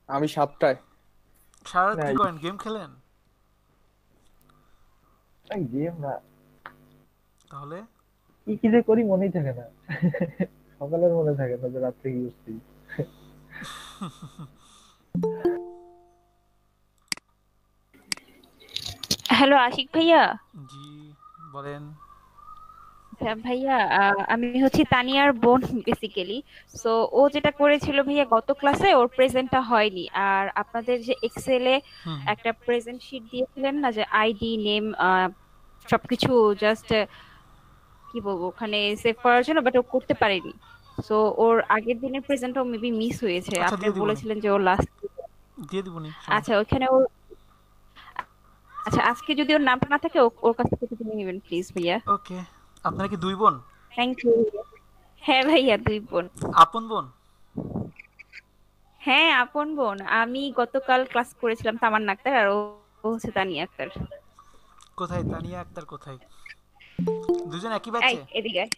আমি 7টায়। সারা রাত না, কি করেন, গেম খেলেন? গেম না, তাহলে কি কি যে করি মনেই থাকে না। সকালের মনে থাকে না যে রাত্রে কি করছি। হ্যালো আশিক ভাইয়া। জি, বলেন। ভাইয়া, আমি হচ্ছে তানিয়ার বোন বেসিক্যালি। সো ও যেটা করেছিল ভাইয়া, গত ক্লাসে ওর প্রেজেন্টটা হয়নি। আর আপনাদের যে এক্সেলে হুম হুম। একটা প্রেজেন্ট শিট দিয়েছিলেন না, যে আইডি নেম সবকিছু জাস্ট কি বলবো ওখানে সেভ করার জন্য, বাট ও করতে পারেনি। সো ওর আগের দিনের প্রেজেন্টও মেবি মিস হয়েছে, আচ্ছা, আপনি দিয়ে দিবনি, বলেছিলেন যে ওর লাস্ট। দিয়ে দিবনি, সমস্যা আচ্ছা নেই। ওখানে ওর, আচ্ছা আজকে যদি ওর নামটা না থাকে ওর কাছ থেকে একটু নিয়ে নেবেন প্লিজ ভাইয়া। ওকে। আপনারা কি দুই বোন? Thank you. হ্যাঁ ভাইয়া, দুই বোন। আপন বোন? হ্যাঁ আপন বোন। আমি গতকাল ক্লাস করেছিলাম তামান্না আক্তার, আর ও ও হচ্ছে তানিয়া আক্তার। কোথায় তানিয়া আক্তার, কোথায়? দুজন একই এই ব্যাচে? এদিকে আয়।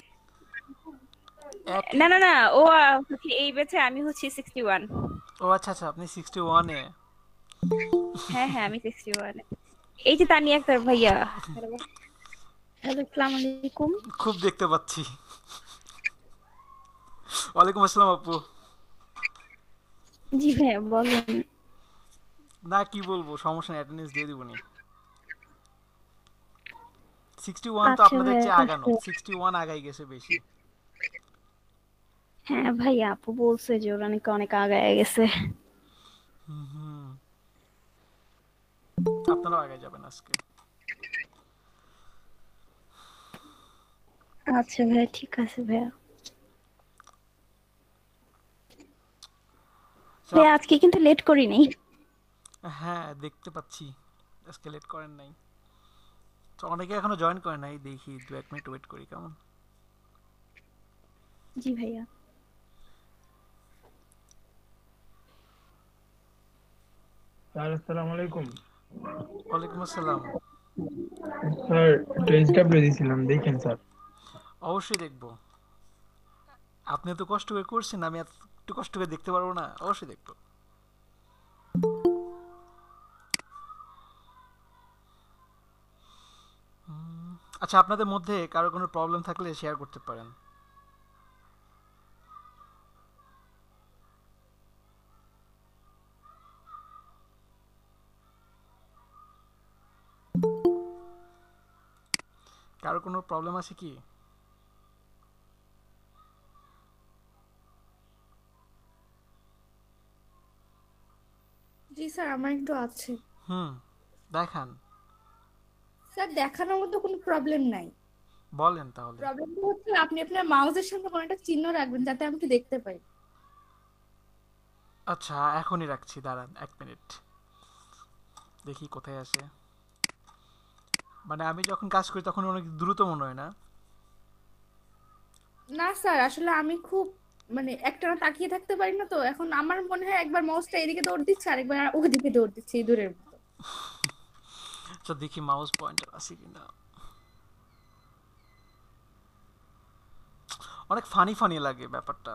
একই? না না না, ও হচ্ছে এই বেচে, আমি হচ্ছে 61। ও আচ্ছা আচ্ছা, আপনি 61-এ। হ্যাঁ হ্যাঁ, আমি 61। এই যে তানিয়া আক্তার ভাইয়া। হ্যালো, আসসালামু আলাইকুম। খুব দেখতে পাচ্ছি। ওয়ালাইকুম আসসালাম আপু। জি ভাইয়া বলেন। না, কি বলবো, সমস্যা নেই, অ্যাটেন্ডেন্স দিয়ে দিবনি। 61 তো আচ্ছা আপনাদের চেয়ে ভাইয়া। আগানো, 61 আগাই গেছে বেশি। হ্যাঁ ভাইয়া, আপু বলছে যে ওরা নাকি অনেক আগায় গেছে। হুম হুম। আপনারাও আগায় যাবেন আজকে। আচ্ছা ভাইয়া, ঠিক আছে ভাইয়া। So, ভাইয়া আজকে কিন্তু লেট করিনি। হ্যাঁ দেখতে পাচ্ছি, আজকে লেট করেন নাই। তো অনেকে এখনো জয়েন করে নাই, দেখি 1 মিনিট ওয়েট করি কেমন। জি ভাইয়া। স্যার আসসালামু আলাইকুম। ওয়ালাইকুম আসসালাম। স্যার একটা এসডব্লিউ দিয়েছিলাম, দেখেন স্যার। অবশ্যই দেখবো। আপনি এত কষ্ট করে করছেন, আমি এত একটু কষ্ট করে দেখতে পারবো না? অবশ্যই দেখবো। আচ্ছা, আপনাদের মধ্যে কারো কোনো প্রবলেম থাকলে শেয়ার করতে পারেন। কারো কোনো প্রবলেম আছে কি? জি স্যার, আমার একটু আছে। হুম, দেখান। স্যার দেখানোর মতো কোনো প্রবলেম নাই। বলেন তাহলে। প্রবলেমটা হচ্ছে আপনি আপনার মাউসের সামনে কোনো একটা চিহ্ন রাখবেন যাতে আমি একটু দেখতে পাই। আচ্ছা, এখনই রাখছি, দাঁড়ান 1 মিনিট, দেখি কোথায় আসে। মানে আমি যখন কাজ করি তখন অনেক দ্রুত মনে হয় না? না স্যার, আসলে আমি খুব মানে একটানা তাকিয়ে থাকতে পারি না, তো এখন আমার মনে হয় একবার মাউসটা এদিকে দৌড় দিচ্ছে আর একবার ওদিকে দৌড় দিচ্ছে ইঁদুরের মতো। আচ্ছা, দেখি মাউস পয়েন্টার আছে কিনা। অনেক ফানি ফানি লাগে ব্যাপারটা।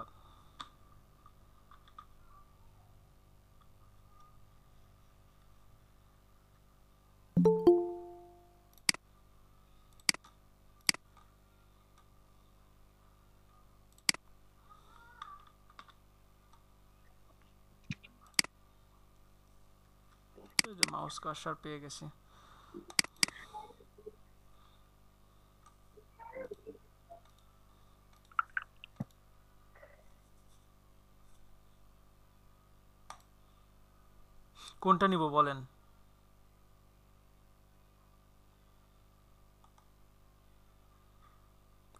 এই যে মাউস কার্সার পেয়ে গেছি। কোনটা নিব বলেন?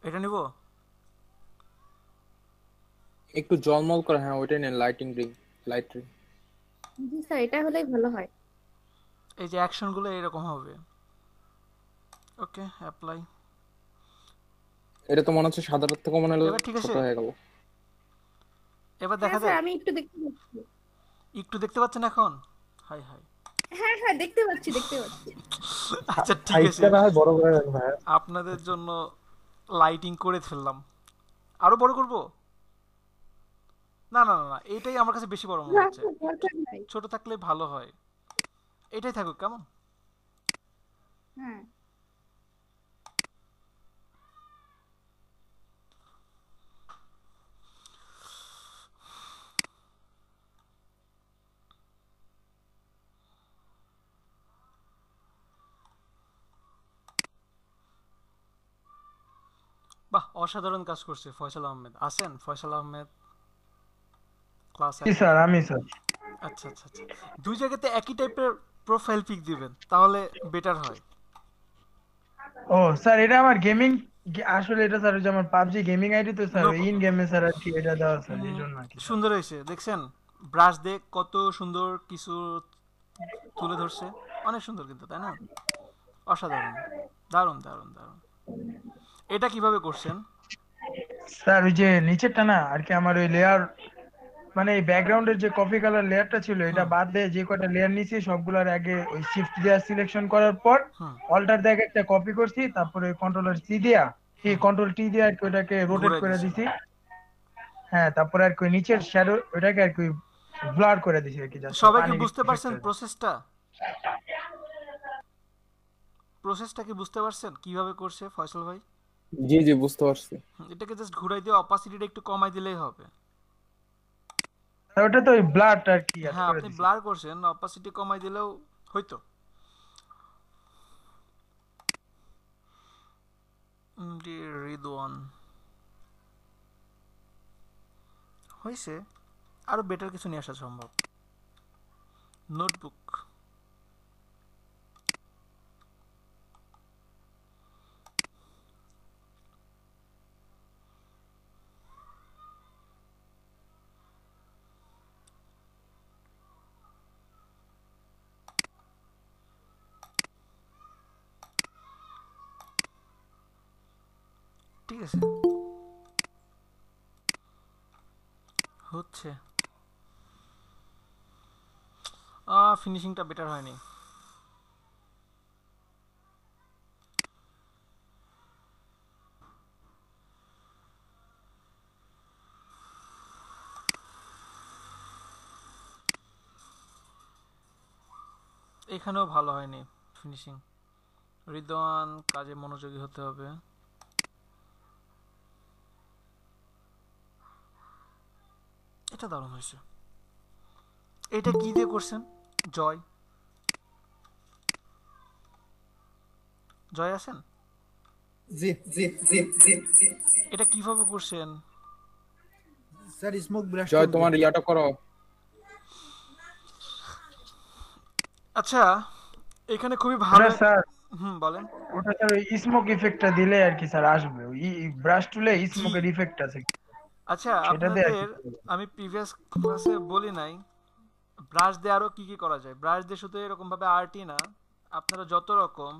এটা নিব? একটু জলমল করে, হ্যাঁ ওইটাই নেন, লাইটিং রিং, লাইট রিং। জি স্যার, এটা হলেই ভালো হয়। এই যে অ্যাকশনগুলো এরকম হবে। ওকে, অ্যাপ্লাই। এটা তো মনে হচ্ছে সাদাটার থেকে মনে হলো এবার ঠিক ছোট আছে? হয়ে গেল। এবার হ্যাঁ দেখা স্যার, যায়? আমি একটু দেখতে পাচ্ছি। একটু দেখতে পাচ্ছেন এখন? High high. হ্যাঁ হ্যাঁ, দেখতে পাচ্ছি দেখতে পাচ্ছি। আচ্ছা ঠিক আছে, সাইজটা না হয় বড় করে রাখবেন ভাইয়া। আপনাদের জন্য লাইটিং করে ফেললাম। আরো বড় করব? না না না না, এটাই আমার কাছে বেশি বড় মনে হচ্ছে। রাখতে দরকার নাই। ছোট থাকলে ভালো হয়, এটাই থাকুক কেমন। হ্যাঁ বাহ, অসাধারণ কাজ করছে ফয়সাল আহমেদ। আছেন ফয়সাল আহমেদ ক্লাস জি এখন? স্যার, আমি স্যার। আচ্ছা আচ্ছা আচ্ছা, দুই জায়গাতে একই টাইপের প্রোফাইল পিক দিবেন তাহলে বেটার হয়। ও স্যার, এটা আমার গেমিং, আসলে এটা স্যার ওই যে আমার পাবজি গেমিং আইডি তো স্যার, নো ওই ইন প্রবলেম। গেমে স্যার আর কি এটা দেওয়া স্যার, এই জন্য আর কি স্যার। সুন্দর হয়েছে দেখছেন, ব্রাশ দিয়ে কত সুন্দর কিছু তুলে ধরছে, অনেক সুন্দর কিন্তু, তাই না? অসাধারণ, দারুণ দারুণ দারুণ। এটা কিভাবে করছেন? স্যার ওই যে নিচেরটা না আর কি, আমার ওই লেয়ার, মানে এই ব্যাকগ্রাউন্ডের যে কফি কালার লেয়ারটা ছিল এটা হুম বাদ দিয়ে যে কয়টা লেয়ার নিছি সবগুলোর আগে ওই শিফট দিয়ে সিলেকশন করার পর হুম অল্টার দিয়ে একটা কপি করছি, তারপরে কন্ট্রোলার সি দিয়া, এই হুম, কন্ট্রোল টি দিয়ে আর কি ওটাকে রোটেট ঘুরাই করে দিছেন। দিছি। হ্যাঁ, তারপরে আর কি ওই নিচের শ্যাডো ওটাকে আর কি ব্লার করে দিছি আর কি, জাস্ট সবাইকে পানির বুঝতে পারছেন ইফেক্টটা। প্রসেসটা? প্রসেসটা কি বুঝতে পারছেন কিভাবে করছে ফয়সাল ভাই? জি জি, বুঝতে পারছি। এটাকে জাস্ট ঘুরাই দিয়ে অপাসিটিটা একটু কমাই দিলেই হবে। ওটা তো ওই ব্লারটা আর কি অ্যাড হ্যাঁ, করে আপনি দিছি। ব্লার করছেন, অপাসিটি কমাই দিলেও হয়তো। রিদওয়ান হয়েছে, আরো বেটার কিছু নিয়ে আসা সম্ভব। নোটবুক, ঠিক আছে, হচ্ছে। ফিনিশিংটা বেটার হয়নি। এখানেও ভালো হয়নি ফিনিশিং। রিদওয়ান, কাজে মনোযোগী হতে হবে। এটা দারুণ হয়েছে। এটা কি দিয়ে করছেন? জয়, জয় আছেন? জি জি জি জি জি। এটা কিভাবে করছেন? স্যার স্মোক ব্রাশ জয়, টুল তোমার দিয়ে। ইয়াটা করো। আচ্ছা, এখানে খুবই ওটা ভালো স্যার, বলেন। ওটা স্যার ওই স্মোক ইফেক্টটা দিলে আর কি স্যার আসবে, ওই ব্রাশ টুলে জি, স্মোকের ইফেক্ট আছে, আচ্ছা সেটা দিয়ে আর আপনাদের, কি। আমি প্রিভিয়াস ক্লাসে বলি নাই ব্রাশ দিয়ে আরো কি কি করা যায়। ব্রাশ দিয়ে শুধু এরকম ভাবে আর্টই না, আপনারা যত রকম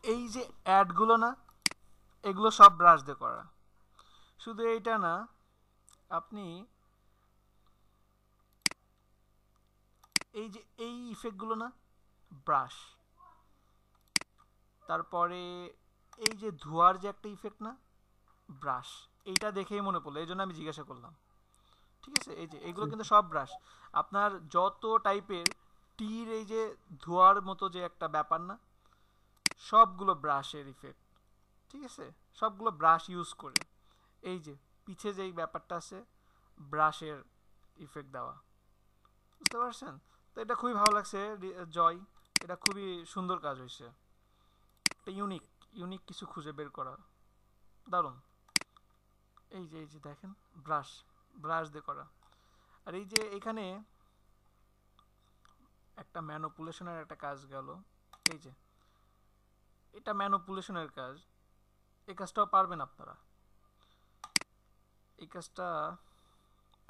এই যে অ্যাডগুলো না, এগুলো সব ব্রাশ দিয়ে করা। শুধু এইটা না, আপনি এই যে এই ইফেক্টগুলো না, ব্রাশ। তারপরে এই যে ধোয়ার যে একটা ইফেক্ট না, ব্রাশ। এইটা দেখেই মনে পড়লো, এই জন্য আমি জিজ্ঞাসা করলাম। ঠিক আছে, এই যে এগুলো কিন্তু সব ব্রাশ। আপনার যত টাইপের টির এই যে ধোয়ার মতো যে একটা ব্যাপার না, সবগুলো ব্রাশের ইফেক্ট। ঠিক আছে, সবগুলো ব্রাশ ইউজ করে এই যে পিছে যেই ব্যাপারটা আছে, ব্রাশের ইফেক্ট দেওয়া। বুঝতে পারছেন? তো এটা খুবই ভালো লাগছে জয়, এটা খুবই সুন্দর কাজ হয়েছে। এটা ইউনিক, ইউনিক কিছু খুঁজে বের করা, দারুণ। এই যে দেখেন, ব্রাশ, ব্রাশ দিয়ে করা। আর এই যে এখানে একটা ম্যানুপুলেশনের একটা কাজ গেল, এই যে এটা ম্যানুপুলেশনের কাজ। এই কাজটাও পারবেন আপনারা। এই কাজটা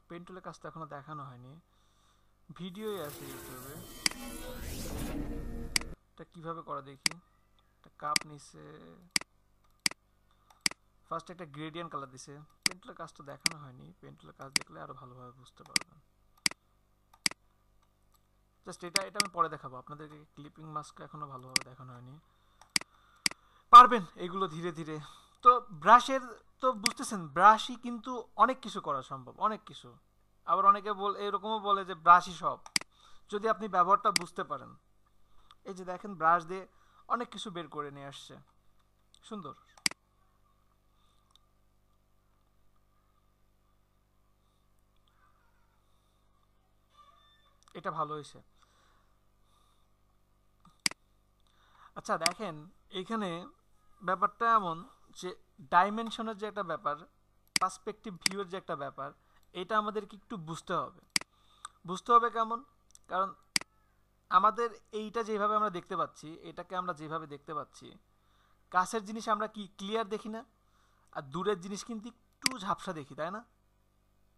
পেন্টুলের কাজটা এখনো দেখানো হয়নি, ভিডিওই আছে ইউটিউবে। এটা কিভাবে করা দেখি। একটা কাপ নিছে, ফার্স্ট একটা গ্রেডিয়েন্ট কালার দিছে। পেন্টুলের কাজটা দেখানো হয়নি, পেন্টুলের কাজ দেখলে আরো ভালোভাবে বুঝতে পারবেন। জাস্ট এটা এটা আমি পরে দেখাবো আপনাদেরকে। ক্লিপিং মাস্ক এখনো ভালোভাবে দেখানো হয়নি। পারবেন এগুলো ধীরে ধীরে। তো ব্রাশের তো বুঝতেছেন, ব্রাশই কিন্তু অনেক কিছু করা সম্ভব, অনেক কিছু। আবার অনেকে এরকমও বলে যে ব্রাশই সব, যদি আপনি ব্যবহারটা বুঝতে পারেন। এই যে দেখেন ব্রাশ দিয়ে অনেক কিছু বের করে নিয়ে আসছে, সুন্দর। এটা ভালো হয়েছে। আচ্ছা দেখেন এখানে ব্যাপারটা এমন যে ডাইমেনশনের যে একটা ব্যাপার, পার্সপেক্টিভ ভিউয়ের যে একটা ব্যাপার, এটা আমাদেরকে একটু বুঝতে হবে। বুঝতে হবে কেমন? কারণ আমাদের এইটা যেভাবে আমরা দেখতে পাচ্ছি, এটাকে আমরা যেভাবে দেখতে পাচ্ছি, কাছের জিনিস আমরা কি ক্লিয়ার দেখি না, আর দূরের জিনিস কিন্তু একটু ঝাপসা দেখি, তাই না?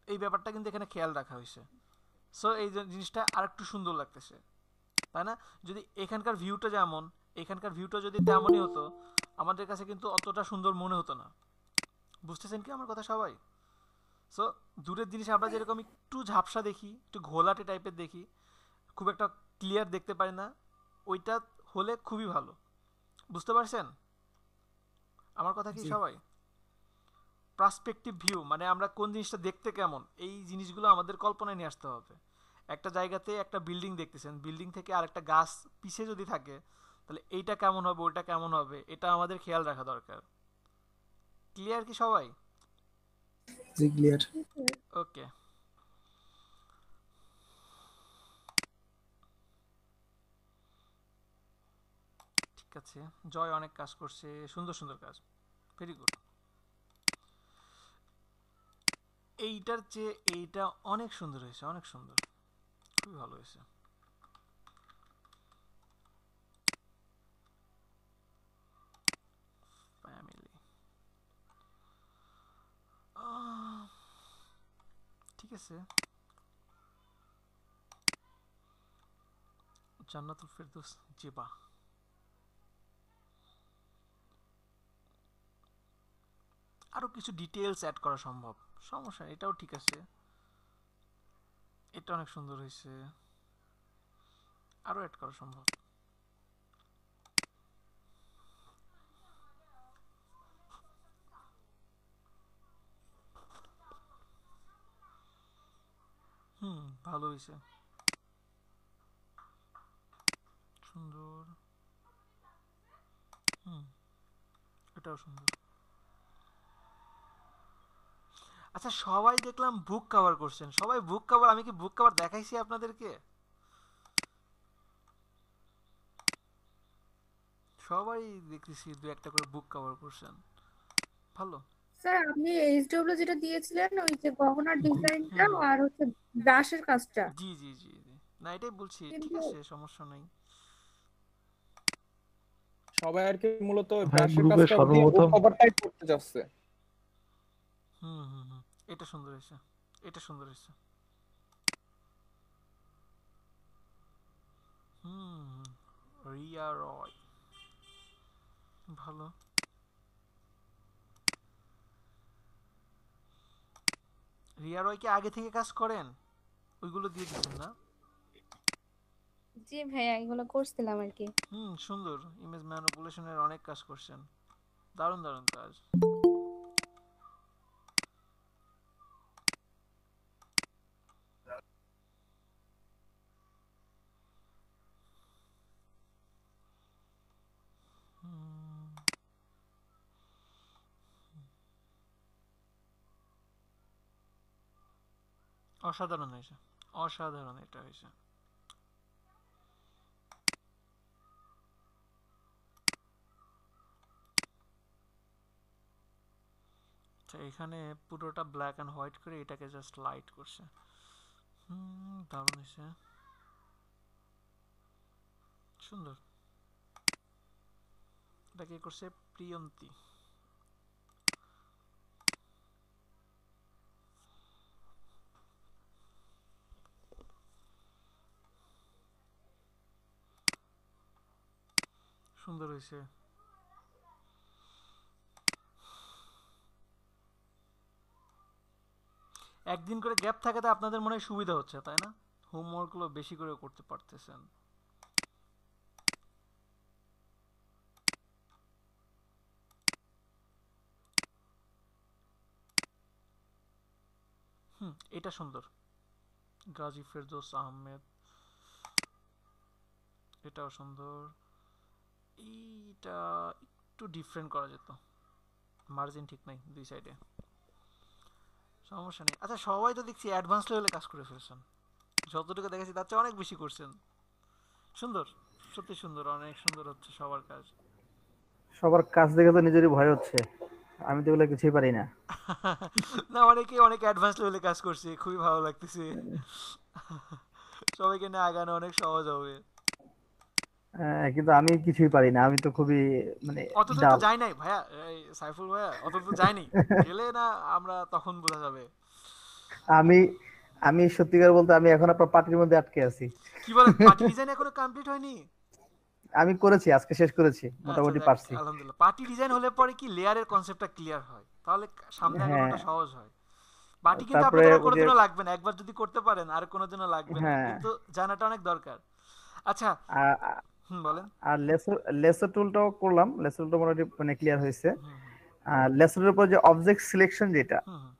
এই ব্যাপারটা কিন্তু এখানে খেয়াল রাখা হয়েছে। সো এই জিনিসটা আর একটু সুন্দর লাগতেছে, তাই না? যদি এখানকার ভিউটা যেমন, এখানকার ভিউটা যদি তেমনই হতো, আমাদের কাছে কিন্তু অতটা সুন্দর মনে হতো না। বুঝতেছেন কি আমার কথা সবাই? সো দূরের জিনিস আমরা যেরকম একটু ঝাপসা দেখি, একটু ঘোলাটে টাইপের দেখি, খুব একটা ক্লিয়ার দেখতে পারি না, ওইটা হলে খুবই ভালো। বুঝতে পারছেন আমার কথা কি জি। সবাই? পার্সপেক্টিভ ভিউ মানে আমরা কোন জিনিসটা দেখতে কেমন, এই জিনিসগুলো আমাদের কল্পনায় নিয়ে আসতে হবে। একটা জায়গাতে একটা বিল্ডিং দেখতেছেন, বিল্ডিং থেকে আরেকটা গাছ পিছে যদি থাকে, তাহলে এইটা কেমন হবে, ওইটা কেমন হবে, এটা আমাদের খেয়াল রাখা দরকার। ক্লিয়ার কি সবাই? জি ক্লিয়ার। ওকে। ঠিক আছে, জয় অনেক কাজ করছে, সুন্দর সুন্দর কাজ, ভেরি গুড। এইটার চেয়ে এইটা অনেক সুন্দর হয়েছে, অনেক সুন্দর, খুবই ভালো হয়েছে। ফ্যামিলি, ঠিক আছে। জান্নাতুল ফেরদৌস জেবা, আরো কিছু ডিটেলস অ্যাড করা সম্ভব, সমস্যা নেই, এটাও ঠিক আছে। এটা অনেক সুন্দর হয়েছে, আরো অ্যাড করা সম্ভব। ভালো হয়েছে, সুন্দর। এটাও সুন্দর। আচ্ছা সবাই দেখলাম বুক কভার করছেন, সবাই বুক কভার, আমি কি বুক কভার দেখাইছি আপনাদেরকে? সবাই দেখতেছি দু একটা করে বুক কভার করছেন, ভালো। স্যার আপনি এইচডব্লিউ যেটা দিয়েছিলেন ওই যে গহনার ডিজাইনটা হুম, আর হচ্ছে ব্রাশের কাজটা, জি জি জি জি, না এটাই বলছি, ঠিক কিন্তু আছে সমস্যা নাই। সবাই আর কি মূলত ভাই ব্রাশের গ্রুপে কাজটা দিয়ে বুক সর্বপ্রথম কভারটাই করতে যাচ্ছে। এটা সুন্দর হয়েছে, এটা সুন্দর হয়েছে। রিয়া রয়, ভালো। রিয়া রয় কি আগে থেকে কাজ করেন? ওইগুলো দিয়ে দিচ্ছেন না? জি ভাইয়া এগুলো করছিলাম আর কি। সুন্দর, ইমেজ ম্যানিপুলেশনের অনেক কাজ করছেন, দারুণ দারুণ কাজ। অসাধারণ হয়েছে, অসাধারণ এটা হয়েছে। আচ্ছা এখানে পুরোটা ব্ল্যাক অ্যান্ড হোয়াইট করে এটাকে জাস্ট লাইট করছে, দারুণ হয়েছে, সুন্দর। এটা কে করছে? প্রিয়ন্তী। সুন্দর হয়েছে। একদিন করে গ্যাপ থাকে তো আপনাদের মনে হয় সুবিধা হচ্ছে, তাই না? হোমওয়ার্কগুলো বেশি করে করতে পারতেছেন। এটা সুন্দর, গাজী ফেরদৌস আহমেদ, এটাও সুন্দর। এইটা একটু ডিফারেন্ট করা যেত, মার্জিন ঠিক নাই দুই সাইডে, সমস্যা নেই। আচ্ছা সবাই তো দেখছি অ্যাডভান্স লেভেলে কাজ করে ফেলছেন, যতটুকু দেখেছি তার চেয়ে অনেক বেশি করছেন। সুন্দর, সত্যি সুন্দর, অনেক সুন্দর হচ্ছে সবার কাজ। সবার কাজ দেখে তো নিজেরই ভয় হচ্ছে, আমি তো এগুলো কিছুই পারি না। না অনেকে অনেক অ্যাডভান্স লেভেলে কাজ করছে, খুবই ভালো লাগতেছে। সবাইকে নিয়ে আগানো অনেক সহজ হবে। কিন্তু আমি কিছুই পারি না, আমি তো খুবই মানে অতদূর তো ডাল। যাই নাই ভাইয়া, এই সাইফুল ভাইয়া অতদূর যায়নি, গেলে না আমরা তখন বোঝা যাবে। আমি আমি সত্যিকার বলতে আমি এখন আপনার পার্টির মধ্যে আটকে আছি। কি বলেন, পার্টি ডিজাইন এখনো কমপ্লিট হয়নি? আমি করেছি, আজকে শেষ করেছি, আচ্ছা মোটামুটি যাক, পারছি। আলহামদুলিল্লাহ। পার্টি ডিজাইন হলে পরে কি লেয়ারের কনসেপ্টটা ক্লিয়ার হয়, তাহলে সামনে হ্যাঁ, আগানোটা সহজ হয়। বাটি কিন্তু তারপরে আপনাদের আর ওই যে কোনোদিনও লাগবে না, একবার যদি করতে পারেন আর কোনোদিনও লাগবে না, হ্যাঁ, কিন্তু জানাটা অনেক দরকার। আচ্ছা, আ- আ- বলেন। আর লেসো টুলটাও করলাম, লেসো টুলটা মোটামুটি মানে ক্লিয়ার হয়েছে। হুম হুম আর লেসোর উপর যে অবজেক্ট সিলেকশন যেটা, হুম হুম।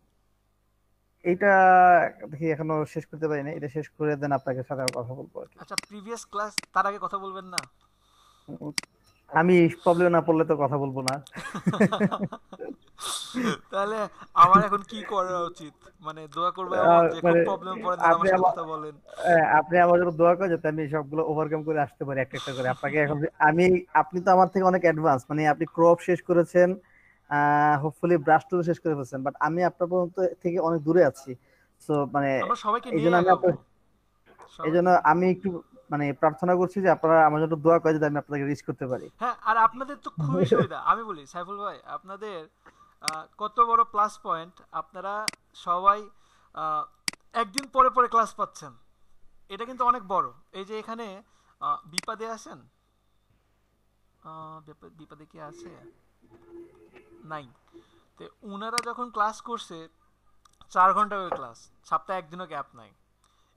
এটা দেখি এখনো শেষ করতে পারি না, এটা শেষ করে দেন আপনাকে সাথে আর কথা বলবো আর কি। আচ্ছা প্রিভিয়াস ক্লাস, তার আগে কথা বলবেন না? উম, আমি প্রবলেম না পড়লে তো কথা বলবো না। তাহলে আমার এখন কি করা উচিত, মানে দোয়া করবো এমন যে খুব মানে প্রবলেম পড়েন যেন আমার আপনি সাথে আমার কথা বলেন। আপনি আমার জন্য দোয়া করেন যাতে আমি সবগুলো ওভারকাম করে আসতে পারি একটা একটা করে আপনাকে। এখন আমি, আপনি তো আমার থেকে অনেক অ্যাডভান্স, মানে আপনি ক্রপ শেষ করেছেন, হোপফুলি ব্রাশ টুল শেষ করে ফেলছেন, বাট আমি আপনার পর্যন্ত থেকে অনেক দূরে আছি। সো মানে আমরা সবাইকে এই নিয়ে জন্য আমি আগাবো, আপনার, এই জন্য সবাইকে। আমি একটু মানে প্রার্থনা করছি যে আপনারা আমার জন্য দোয়া করে যদি আমি আপনাকে রিচ করতে পারি। হ্যাঁ, আর আপনাদের তো খুবই সুবিধা, আমি বলি সাইফুল ভাই, আপনাদের কত বড় প্লাস পয়েন্ট, আপনারা সবাই আহ, একদিন পরে পরে ক্লাস পাচ্ছেন, এটা কিন্তু অনেক বড়। এই যে এখানে বিপাদে আছেন, বিপাদে কি আছে? নাই। তো উনারা যখন ক্লাস করছে 4 ঘন্টা করে ক্লাস, সপ্তাহে একদিনও গ্যাপ নাই।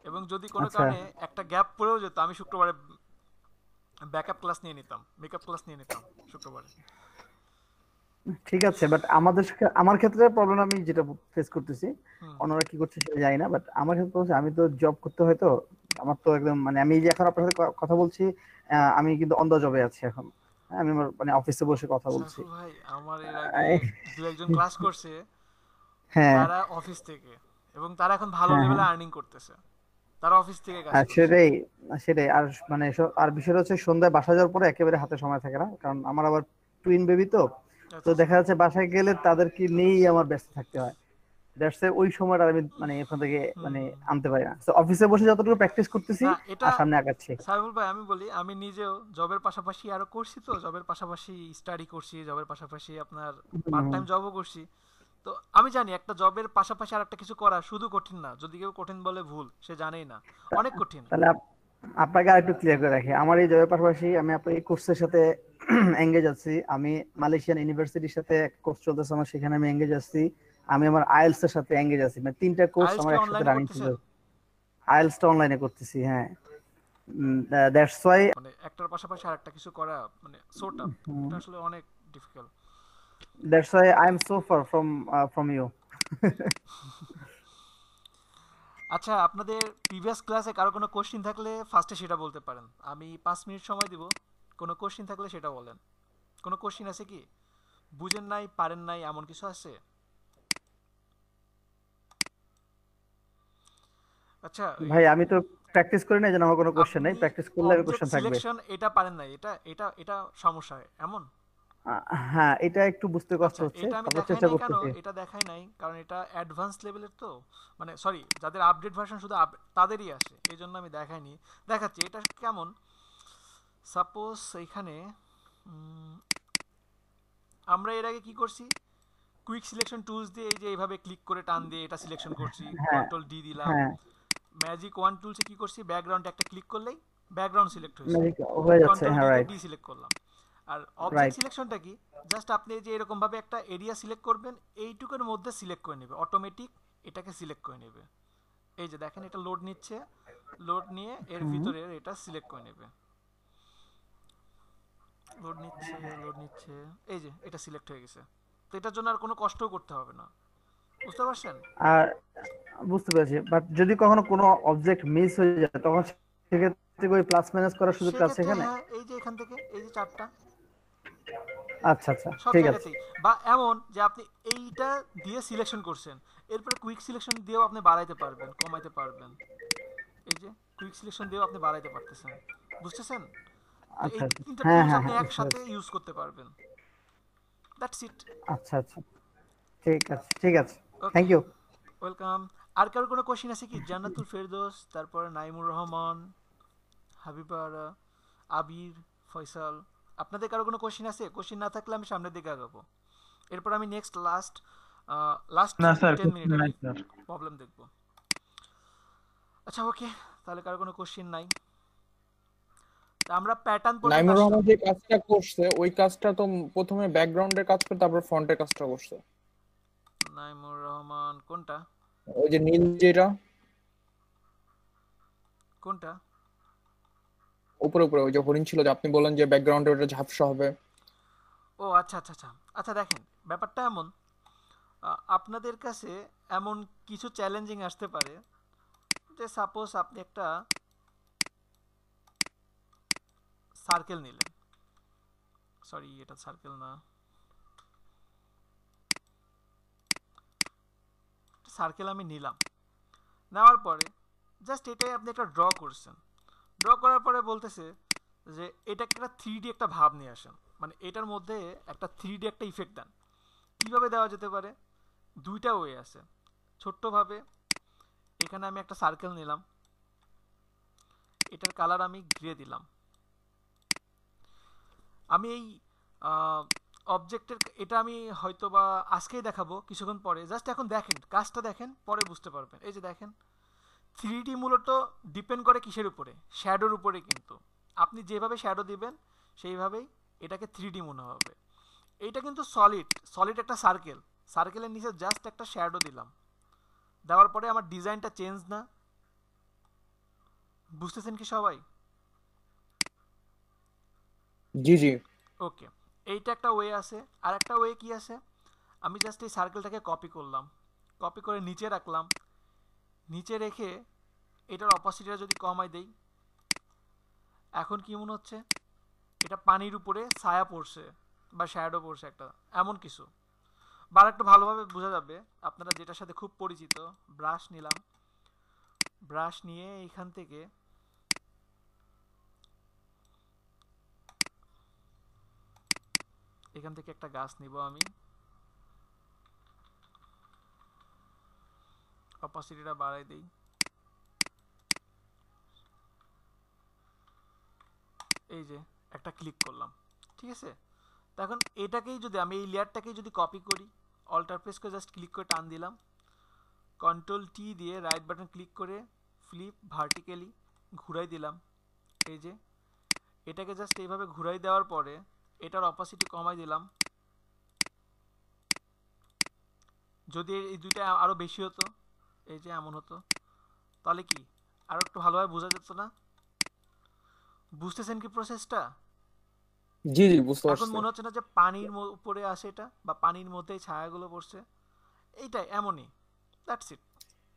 এবং যদি কোনো আচ্ছা, কারণে একটা গ্যাপ পড়েও যেত, আমি শুক্রবারে ব্যাকআপ ক্লাস নিয়ে নিতাম, মেকআপ ক্লাস নিয়ে নিতাম শুক্রবারে। ঠিক আছে, বাট আমার ক্ষেত্রে প্রবলেম আমি যেটা ফেস করতেছি, হুম অন্যরা কি করছে সেটা জানি না, বাট আমার ক্ষেত্রে হচ্ছে আমি তো জব করতে হয়, তো আমার তো একদম মানে আমি যে এখন আপনার সাথে কথা বলছি, আমি কিন্তু অন দা জবে আছি এখন। হ্যাঁ, আমি আমার মানে অফিসে বসে কথা বলছি। সাইফুল ভাই, আমার এর আগে আহ, দু একজন ক্লাস করছে, হ্যাঁ, তারা অফিস থেকে, এবং তারা এখন ভালো হ্যাঁ, হ্যাঁ, লেভেলে আর্নিং করতেছে, তারা অফিস থেকে কাজ আর করছে। সেটাই, সেটাই। আর মানে আর বিষয়টা হচ্ছে সন্ধ্যায় বাসা যাওয়ার পরে একেবারে হাতে সময় থাকে না, কারণ আমার আবার টুইন বেবি, তো তো আচ্ছা আচ্ছা। দেখা যাচ্ছে বাসায় গেলে তাদেরকে নিয়েই আমার ব্যস্ত থাকতে হয়। দ্যাটস ওই সময়টা আমি মানে এখান থেকে হুম মানে হুম। আনতে পারি না। তো অফিসে বসে যতটুকু প্র্যাকটিস করতেছি না এটা আর সামনে আগাচ্ছি। সাইফুল ভাই, আমি বলি আমি নিজেও জবের পাশাপাশি আরো করছি, তো জবের পাশাপাশি স্টাডি করছি, জবের পাশাপাশি আপনার পার্ট হুম। টাইম জবও করছি। তো আমি জানি একটা জবের পাশাপাশি আর একটা কিছু করা শুধু কঠিন না, যদি কেউ কঠিন বলে ভুল, সে জানেই না, অনেক কঠিন। তাহলে আপনাকে আর একটু ক্লিয়ার করে রাখি, আমার এই জবের পাশাপাশি আমি আপনার এই কোর্সের সাথে এঙ্গেজ আছি। আমি মালয়েশিয়ান ইউনিভার্সিটির সাথে কোর্স চলতেছে আমার, সেখানে আমি এঙ্গেজ আছি। আমি আমার আইএলটিএস এর সাথে এঙ্গেজ আছি, মানে তিনটা কোর্স আইএলটিএস আমার কি একসাথে অনলাইনে রানিং ছিল। করতেছেন? আইএলটিএস টা অনলাইনে করতেছি, হ্যাঁ। দ্যাটস ওয়াই, মানে একটার পাশাপাশি আর একটা কিছু করা মানে সো টাফ, এটা আসলে অনেক difficult. That's why I am so far from you. আচ্ছা, আপনাদের প্রিভিয়াস ক্লাসে কারো কোনো কোশ্চিন থাকলে ফার্স্টে সেটা বলতে পারেন, আমি 5 মিনিট সময় দিব, কোনো কোশ্চিন থাকলে সেটা বলেন। কোনো কোশ্চিন আছে কি, বুঝেন নাই, পারেন নাই, এমন কিছু আছে? আচ্ছা, ওই ভাই আমি তো প্র্যাকটিস করি না, এই জন্য আমার কোনো কোশ্চেন নেই, আপনি প্র্যাকটিস করলে অবজেক্ট কোশ্চেন থাকবে। সিলেকশন এটা পারেন নাই, এটা এটা এটা সমস্যা হয় এমন? হ্যাঁ, এটা একটু বুঝতে কষ্ট আচ্ছা, হচ্ছে, এটা আমি তারপর দেখাই চেষ্টা নাই কেন, করতেছি। এটা দেখাই নাই কারণ এটা অ্যাডভান্স লেভেলের, তো মানে সরি, যাদের আপডেট ভার্সন শুধু তাদেরই আসে, এই জন্য আমি দেখাইনি। দেখাচ্ছি এটা কেমন। সাপোজ এখানে আমরা এর আগে কি করছি, কুইক সিলেকশন টুলস দিয়ে এই যে এইভাবে ক্লিক করে টান দিয়ে এটা সিলেকশন করছি, হ্যাঁ, কন্ট্রোল ডি দিলাম। হ্যাঁ, ম্যাজিক ওয়ান টুলসে কি করছি, ব্যাকগ্রাউন্ড একটা ক্লিক করলেই ব্যাকগ্রাউন্ড সিলেক্ট হয়েছে, ম্যাজিক হয়ে যাচ্ছে, কন্ট্রোল হ্যাঁ, ডিতে রাইট, ডি সিলেক্ট করলাম। আর অবজেক্ট রাইট। সিলেকশনটা কি, জাস্ট আপনি যে এরকম ভাবে একটা এরিয়া সিলেক্ট করবেন, এইটুকুর মধ্যে সিলেক্ট করে নেবে অটোমেটিক, এটাকে সিলেক্ট করে নেবে। এই যে দেখেন এটা লোড নিচ্ছে, লোড নিয়ে এর হুম। ভিতরে এটা সিলেক্ট করে নেবে, লোড নিচ্ছে, লোড নিচ্ছে, এই যে এটা সিলেক্ট হয়ে গেছে। তো এটার জন্য আর কোনো কষ্টও করতে হবে না, বুঝতে পারছেন? আর বুঝতে পেরেছি, বাট যদি কখনো কোনো অবজেক্ট মিস হয়ে যায় তখন সেক্ষেত্রে ওই প্লাস মাইনাস করার সুযোগটা আছে সেক্ষেত্রে এখানে? হ্যাঁ, এই যে এখান থেকে এই যে চারটা আচ্ছা আচ্ছা, সব ঠিক আছে। জায়গাতেই, বা এমন যে আপনি এইটা দিয়ে সিলেকশন করছেন, এরপরে কুইক সিলেকশন দিয়েও আপনি বাড়াইতে পারবেন, কমাইতে পারবেন। এই যে কুইক সিলেকশন দিয়েও আপনি বাড়াইতে পারতেছেন, বুঝতেছেন? তো এই আচ্ছা আচ্ছা, তিনটা হ্যাঁ টুলস হ্যাঁ আপনি হ্যাঁ, বুঝতে একসাথে পেরেছি। ইউজ করতে পারবেন। That's it. আচ্ছা আচ্ছা, ঠিক আছে ঠিক আছে, ওকে, থ্যাংক ইউ। ওয়েলকাম। আর কারোর কোনো কোশ্চেন আছে কি? জান্নাতুল ফেরদৌস, তারপর নাইমুর রহমান, হাবিবারা, আবির, ফয়সাল, আপনাদের কারো কোনো কোশ্চেন আছে? কোশ্চেন না থাকলে আমি সামনের দিকে আগাবো। এরপর আমি নেক্সট লাস্ট লাস্ট না স্যার, 10 মিনিট নাই আমি স্যার। প্রবলেম দেখবো। আচ্ছা ওকে, তাহলে কারো কোনো কোশ্চেন নাই। তা আমরা প্যাটার্ন পর্যন্ত নাইমুর আসলাম। রহমান যে কাজটা করছে ওই কাজটা তো প্রথমে ব্যাকগ্রাউন্ডের কাজ করে তারপর ফ্রন্টের কাজটা করছে। নাইমুর রহমান কোনটা? ওই যে নীল যেটা কোনটা? উপরে উপরে ওই যে হরিণ ছিল, যে আপনি বললেন যে ব্যাকগ্রাউন্ডে ওটা ঝাপসা হবে। ও আচ্ছা আচ্ছা আচ্ছা। আচ্ছা দেখেন, ব্যাপারটা এমন, আপনাদের কাছে এমন কিছু চ্যালেঞ্জিং আসতে পারে যে সাপোজ আপনি একটা সার্কেল নিলেন, সরি এটা সার্কেল না, সার্কেল আমি নিলাম, নেওয়ার পরে জাস্ট এটাই আপনি একটা ড্র করছেন, ড্র করার পরে বলতেছে যে এটাকে একটা 3D একটা ভাব নিয়ে আসেন, মানে এটার মধ্যে একটা 3D একটা ইফেক্ট দেন। কিভাবে দেওয়া যেতে পারে? দুইটা ওয়ে আছে। ছোট্টভাবে এখানে আমি একটা সার্কেল নিলাম, এটার কালার আমি গ্রে দিলাম। আমি এই অবজেক্টের এটা আমি হয়তো বা আজকেই দেখাবো কিছুক্ষণ পরে, জাস্ট এখন দেখেন কাজটা দেখেন, পরে বুঝতে পারবেন। এই যে দেখেন, 3D মূলত ডিপেন্ড করে কিসের উপরে? শ্যাডোর উপরে। কিন্তু আপনি যেভাবে শ্যাডো দিবেন সেইভাবেই এটাকে 3D মনে হবে। এইটা কিন্তু সলিড, সলিড একটা সার্কেল, সার্কেলের নিচে জাস্ট একটা শ্যাডো দিলাম, দেওয়ার পরে আমার ডিজাইনটা চেঞ্জ না? বুঝতেছেন কি সবাই? জি জি। ওকে, এইটা একটা ওয়ে আছে। আর একটা ওয়ে কি আছে? আমি জাস্ট এই সার্কেলটাকে কপি করলাম, কপি করে নিচে রাখলাম, নিচে রেখে এটার অপাসিটিটা যদি কমাই দেই, এখন কি মনে হচ্ছে? এটা পানির উপরে ছায়া পড়ছে বা শ্যাডো পড়ছে একটা, এমন কিছু। বা একটু ভালোভাবে বোঝা যাবে, আপনারা যেটার সাথে খুব পরিচিত, ব্রাশ নিলাম, ব্রাশ নিয়ে এইখান থেকে একটা গাছ নিব আমি, অপাসিটিটা বাড়াই দেই, এই যে একটা ক্লিক করলাম, ঠিক আছে? তো এখন এটাকেই যদি আমি এই লেয়ারটাকেই যদি কপি করি, অল্টার প্রেস করে জাস্ট ক্লিক করে টান দিলাম, কন্ট্রোল টি দিয়ে রাইট বাটন ক্লিক করে ফ্লিপ ভার্টিক্যালি ঘুরাই দিলাম, এই যে এটাকে জাস্ট এইভাবে ঘুরাই দেওয়ার পরে এটার অপাসিটি কমাই দিলাম। যদি এই দুইটা আরো বেশি হতো, এই যে এমন হতো, তাহলে কি আরো একটু ভালোভাবে বোঝা যেত না? বুঝতেছেন কি প্রসেসটা? জি জি, বুঝতে এখন পারছি। মনে হচ্ছে না যে পানির উপরে আসে এটা, বা পানির মধ্যেই ছায়াগুলো পড়ছে? এইটাই এমনই, দ্যাটস ইট।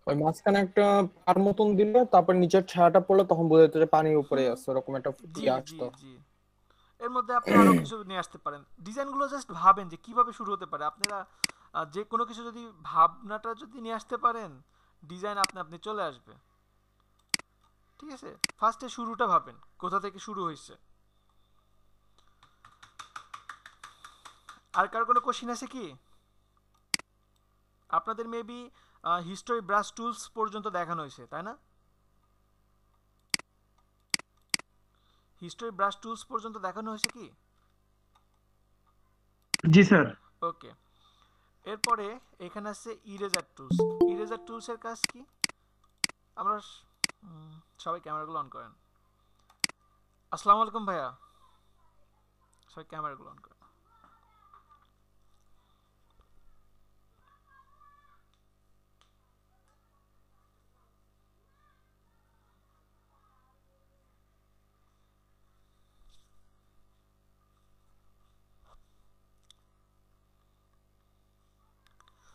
ওই মাঝখানে একটা পার মতন দিলে তারপর নিচের ছায়াটা পড়লে তখন বোঝা যেত যে পানির উপরে হুম, আছে, এরকম একটা জি ইয়ে জি আসতো। জি। এর মধ্যে আপনি আরো কিছু নিয়ে আসতে পারেন। ডিজাইনগুলো জাস্ট ভাবেন যে কিভাবে শুরু হতে পারে। আপনারা যে কোনো কিছু যদি ভাবনাটা যদি নিয়ে আসতে পারেন, ডিজাইন আপনি আপনি চলে আসবে। ঠিক আছে, ফার্স্টে শুরুটা ভাবেন, কোথা থেকে শুরু হয়েছে। আর কার কোনো কোশ্চিন আছে কি? আপনাদের মেবি হিস্টোরি ব্রাশ টুলস পর্যন্ত দেখানো হয়েছে, তাই না? হিস্টোরি ব্রাশ টুলস পর্যন্ত দেখানো হয়েছে কি? জি স্যার। ওকে, এরপরে এখানে আছে ইরেজার টুলস। ইরেজার টুলসের কাজ কি? আমরা সবাই ক্যামেরাগুলো অন করেন। আসসালামু আলাইকুম ভাইয়া, সবাই ক্যামেরাগুলো অন করেন।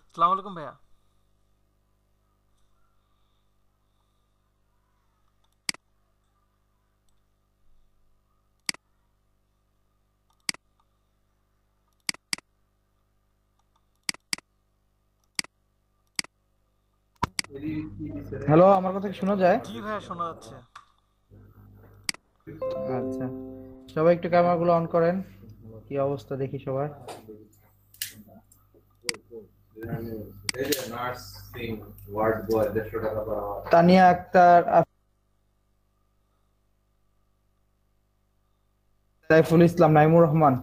আসসালামু আলাইকুম ভাইয়া। হ্যালো, আমার কথা কি শোনা যায়? জি ভাইয়া, শোনা যাচ্ছে। আচ্ছা, সবাই একটু ক্যামেরাগুলো অন করেন। কি অবস্থা দেখি সবার। তানিয়া আক্তার, সাইফুল ইসলাম, নাইমুর রহমান,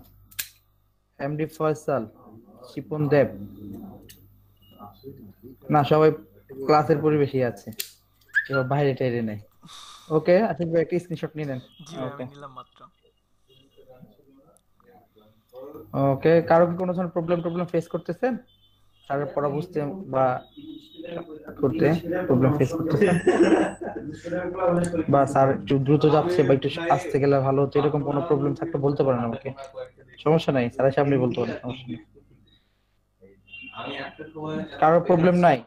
এমডি ফয়সাল, শিপন দেব। না, সবাই ক্লাসের পরিবেশই আছে, কেউ বাইরে টাইরে নেই। ওকে, আশিক ভাই একটা স্ক্রিনশট নিয়ে নেন। জি ভাই, আমি ওকে নিলাম মাত্র। ওকে, কারো কি কোনো ধরনের প্রবলেম ফেস করতেছেন স্যারের পড়া বুঝতে বা করতে? প্রবলেম ফেস করতেছেন বা স্যার একটু দ্রুত যাচ্ছে বা একটু আসতে গেলে ভালো হতো, এরকম কোনো প্রবলেম থাকলে বলতে পারেন আমাকে, সমস্যা নাই, স্যারের সামনে বলতে পারেন, সমস্যা নেই। কারো প্রবলেম নাই?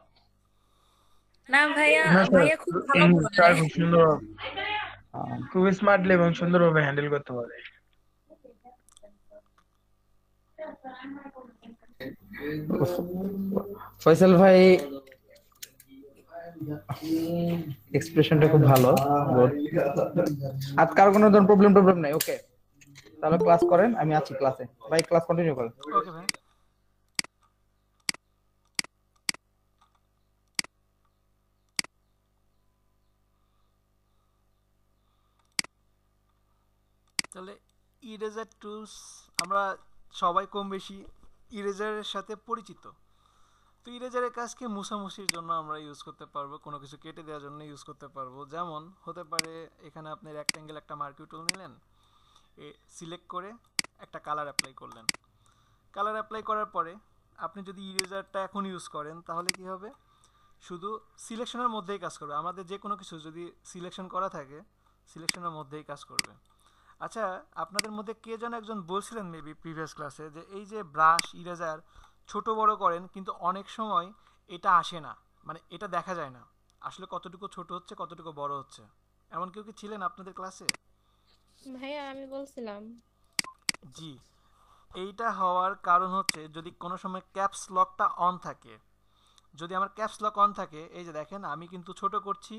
না ভাইয়া, না স্যার, ভাইয়া খুব ভালো স্যার পড়ায়। খুব সুন্দর, আহ, খুব স্মার্টলি এবং সুন্দরভাবে হ্যান্ডেল করতে পারে। ফয়সাল ভাই এক্সপ্রেশনটা খুব ভালো, গুড। আর কারো কোনো ধরনের প্রবলেম নাই? ওকে, তাহলে ক্লাস করেন, আমি আছি ক্লাসে। ভাই ক্লাস কন্টিনিউ করেন। ওকে ভাই। তাহলে ইরেজার টুলস, আমরা সবাই কম বেশি ইরেজারের সাথে পরিচিত। তো ইরেজারের কাজকে মুছামুছির জন্য আমরা ইউজ করতে পারবো, কোনো কিছু কেটে দেওয়ার জন্য ইউজ করতে পারবো। যেমন হতে পারে এখানে আপনি রেক্ট্যাঙ্গেল একটা মার্কিউ টুল নিলেন, সিলেক্ট করে একটা কালার অ্যাপ্লাই করলেন। কালার অ্যাপ্লাই করার পরে আপনি যদি ইরেজারটা এখন ইউজ করেন তাহলে কি হবে, শুধু সিলেকশনের মধ্যেই কাজ করবে। আমাদের যে কোনো কিছু যদি সিলেকশন করা থাকে, সিলেকশনের মধ্যেই কাজ করবে। আচ্ছা, আপনাদের মধ্যে কে যেন একজন বলছিলেন মেবি প্রিভিয়াস ক্লাসে, যে এই যে ব্রাশ ইরেজার ছোট বড় করেন কিন্তু অনেক সময় এটা আসে না, মানে এটা দেখা যায় না আসলে কতটুকু ছোট হচ্ছে কতটুকু বড় হচ্ছে। এমন কেউ কি ছিলেন আপনাদের ক্লাসে? ভাইয়া আমি বলছিলাম। জি, এইটা হওয়ার কারণ হচ্ছে যদি কোনো সময় ক্যাপস লকটা অন থাকে। যদি আমার ক্যাপস লক অন থাকে, এই যে দেখেন আমি কিন্তু ছোট করছি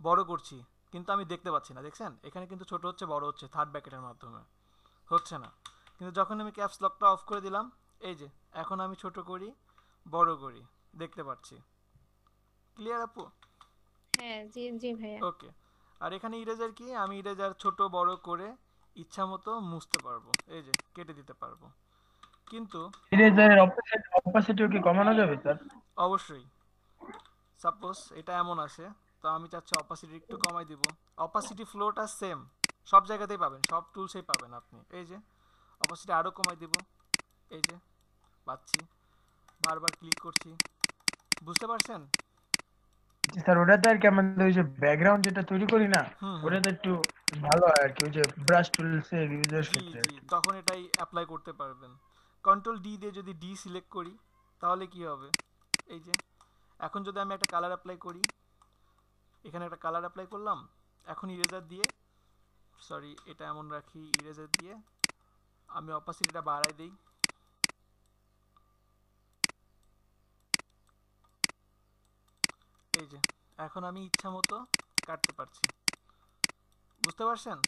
বড় করছি কিন্তু আমি দেখতে পাচ্ছি না, দেখছেন এখানে কিন্তু ছোট হচ্ছে বড় হচ্ছে থার্ড ব্র্যাকেটের মাধ্যমে, হচ্ছে না। কিন্তু যখন আমি ক্যাপস লকটা অফ করে দিলাম, এই যে এখন আমি ছোট করি বড় করি দেখতে পাচ্ছি। ক্লিয়ার আপু? হ্যাঁ, জি জি ভাইয়া। ওকে। আর এখানে ইরেজার কি, আমি ইরেজার ছোট বড় করে ইচ্ছা মতো মুছতে পারবো, এই যে কেটে দিতে পারবো। কিন্তু ইরেজারের অপাসিটিও কি কমানো যাবে স্যার? অবশ্যই, সাপোজ এটা এমন আসে, তো আমি চাচ্ছি অপাসিটি একটু কমাই দিব। অপাসিটি ফ্লোটা সেম, সব জায়গাতেই পাবেন, সব টুলসেই পাবেন আপনি। এই যে অপাসিটি আরও কমাই দিব, এই যে পাচ্ছি, বারবার ক্লিক করছি, বুঝতে পারছেন? স্যার ওটাতে আর কি আমাদের ওই যে ব্যাকগ্রাউন্ড যেটা তৈরি করি না, হুম হুম। ওটাতে একটু ভালো হয় আর কি, ওই যে ব্রাশ টুলস এর ইউজের জি ক্ষেত্রে আর জি, কি। তখন এটাই অ্যাপ্লাই করতে পারবেন। কন্ট্রোল ডি দিয়ে যদি ডি সিলেক্ট করি তাহলে কি হবে, এই যে এখন যদি আমি একটা কালার অ্যাপ্লাই করি, এখানে একটা কালার অ্যাপ্লাই করলাম, এখন ইরেজার দিয়ে, সরি এটা এমন রাখি, ইরেজার দিয়ে আমি অপাসিটিটা বাড়াই দিই, এই যে এখন আমি ইচ্ছা মতো কাটতে পারছি, বুঝতে পারছেন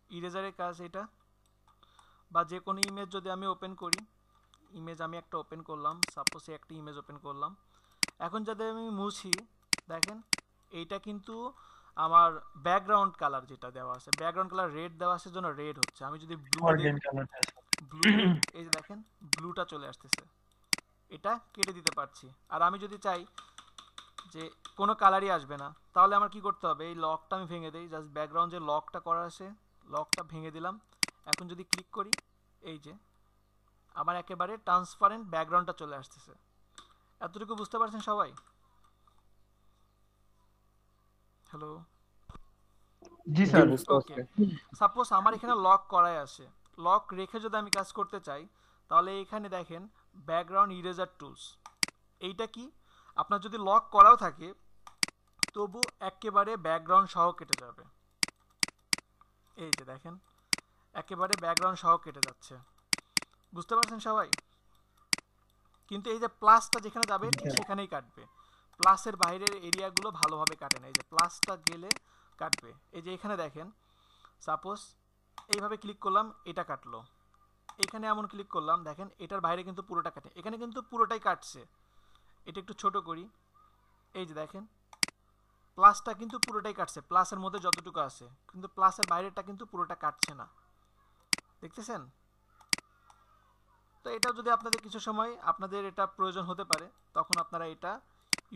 ইরেজারের কাজ এটা। বা যে কোনো ইমেজ যদি আমি ওপেন করি, ইমেজ আমি একটা ওপেন করলাম, সাপোজ একটা ইমেজ ওপেন করলাম, এখন যদি আমি মুছি, দেখেন এইটা কিন্তু আমার ব্যাকগ্রাউন্ড কালার যেটা দেওয়া আছে, ব্যাকগ্রাউন্ড কালার রেড দেওয়া আছে জন্য রেড হচ্ছে। আমি যদি ব্লু দিই, অর্গেন কালারটা ব্লু দিই, এই যে দেখেন ব্লুটা চলে আসতেছে, এটা কেটে দিতে পারছি। আর আমি যদি চাই যে কোনো কালারই আসবে না, তাহলে আমার কি করতে হবে, এই লকটা আমি ভেঙে দিই, জাস্ট ব্যাকগ্রাউন্ড যে লকটা করা আছে লকটা ভেঙে দিলাম। এখন যদি ক্লিক করি, এই যে আমার একেবারে ট্রান্সপারেন্ট ব্যাকগ্রাউন্ডটা চলে আসতেছে। এতটুকু বুঝতে পারছেন সবাই? হ্যালো? জি জি, স্যার। বুঝতে ওকে, পারছি। সাপোজ আমার এখানে লক করাই আছে, লক রেখে যদি আমি কাজ করতে চাই, তাহলে এখানে দেখেন ব্যাকগ্রাউন্ড ইরেজার টুলস, এইটা কি, আপনার যদি লক করাও থাকে তবু একেবারে ব্যাকগ্রাউন্ড সহ কেটে যাবে। এই যে দেখেন একেবারে ব্যাকগ্রাউন্ড সহ কেটে যাচ্ছে, বুঝতে পারছেন সবাই? কিন্তু এই যে প্লাসটা যেখানে যাবে ঠিক সেখানেই কাটবে। প্লাসের বাইরের এরিয়াগুলো ভালোভাবে কাটে না। এই যে প্লাসটা গেলে কাটবে। এই যে এখানে দেখেন, সাপোজ এইভাবে ক্লিক করলাম, এটা কাটলো। এখানে এমন ক্লিক করলাম, দেখেন এটার বাইরে কিন্তু পুরোটা কাটে, এখানে কিন্তু পুরোটাই কাটছে। এটা একটু ছোট করি, এই যে দেখেন প্লাসটা কিন্তু পুরোটাই কাটছে, প্লাসের মধ্যে যতটুকু আছে, কিন্তু প্লাসের বাইরেটা কিন্তু পুরোটা কাটছে না, দেখতেছেন? তো এটাও যদি আপনাদের কিছু সময় আপনাদের এটা প্রয়োজন হতে পারে, তখন আপনারা এটা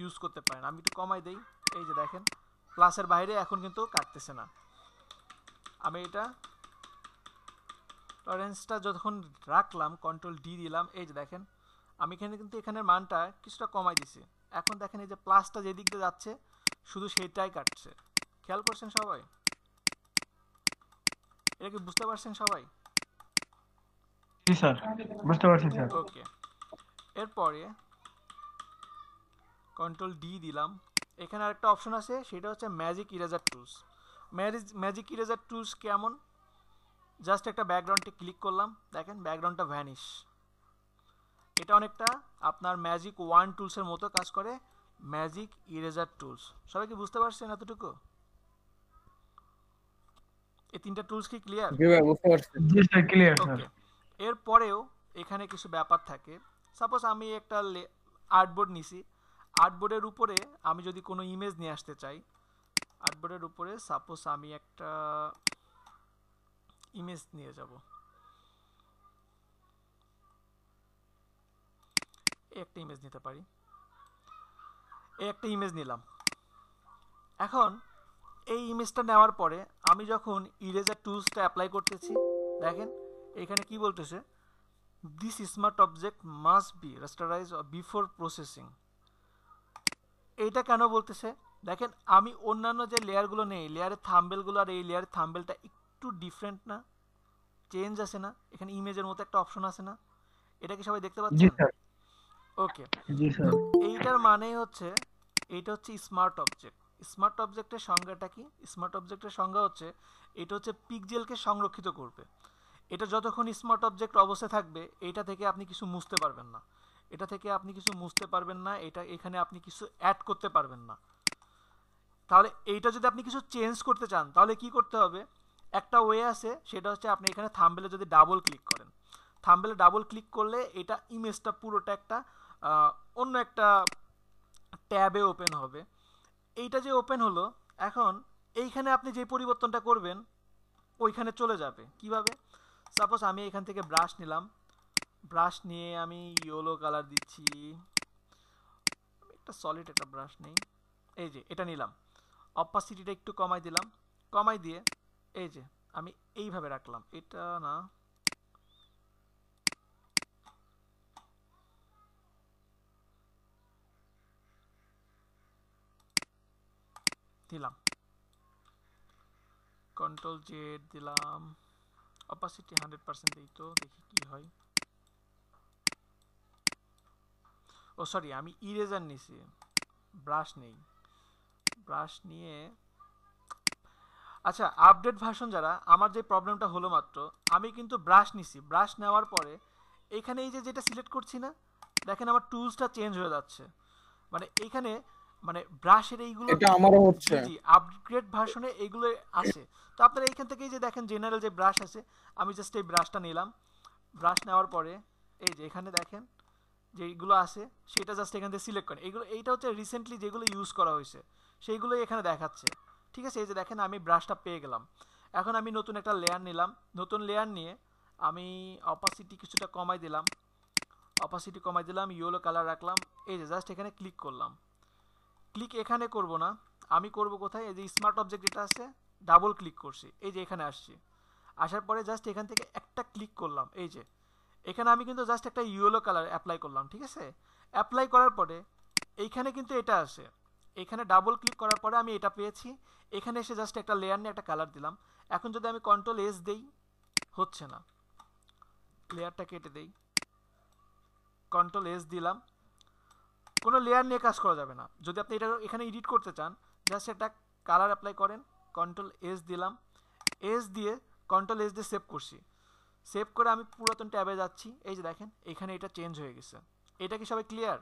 ইউজ করতে পারেন। আমি একটু কমাই দেই, এই যে দেখেন প্লাসের বাইরে এখন কিন্তু কাটতেছে না। আমি এটা টলারেন্সটা যখন রাখলাম, কন্ট্রোল ডি দিলাম, এই যে দেখেন আমি এখানে কিন্তু এখানের মানটা কিছুটা কমাই দিছি। এখন দেখেন এই যে প্লাসটা যেদিক দিয়ে যাচ্ছে শুধু সেটাই কাটছে। খেয়াল করছেন সবাই? এটা কি বুঝতে পারছেন সবাই? জি স্যার, বুঝতে পারছি স্যার। ওকে, এরপরে কন্ট্রোল ডি দিলাম। এখানে আরেকটা অপশন আছে, সেটা হচ্ছে magic eraser tools. Magic eraser tools কেমন? জাস্ট একটা ব্যাকগ্রাউন্ডে ক্লিক করলাম, দেখেন ব্যাকগ্রাউন্ডটা ভ্যানিশ। এটা অনেকটা আপনার ম্যাজিক ওয়ান টুলসের মতো কাজ করে, ম্যাজিক ইরেজার টুলস। সবাই কি বুঝতে পারছেন এতটুকু? এই তিনটা টুলস কি ক্লিয়ার? জি ভাই, বুঝতে পারছি। জি স্যার, ক্লিয়ার স্যার। ওকে, এরপরেও এখানে কিছু ব্যাপার থাকে। সাপোজ আমি একটা আর্টবোর্ড নিছি, আর্টবোর্ডের উপরে আমি যদি কোনো ইমেজ নিয়ে আসতে চাই, আর্টবোর্ডের উপরে সাপোজ আমি একটা ইমেজ নিয়ে যাব, একটা ইমেজ নিতে পারি, এই একটা ইমেজ নিলাম। এখন এই ইমেজটা নেওয়ার পরে আমি যখন ইরেজার টুলসটা অ্যাপ্লাই করতেছি, দেখেন এখানে কি বলতেছে, this smart object must be rasterise before processing. এইটা কেন বলতেছে? দেখেন আমি অন্যান্য যে লেয়ারগুলো নেই, লেয়ারের থাম্বেলগুলো আর এই লেয়ারের থাম্বেলটা একটু ডিফারেন্ট না, চেঞ্জ আছে না? এখানে ইমেজের মতো একটা অপশন আছে না? এটা কি সবাই দেখতে জি পাচ্ছেন? স্যার, ওকে, জি স্যার। এইটার মানে হচ্ছে এইটা হচ্ছে স্মার্ট অবজেক্ট। স্মার্ট অবজেক্টের সংজ্ঞাটা কি? স্মার্ট অবজেক্টের সংজ্ঞা হচ্ছে এটা হচ্ছে পিক্সেলকে সংরক্ষিত করবে। এটা যতক্ষণ স্মার্ট অবজেক্ট অবস্থায় থাকবে, এটা থেকে আপনি কিছু মুছতে পারবেন না, এটা থেকে আপনি কিছু মুছতে পারবেন না, এটা এখানে আপনি কিছু অ্যাড করতে পারবেন না। তাহলে এইটা যদি আপনি কিছু চেঞ্জ করতে চান, তাহলে কি করতে হবে? একটা ওয়ে আছে, সেটা হচ্ছে আপনি এখানে থাম্বনেলে যদি ডাবল ক্লিক করেন, থাম্বনেলে ডাবল ক্লিক করলে এটা ইমেজটা পুরোটা একটা অন্য একটা ট্যাবে ওপেন হবে। এইটা যে ওপেন হলো, এখন এইখানে আপনি যে পরিবর্তনটা করবেন ওইখানে চলে যাবে। কিভাবে? সাপোজ আমি এখান থেকে ব্রাশ নিলাম, ব্রাশ নিয়ে আমি ইয়েলো কালার দিচ্ছি, একটা সলিড একটা ব্রাশ নেই, এই যে এটা নিলাম, অপাসিটিটা একটু কমাই দিলাম, কমাই দিয়ে এই যে আমি এইভাবে রাখলাম, এটা না, দিলাম কন্ট্রোল জেড দিলাম, অপাসিটি 100% দিই, তো দেখি কি হয়। ও সরি, আমি ইরেজার নিছি, ব্রাশ নেই, ব্রাশ নিয়ে, আচ্ছা আপডেট ভার্সন যারা, আমার যে প্রবলেমটা হলো মাত্র, আমি কিন্তু ব্রাশ নিছি, ব্রাশ নেওয়ার পরে এখানে এই যে যেটা সিলেক্ট করছি না, দেখেন আমার টুলসটা চেঞ্জ হয়ে যাচ্ছে। মানে এখানে মানে ব্রাশের এইগুলো, এটা আমারও হচ্ছে। জি জি, আপগ্রেড ভার্সনে এইগুলো আছে। তো আপনারা এইখান থেকে যে দেখেন জেনারেল যে ব্রাশ আছে, আমি জাস্ট এই ব্রাশটা নিলাম, ব্রাশ নেওয়ার পরে এই যে এখানে দেখেন যেগুলো আছে সেটা জাস্ট এখান থেকে সিলেক্ট করেন। এইগুলো, এইটা হচ্ছে রিসেন্টলি যেগুলো ইউজ করা হয়েছে সেইগুলোই এখানে দেখাচ্ছে। ঠিক আছে, এই যে দেখেন আমি ব্রাশটা পেয়ে গেলাম। এখন আমি নতুন একটা লেয়ার নিলাম, নতুন লেয়ার নিয়ে আমি অপাসিটি কিছুটা কমাই দিলাম, অপাসিটি কমাই দিলাম, ইয়েলো কালার রাখলাম, এই যে জাস্ট এখানে ক্লিক করলাম। ক্লিক এখানে করব না, আমি করব কোথায়? এই যে স্মার্ট অবজেক্ট যেটা আছে, ডাবল ক্লিক করছি, এই যে এখানে আসছি, আসার পরে জাস্ট এখান থেকে একটা ক্লিক করলাম, এই যে এখানে আমি কিন্তু জাস্ট একটা ইয়েলো কালার অ্যাপ্লাই করলাম। ঠিক আছে, অ্যাপ্লাই করার পরে এইখানে কিন্তু এটা আছে, এখানে ডাবল ক্লিক করার পরে আমি এটা পেয়েছি। এখানে এসে জাস্ট একটা লেয়ার নিয়ে একটা কালার দিলাম। এখন যদি আমি কন্ট্রোল এস দেই, হচ্ছে না, লেয়ারটা কেটে দেই, কন্ট্রোল এস দিলাম, কোনো লেয়ার নিয়ে কাজ করা যাবে না। যদি আপনি এটা এখানে এডিট করতে চান, জাস্ট একটা কালার অ্যাপ্লাই করেন, কন্ট্রোল এস দিলাম, এস দিয়ে কন্ট্রোল এস দিয়ে সেভ করছি, সেভ করে আমি পুরাতন ট্যাবে যাচ্ছি, এই যে দেখেন এখানে এটা চেঞ্জ হয়ে গেছে। এটা কি সবাই ক্লিয়ার?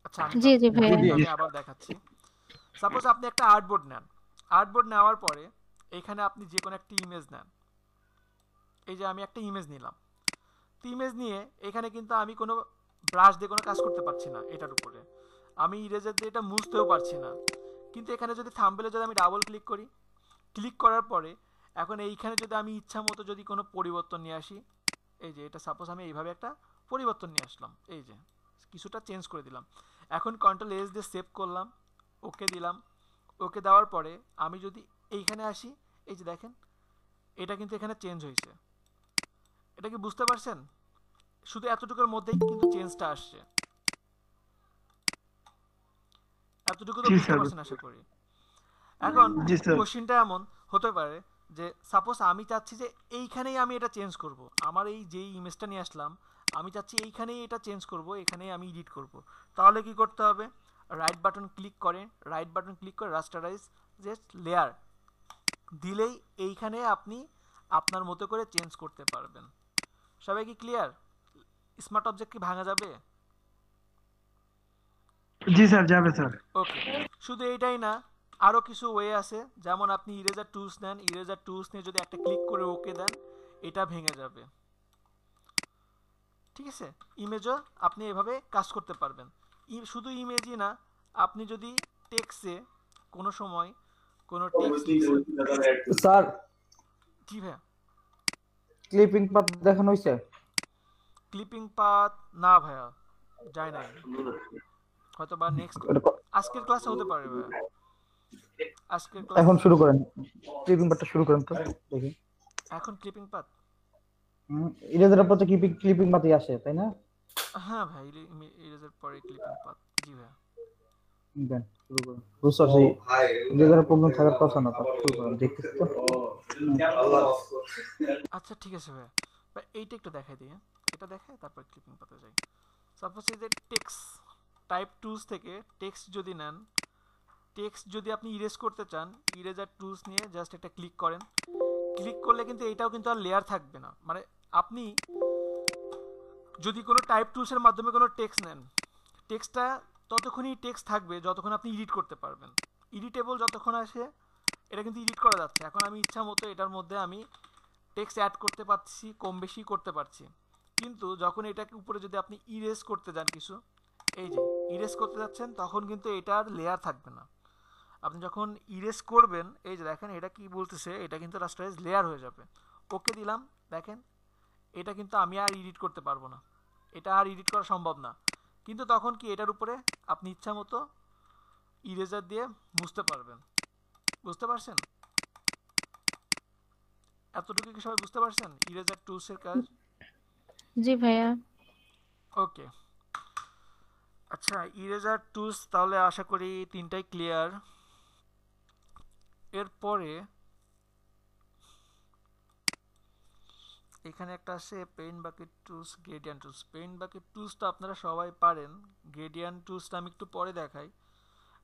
আচ্ছা আমি জি জি জি ভাইয়া। জি আমি আবার দেখাচ্ছি। সাপোজ আপনি একটা আর্টবোর্ড নেন, আর্টবোর্ড নেওয়ার পরে এখানে আপনি যে কোনো একটা ইমেজ নেন। এই যে আমি একটা ইমেজ নিলাম, ইমেজ নিয়ে এখানে কিন্তু আমি কোনো ব্রাশ দিয়ে কোনো কাজ করতে পারছি না এটার উপরে, আমি ইরেজার দিয়ে এটা মুছতেও পারছি না। কিন্তু এখানে যদি থাম্বনেলে যদি আমি ডাবল ক্লিক করি, ক্লিক করার পরে এখন এইখানে যদি আমি ইচ্ছা মতো যদি কোনো পরিবর্তন নিয়ে আসি, এই যে এটা সাপোজ আমি এইভাবে একটা পরিবর্তন নিয়ে আসলাম, এই যে কিছুটা চেঞ্জ করে দিলাম, এখন কন্ট্রোল এস দিয়ে সেভ করলাম, ওকে দিলাম। ওকে দেওয়ার পরে আমি যদি এইখানে আসি, এই যে দেখেন এটা কিন্তু এখানে চেঞ্জ হয়েছে। এটা কি বুঝতে পারছেন? শুধু এতটুকুর মধ্যেই কিন্তু চেঞ্জটা আসছে। এতটুকু তো জি বুঝতে স্যার। পারছেন আশা করি। এখন জি স্যার। কোশ্চেনটা এমন হতে পারে যে সাপোজ আমি চাচ্ছি যে এইখানেই আমি এটা চেঞ্জ করব, আমার এই যেই ইমেজটা নিয়ে আসলাম আমি চাচ্ছি এইখানেই এটা চেঞ্জ করব, এখানেই আমি এডিট করব। তাহলে কি করতে হবে? রাইট বাটন ক্লিক করে রাস্টারাইজ জাস্ট লেয়ার দিলেই এইখানে আপনি আপনার মতো করে চেঞ্জ করতে পারবেন। সবাই কি ক্লিয়ার? স্মার্ট অবজেক্ট কি ভাঙা যাবে? জি স্যার, যাবে স্যার। ওকে, শুধু এইটাই না, আরও কিছু ওয়ে আছে। যেমন আপনি ইরেজার টুলস নেন, ইরেজার টুলস নিয়ে যদি একটা ক্লিক করে ওকে দেন, এটা ভেঙে যাবে। ঠিক আছে, ইমেজও আপনি এভাবে কাজ করতে পারবেন। শুধু ইমেজই না, আপনি যদি টেক্সে কোনো সময় কোনো টেক্সট লিখছেন। স্যার জি ভাইয়া। ক্লিপিং পাথ দেখানো হয়েছে? ক্লিপিং পাথ না ভাইয়া, যায় নাই, হয়তো বা নেক্সট আজকের ক্লাসে হতে পারে ভাইয়া। আজকের ক্লাস এখন শুরু করেন, ক্লিপিং পাথটা শুরু করেন তো দেখি। এখন ক্লিপিং পাথ, ইরেজারের পর তো ক্লিপিং পাথই আসে, তাই না? হ্যাঁ ভাই, ইরেজার পরে ক্লিপিং পাথ। জি ভাইয়া। দেন শুরু করেন। বুঝছো সেই ইরেজারের প্রবলেম থাকার কথা না, তো শুরু করেন, দেখতেছি তো। আচ্ছা ঠিক আছে ভাইয়া, এইটা একটু দেখাই দিই। এটা দেখাই তারপর ক্লিপিং পাতে যাই। সাপোজ এই যে টেক্সট টাইপ টুলস থেকে টেক্সট যদি নেন, টেক্সট যদি আপনি ইরেজ করতে চান, ইরেজার টুলস নিয়ে জাস্ট একটা ক্লিক করেন। ক্লিক করলে কিন্তু এটাও কিন্তু আর লেয়ার থাকবে না। মানে আপনি যদি কোনো টাইপ টুলসের মাধ্যমে কোনো টেক্সট নেন, টেক্সটটা ততক্ষণই টেক্সট থাকবে যতক্ষণ আপনি এডিট করতে পারবেন। এডিটেবল যতক্ষণ আসে এটা কিন্তু এডিট করা যাচ্ছে। এখন আমি ইচ্ছা মতো এটার মধ্যে আমি টেক্সট অ্যাড করতে পারছি, কম বেশি করতে পারছি। কিন্তু যখন এটাকে উপরে যদি আপনি ইরেজ করতে যান কিছু, এই যে ইরেজ করতে যাচ্ছেন, তখন কিন্তু এটার লেয়ার থাকবে না। আপনি যখন ইরেজ করবেন, এই যে দেখেন এটা কি বলতেছে, এটা কিন্তু রাস্টারাইজ লেয়ার হয়ে যাবে। ওকে দিলাম, দেখেন এটা কিন্তু আমি আর এডিট করতে পারবো না, এটা আর এডিট করা সম্ভব না। কিন্তু তখন কি এটার উপরে আপনি ইচ্ছা মতো ইরেজার দিয়ে মুছতে পারবেন। বুঝতে পারছেন? এতটুকু কি সবাই বুঝতে পারছেন ইরেজার টুলসের কাজ? জি ভাইয়া। ওকে, আচ্ছা ইরেজার টুলস তাহলে আশা করি তিনটাই ক্লিয়ার। এরপরে এখানে একটা আছে paint bucket tools, gradient tools. Paint bucket টুলসটা আপনারা সবাই পারেন, গ্রেডিয়েন্ট টুলসটা আমি একটু পরে দেখাই।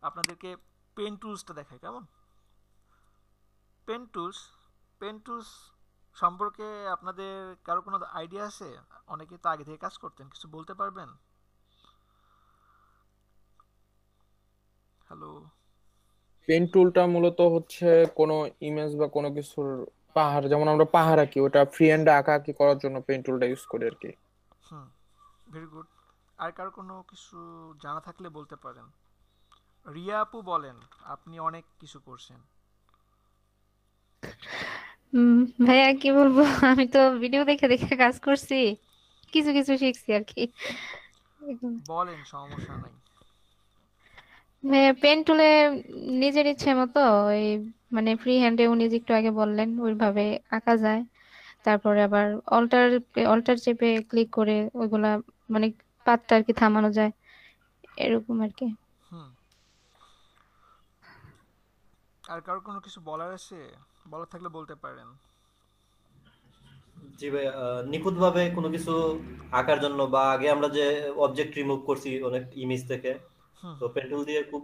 আপনাদেরকে পেন টুলসটা দেখাই কেমন। পেন টুলস, পেন টুলস সম্পর্কে আপনাদের কারো কোনো আইডিয়া আছে? অনেকে তো আগে থেকে কাজ করতেন, কিছু বলতে পারবেন? হ্যালো। পেন টুলটা মূলত হচ্ছে কোনো ইমেজ বা কোনো কিছুর পাহাড়, যেমন আমরা পাহাড় আঁকি, ওটা ফ্রি হ্যান্ডে আঁকা আঁকি করার জন্য পেন টুলটা ইউজ করি আর কি। হুম, ভেরি গুড। আর কারো কোনো কিছু জানা থাকলে বলতে পারেন। রিয়া আপু বলেন, আপনি অনেক কিছু করছেন। ভাইয়া কি বলবো, আমি তো ভিডিও দেখে দেখে কাজ করছি, কিছু কিছু শিখছি আর কি। বলেন, সমস্যা নাই। ভাইয়া পেন টুলে নিজের ইচ্ছে মতো ওই মানে ফ্রি হ্যান্ডে উনি যে একটু আগে বললেন ওইভাবে আঁকা যায়। তারপরে আবার অল্টার অল্টার চেপে ক্লিক করে ওইগুলা মানে পাতটা আর কি থামানো যায়, এরকম আর কি। হুম, আর কারো কোনো কিছু বলার আছে? বলার থাকলে বলতে পারেন। জি ভাই, নিখুঁতভাবে কোনো কিছু আঁকার জন্য বা আগে আমরা যে অবজেক্ট রিমুভ করছি অনেক ইমেজ থেকে, হুম তো হুম, পেন টুল দিয়ে খুব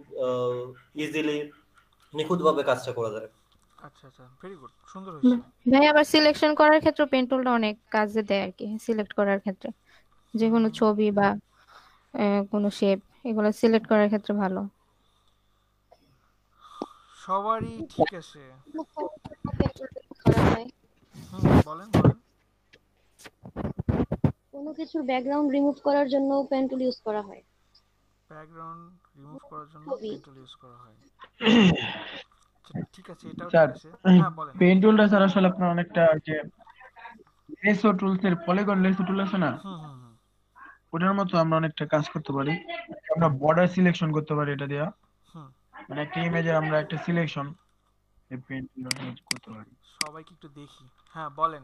ইজিলি নিখুঁতভাবে কাজটা করা যায়। আচ্ছা আচ্ছা, ভেরি গুড, সুন্দর হয়েছে। ভাই আবার সিলেকশন করার ক্ষেত্রে পেন টুলটা অনেক কাজে দেয় আর কি, সিলেক্ট করার ক্ষেত্রে যে কোনো হুম, ছবি বা কোনো শেপ এগুলো সিলেক্ট করার ক্ষেত্রে ভালো? সবারই ঠিক আছে। করা হয়, বলেন বলেন। কোনো কিছুর ব্যাকগ্রাউন্ড রিমুভ করার জন্য পেন টুল ইউজ করা হয়। ব্যাকগ্রাউন্ড রিমুভ করার জন্য ছবি। পেন টুল ইউজ করা হয়। আচ্ছা, ঠিক আছে, এটাও স্যার ঠিক আছে। হ্যাঁ বলেন। পেন টুলটা স্যার আসলে আপনার অনেকটা যে লেসো টুলস এর পলিগন লেসো টুল আছে না, হুম হুম হুম ওটার মতো আমরা অনেকটা কাজ করতে পারি। আমরা বর্ডার সিলেকশন করতে পারি এটা দিয়া, হুম। মানে একটা ইমেজের আমরা একটা সিলেকশন এই পেন টুল করতে পারি। সবাইকে একটু দেখি। হ্যাঁ বলেন।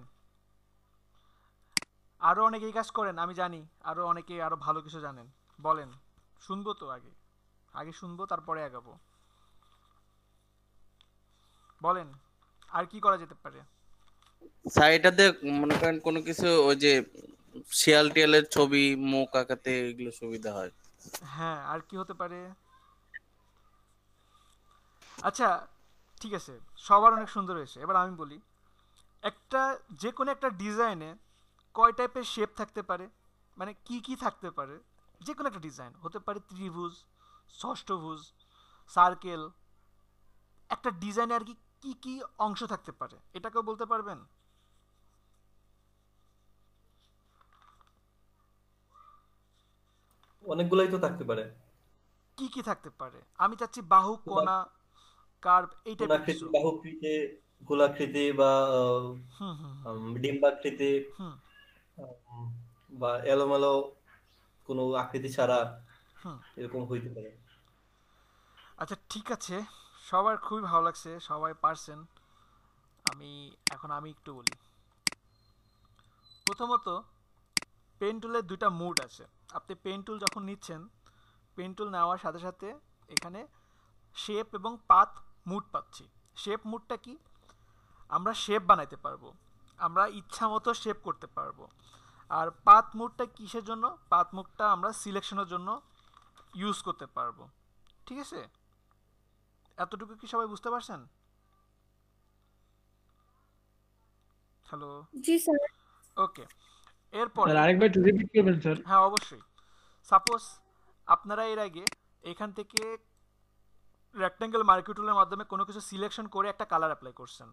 আরো অনেকে এই কাজ করেন আমি জানি, আরো অনেকে আরো ভালো কিছু জানেন। বলেন, শুনবো তো। আগে আগে শুনবো, তারপরে আগাবো। বলেন, আর কি করা যেতে পারে? স্যার এটাতে মনে করেন কোনো কিছু ওই যে শিয়াল টিয়ালের ছবি মুখ আঁকাতে এগুলো সুবিধা হয়। হ্যাঁ, আর কি হতে পারে? আচ্ছা, ঠিক আছে, সবার অনেক সুন্দর হয়েছে। এবার আমি বলি, একটা যে কোনো একটা ডিজাইনে কয় টাইপের শেপ থাকতে পারে, মানে কি কি থাকতে পারে? যে কোনো একটা ডিজাইন হতে পারে ত্রিভুজ, ষষ্ঠভুজ, সার্কেল। একটা ডিজাইনে আর কি কি কি অংশ থাকতে পারে, এটাকেও বলতে পারবেন? অনেকগুলাই তো থাকতে পারে। কি কি থাকতে পারে? আমি চাচ্ছি বাহু, কোন- কোনা, কার্ভ, এই টাইপের কোনাকৃতি, কিছু। বাহুকৃতি, গোলাকৃতি বা হুম হুম হুম ডিম্বাকৃতি, হুম উম, বা এলোমেলো কোনো আকৃতি ছাড়া হুম। এরকম হইতে পারে। আচ্ছা, ঠিক আছে, সবার খুবই ভালো লাগছে, সবাই পারছেন। আমি একটু বলি। প্রথমত, পেন টুলের দুইটা মুড আছে। আপনি পেন টুল যখন নিচ্ছেন, পেন টুল নেওয়ার সাথে সাথে এখানে শেপ এবং পাথ মুড পাচ্ছি। শেপ মুডটা কি? আমরা শেপ বানাইতে পারবো, আমরা ইচ্ছা মতো শেপ করতে পারবো। আর পাথ মুডটা কিসের জন্য? পাথ মুডটা আমরা সিলেকশনের জন্য ইউজ করতে পারবো। ঠিক আছে, এতটুকু কি সবাই বুঝতে পারছেন? হ্যালো? জি স্যার। ওকে। এরপরে, স্যার আরেকবার একটু রিপিট করবেন স্যার? হ্যাঁ অবশ্যই। সাপোজ আপনারা এর আগে এখান থেকে রেক্ট্যাঙ্গেল মার্কি টুলের মাধ্যমে কোনো কিছু সিলেকশন করে একটা কালার অ্যাপ্লাই করছেন,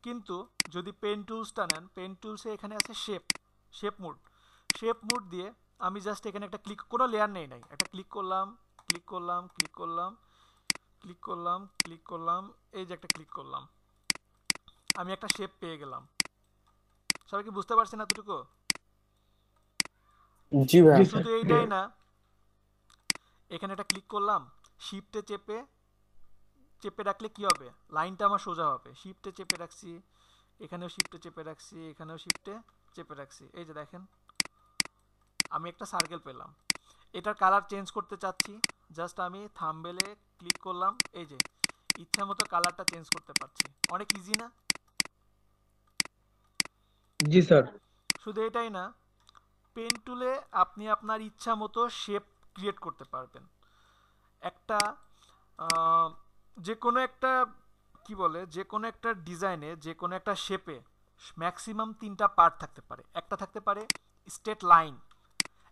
কিন্তু যদি পেন টুলসটা নেন, পেন টুলসে এখানে আছে shape, shape mode. Shape mode দিয়ে আমি জাস্ট এখানে একটা ক্লিক, কোনো লেয়ার নেই নাই, একটা ক্লিক করলাম, ক্লিক করলাম, ক্লিক করলাম, ক্লিক করলাম, ক্লিক করলাম, এই যে একটা ক্লিক করলাম, আমি একটা শেপ পেয়ে গেলাম। সবাই কি বুঝতে পারছেন এতটুকু? জি ভাই। শুধু এইটাই না, এখানে একটা ক্লিক করলাম, শিফটে চেপে চেপে রাখলে কি হবে? লাইনটা আমার সোজা হবে। শিফটে চেপে রাখছি, এখানেও শিফটে চেপে রাখছি, এখানেও শিফটে চেপে রাখছি, এই যে দেখেন আমি একটা সার্কেল পেলাম। এটার কালার চেঞ্জ করতে চাচ্ছি, জাস্ট আমি থাম্বনেলে ক্লিক করলাম, এই যে ইচ্ছা মতো কালারটা চেঞ্জ করতে পারছি। অনেক ইজি না? জি স্যার। শুধু এটাই না, পেন টুলে আপনি আপনার ইচ্ছা মতো শেপ ক্রিয়েট করতে পারবেন। একটা যে কোনো একটা কি বলে, যে কোনো একটা ডিজাইনে, যে কোনো একটা শেপে ম্যাক্সিমাম 3টা পার্ট থাকতে পারে। একটা থাকতে পারে স্ট্রেট লাইন,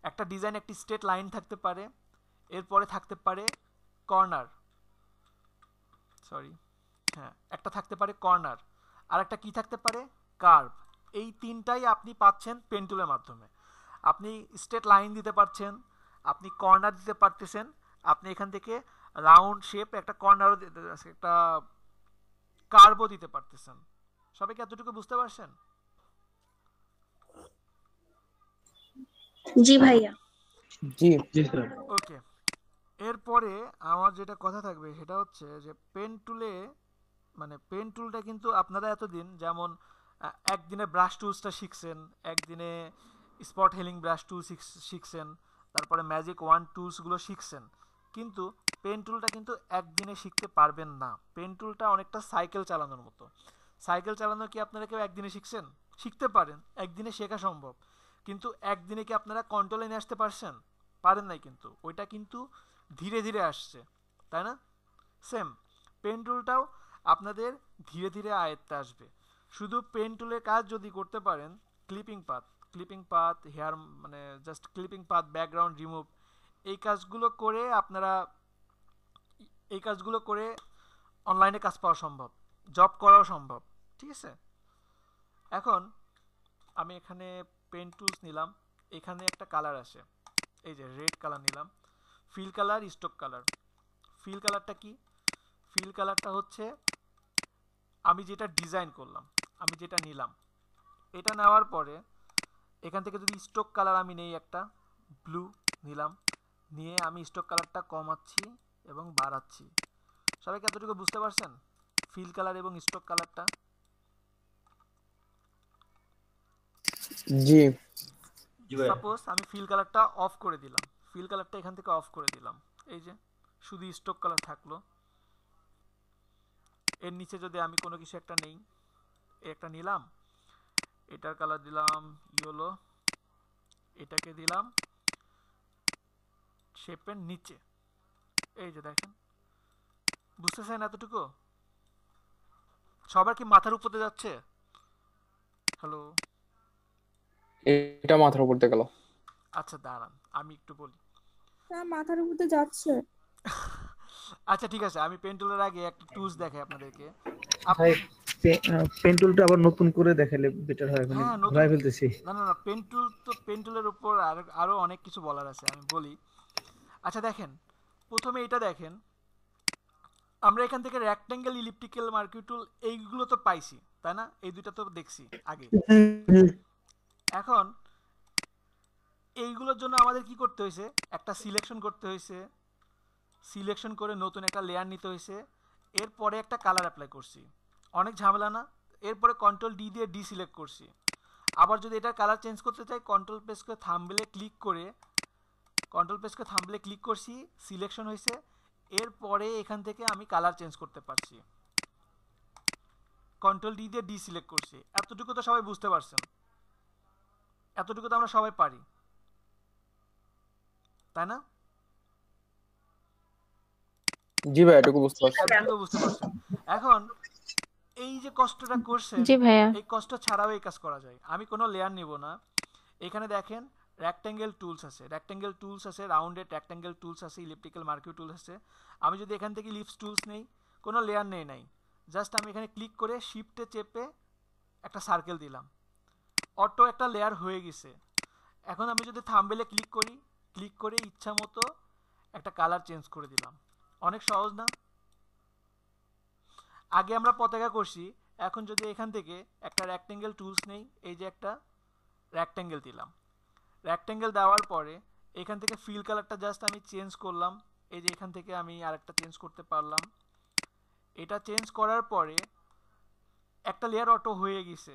একটা ডিজাইন একটি স্ট্রেট লাইন থাকতে পারে। এরপরে থাকতে পারে কর্নার, সরি, হ্যাঁ, একটা থাকতে পারে কর্নার, আর একটা কি থাকতে পারে? কার্ভ। এই 3টাই আপনি পাচ্ছেন পেন টুলের মাধ্যমে। আপনি স্ট্রেট লাইন দিতে পারছেন, আপনি কর্নার দিতে পারতেছেন, আপনি এখান থেকে রাউন্ড শেপ একটা কর্নারও একটা কার্ভও দিতে পারতেছেন। সবাই কি এতটুকু বুঝতে পারছেন? জি ভাইয়া। জি জি স্যার। ওকে। এরপরে আমার যেটা কথা থাকবে সেটা হচ্ছে যে পেন টুলে, মানে পেন টুলটা কিন্তু আপনারা এতদিন যেমন একদিনে ব্রাশ টুলসটা শিখছেন, একদিনে স্পট হেলিং ব্রাশ টুল শিখছেন, তারপরে ম্যাজিক ওয়ান টুলসগুলো শিখছেন, কিন্তু পেন টুলটা কিন্তু একদিনে শিখতে পারবেন না। পেন টুলটা অনেকটা সাইকেল চালানোর মতো। সাইকেল চালানো কি আপনারা কেউ একদিনে শিখছেন? শিখতে পারেন, একদিনে শেখা সম্ভব, কিন্তু একদিনে কি আপনারা কন্ট্রোলে নিয়ে আসতে পারছেন? পারেন নাই। কিন্তু ওইটা কিন্তু ধীরে ধীরে আসছে, তাই না? সেম পেন টুলটাও আপনাদের ধীরে ধীরে আয়ত্তে আসবে। শুধু পেন টুলের কাজ যদি করতে পারেন, ক্লিপিং পাথ, হেয়ার, মানে just clipping path, background remove, এই কাজগুলো করে আপনারা এই কাজগুলো করে অনলাইনে কাজ পাওয়া সম্ভব, জব করাও সম্ভব, ঠিক আছে। এখন আমি এখানে পেন টুলস নিলাম, এখানে একটা কালার আসে, এই যে রেড কালার নিলাম, fill colour, stroke colour. Fill কালারটা কি? ফিল কালারটা হচ্ছে আমি যেটা ডিজাইন করলাম, আমি যেটা নিলাম, এটা নেওয়ার পরে এখান থেকে যদি স্টক কালার আমি নেই, একটা ব্লু নিলাম, নিয়ে আমি স্টক কালারটা কমাচ্ছি এবং বাড়াচ্ছি। সবাই কি এতটুকু বুঝতে পারছেন ফিল কালার এবং স্টক কালারটা? জি জি ভাই। সাপোজ আমি ফিল কালারটা অফ করে দিলাম, ফিল কালারটা এখান থেকে অফ করে দিলাম, এই যে শুধু স্টক কালার থাকলো। এর নিচে যদি আমি কোনো কিছু একটা নেই, একটা নিলাম, এটার কালার দিলাম ইয়েলো, এটাকে দিলাম শেপের নিচে, এই যে দেখেন, বুঝতেছেন এতটুকু? সবার কি মাথার উপরে যাচ্ছে? হ্যালো, এটা মাথার উপর দিয়ে গেল। আচ্ছা দাঁড়ান আমি একটু বলি। না মাথার উপর দিয়ে যাচ্ছে। আচ্ছা ঠিক আছে, আমি পেন টুলের আগে একটা টুলস দেখাই আপনাদেরকে। ভাই পেন টুলটা আবার নতুন করে দেখালে বেটার হয়, মানে হ্যাঁ নতুন, ঘুরাই ফেলতেছি। না না না, পেন টুল তো পেন টুলের উপর আরো অনেক কিছু বলার আছে, আমি বলি। আচ্ছা দেখেন, প্রথমে এটা দেখেন, আমরা এখান থেকে রেক্ট্যাঙ্গেল, ইলিপ্টিক্যাল, মার্কিউ টুল এইগুলো তো পাইছি, তাই না? এই দুইটা তো দেখছি আগে। এখন এইগুলোর জন্য আমাদের কি করতে হয়েছে? একটা সিলেকশন করতে হয়েছে, সিলেকশন করে নতুন একটা লেয়ার নিতে হয়েছে, এরপরে একটা কালার অ্যাপ্লাই করছি, অনেক ঝামেলা না? এরপরে কন্ট্রোল ডি দিয়ে ডিসিলেক্ট করছি। আবার যদি এটার কালার চেঞ্জ করতে চাই, কন্ট্রোল প্রেস করে থাম্বনেলে ক্লিক করে, কন্ট্রোল প্রেস করে থাম্বনেলে ক্লিক করছি, সিলেকশন হয়েছে, এরপরে এখান থেকে আমি কালার চেঞ্জ করতে পারছি, কন্ট্রোল ডি দিয়ে ডিসিলেক্ট করছি। এতটুকু তো সবাই বুঝতে পারছেন, এতটুকু তো আমরা সবাই পারি, তাই না? জি ভাই, এটুকু বুঝতে পারছি। এতটুকু বুঝতে পারছেন। এখন এই যে কষ্টটা করছেন, জি ভাইয়া। এই কষ্ট ছাড়াও এই কাজ করা যায়। আমি কোনো লেয়ার নিব না, এখানে দেখেন রেক্ট্যাঙ্গেল টুলস আছে, রেক্ট্যাঙ্গেল টুলস আছে, রাউন্ডেড রেক্ট্যাঙ্গেল টুলস আছে, ইলিপ্টিক্যাল মার্কিউ টুলস আছে। আমি যদি এখান থেকে লিপস টুলস নেই, কোনো লেয়ার নেই নাই, জাস্ট আমি এখানে ক্লিক করে শিফটে চেপে একটা সার্কেল দিলাম, অটো একটা লেয়ার হয়ে গেছে। এখন আমি যদি থাম্বনেলে ক্লিক করি, ক্লিক করে ইচ্ছা মতো একটা কালার চেঞ্জ করে দিলাম। অনেক সহজ না? আগে আমরা পতাকা করছি, এখন যদি এখান থেকে একটা রেক্ট্যাঙ্গেল টুলস নেই, এই যে একটা রেক্ট্যাঙ্গেল দিলাম, রেক্ট্যাঙ্গেল দেওয়ার পরে এখান থেকে ফিল কালারটা জাস্ট আমি চেঞ্জ করলাম, এই যে এখান থেকে আমি আরেকটা চেঞ্জ করতে পারলাম। এটা চেঞ্জ করার পরে একটা লেয়ার অটো হয়ে গেছে।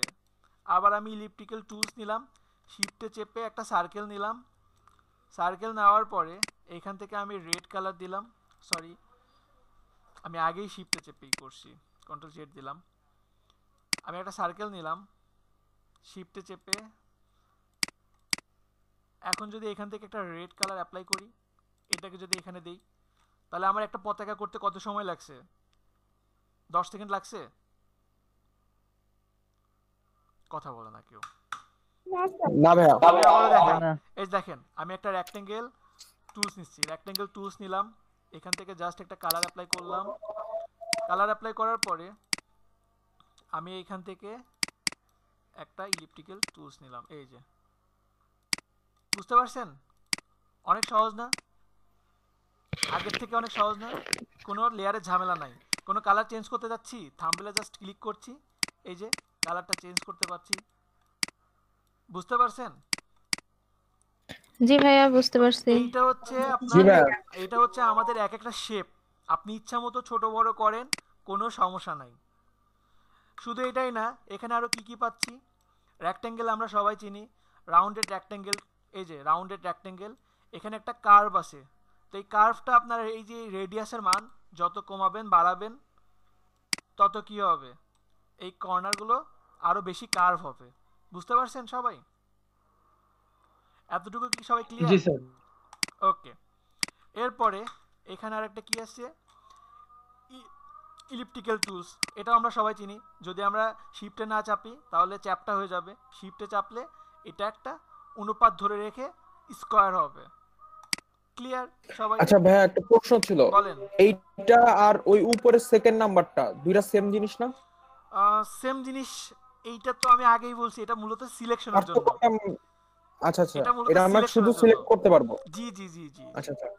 আবার আমি ইলিপ্টিক্যাল টুলস নিলাম, শিফটে চেপে একটা সার্কেল নিলাম, সার্কেল নেওয়ার পরে এখান থেকে আমি রেড কালার দিলাম, সরি আমি আগেই শিফটে চেপেই করছি, কন্ট্রোল জেড দিলাম। আমি একটা সার্কেল নিলাম, শিফটে চেপে, এখন যদি এখান থেকে একটা রেড কালার অ্যাপ্লাই করি, এটাকে যদি এখানে দেই, তাহলে আমার একটা পতাকা করতে কত সময় লাগছে? 10 সেকেন্ড লাগছে? কথা বলে না কেউ। না ভাইয়া। এই দেখেন, আমি একটা রেক্ট্যাঙ্গেল টুলস নিচ্ছি, রেক্ট্যাঙ্গেল টুলস নিলাম, এখান থেকে জাস্ট একটা কালার অ্যাপ্লাই করলাম, কালার অ্যাপ্লাই করার পরে আমি এখান থেকে একটা ইলিপ্টিক্যাল টুলস নিলাম, এই যে, বুঝতে পারছেন? অনেক সহজ না? আগের থেকে অনেক সহজ না? কোনো লেয়ারের ঝামেলা নাই। কোনো কালার চেঞ্জ করতে যাচ্ছি, থাম্বনেলে জাস্ট ক্লিক করছি, এই যে কালারটা চেঞ্জ করতে পারছি। বুঝতে পারছেন? জি ভাইয়া বুঝতে পারছি। এইটা হচ্ছে আপনার, এটা হচ্ছে আমাদের এক একটা শেপ, আপনি ইচ্ছা মতো ছোট বড় করেন, কোনো সমস্যা নাই। শুধু এটাই না, এখানে আরো কি কি পাচ্ছি? রেক্ট্যাঙ্গেল আমরা সবাই চিনি, রাউন্ডেড রেক্ট্যাঙ্গেল, এই যে রাউন্ডেড রেক্ট্যাঙ্গেল, এখানে একটা কার্ভ আছে। তো এই কার্ভটা আপনার এই যে রেডিয়াসের মান যত কমাবেন বাড়াবেন, তত কি হবে? এই কর্নারগুলো আরো বেশি কার্ভ হবে। বুঝতে পারছেন সবাই? এতটুকু কি সবাই ক্লিয়ার? জি স্যার। ওকে, এরপরে এখানে আরেকটা কি আছে? ইলিপ্টিক্যাল টুলস, এটা আমরা সবাই চিনি। যদি আমরা শিফটে না চাপি তাহলে চ্যাপটা হয়ে যাবে, শিফটে চাপলে এটা একটা অনুপাত ধরে রেখে স্কোয়ার হবে। ক্লিয়ার সবাই? আচ্ছা ভাইয়া, একটা প্রশ্ন ছিল, বলেন। এইটা আর ওই উপরের সেকেন্ড নাম্বারটা দুইটা সেম জিনিস না? সেম জিনিস। এইটা তো আমি আগেই বলছি, এটা মূলত সিলেকশনের জন্য। আচ্ছা আচ্ছা, এটা মূলত এটা আমরা শুধু সিলেকশনের জন্য। সিলেক্ট করতে পারবো? জি জি জি জি। আচ্ছা আচ্ছা।